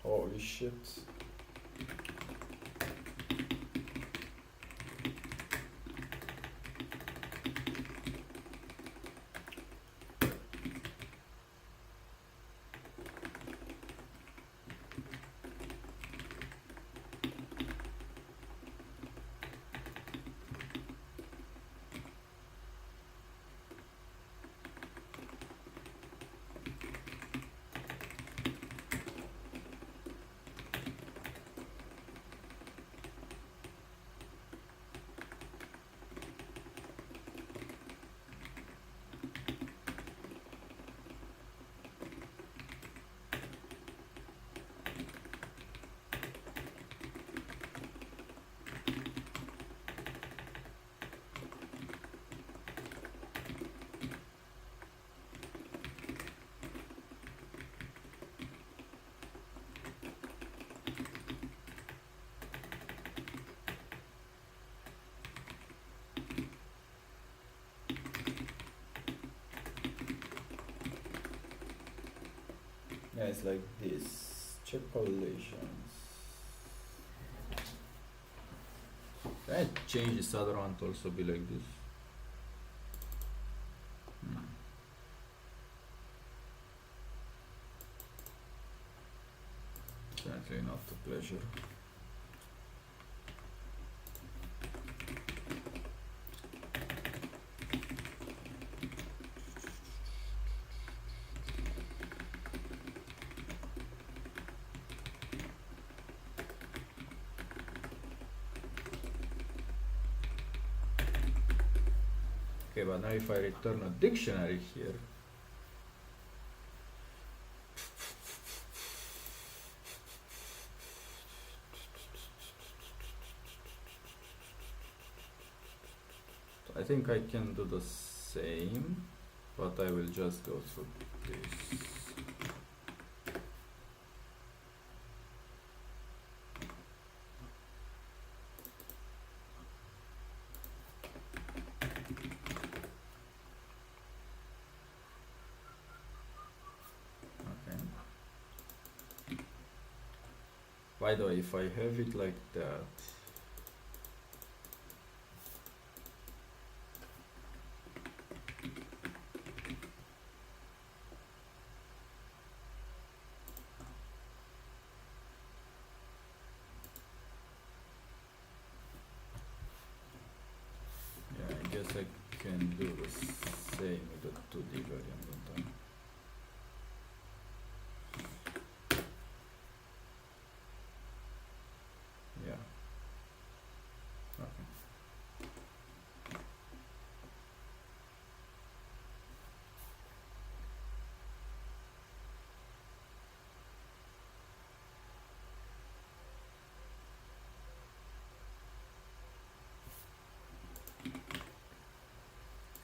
S2: Holy shit. Yeah, it's like this. Check collisions.
S1: Can I change this other one to also be like this? Definitely not a pleasure. Okay, but now if I return a dictionary here, I think I can do the same, but I will just go through this. Okay. By the way, if I have it like that, yeah, I guess I can do the same with the 2D variant, don't I? Yeah. Okay.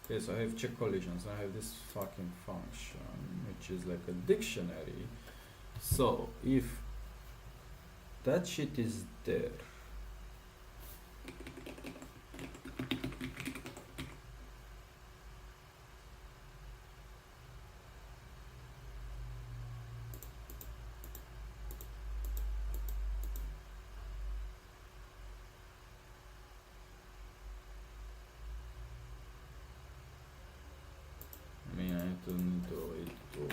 S1: Okay, so I have check collisions. I have this fucking function, which is like a dictionary. So if that shit is there, I mean, I don't do it to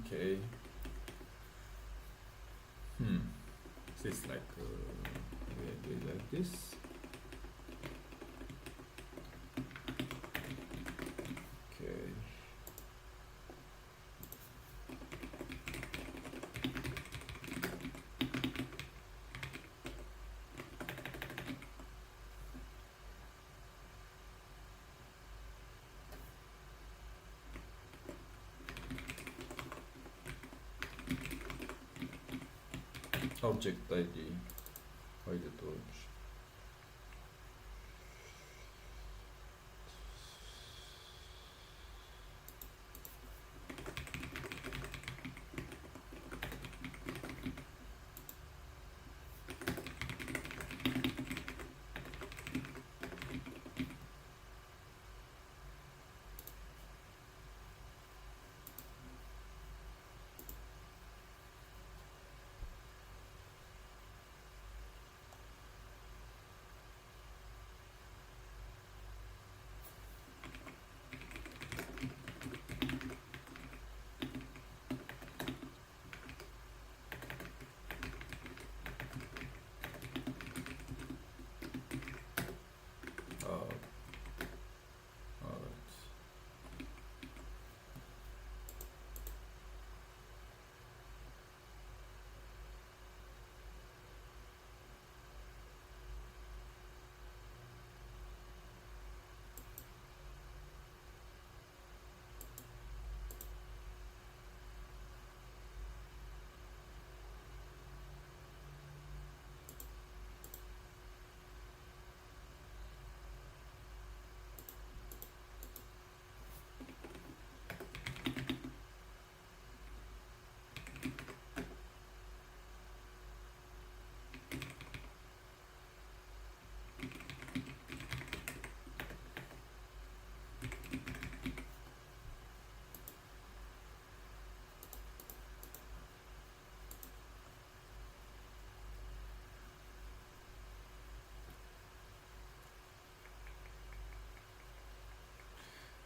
S1: okay. So it's like we do it like this. Okay. Object ID. Why the torch?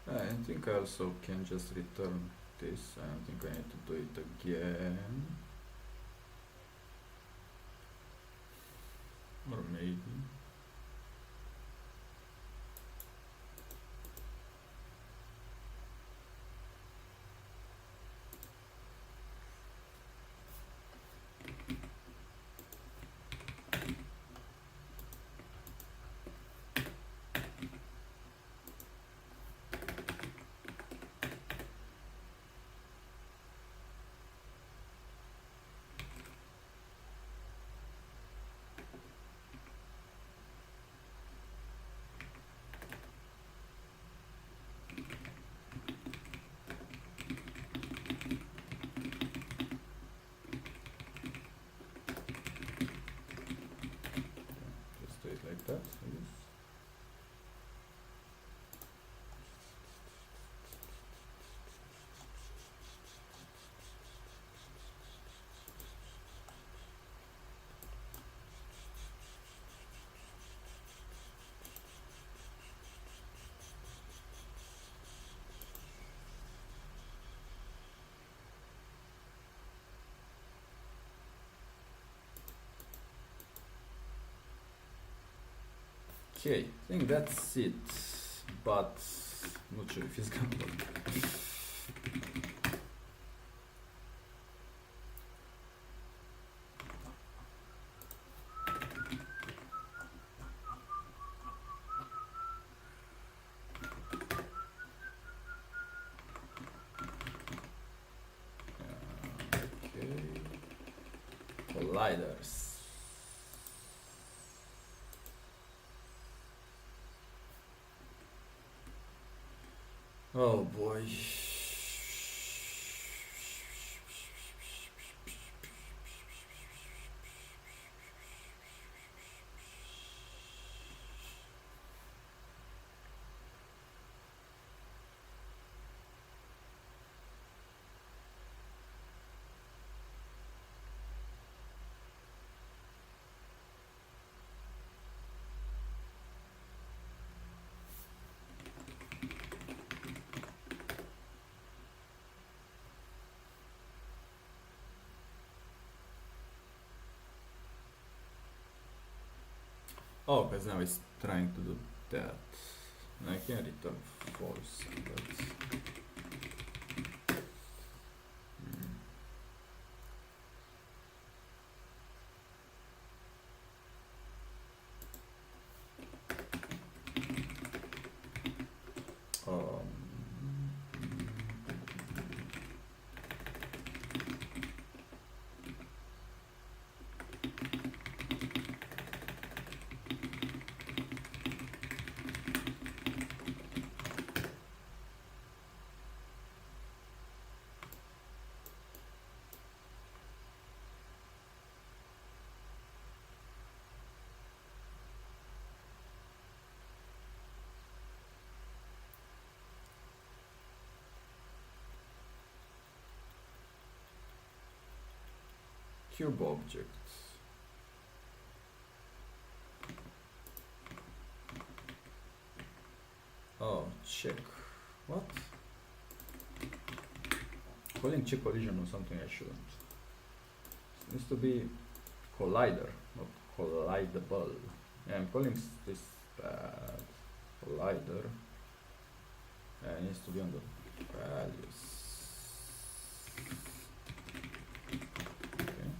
S1: Alright. I think I also can just return this. I don't think I need to do it again. Or maybe. Just do it like that, I guess. Okay, I think that's it, but not sure if it's gonna work. Okay, colliders. Oh boy. Oh, because now it's trying to do that. And I can return false. But um, cube objects. Oh, check. What? Calling check collision or something I shouldn't. It needs to be collider, not collidable. Yeah, I'm calling this collider. It needs to be on the values. Okay.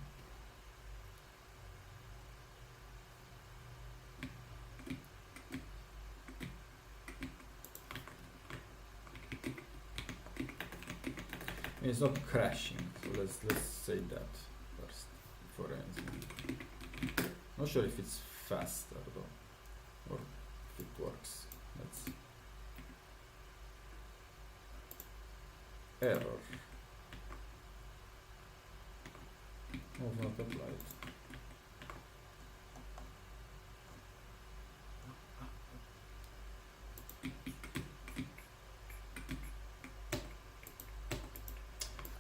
S1: It's not crashing, so let's say that first before anything. Not sure if it's faster though, or if it works. Let's error. Oh, not applied.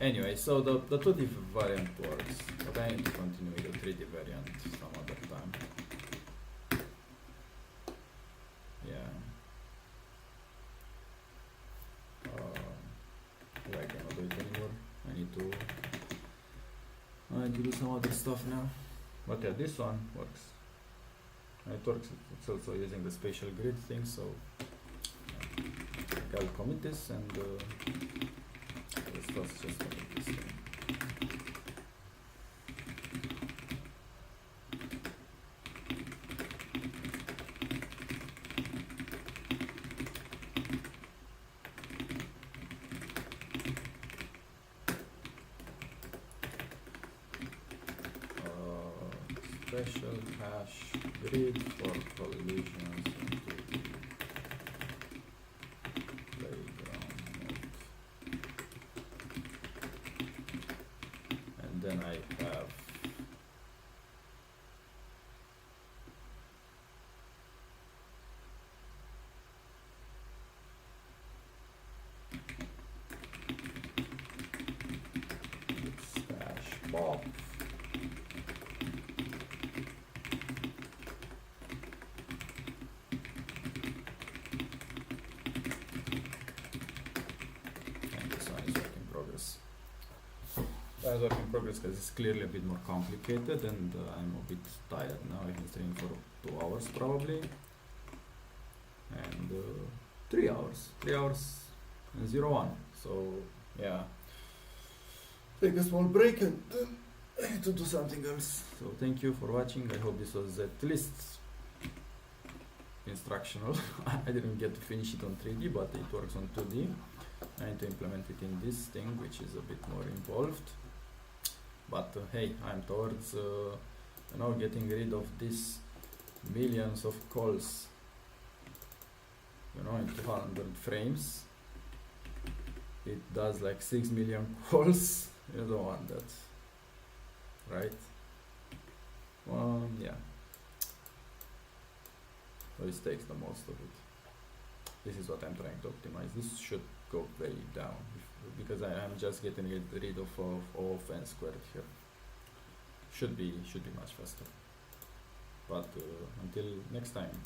S1: Anyway, so the 2D variant works, but I need to continue with the 3D variant some other time. Yeah. I cannot do it anymore. I need to do some other stuff now. But yeah, this one works. It works. It's also using the spatial grid thing, so I'll commit this and let's just commit this thing. Special hash grid for collisions into the playground mode. And then I have slash pop. As work in progress because it's clearly a bit more complicated and I'm a bit tired now. I've been streaming for 2 hours probably and 3 hours and 0-1, so yeah, take a small break and I need to do something else. So thank you for watching. I hope this was at least instructional. I didn't get to finish it on 3D, but it works on 2D. I need to implement it in this thing, which is a bit more involved. But hey, I'm towards getting rid of these millions of calls, in 200 frames. It does like 6 million calls. You don't want that, right? Yeah. So it takes the most of it. This is what I'm trying to optimize. This should go way down because I'm just getting rid of n squared here. Should be much faster. But until next time.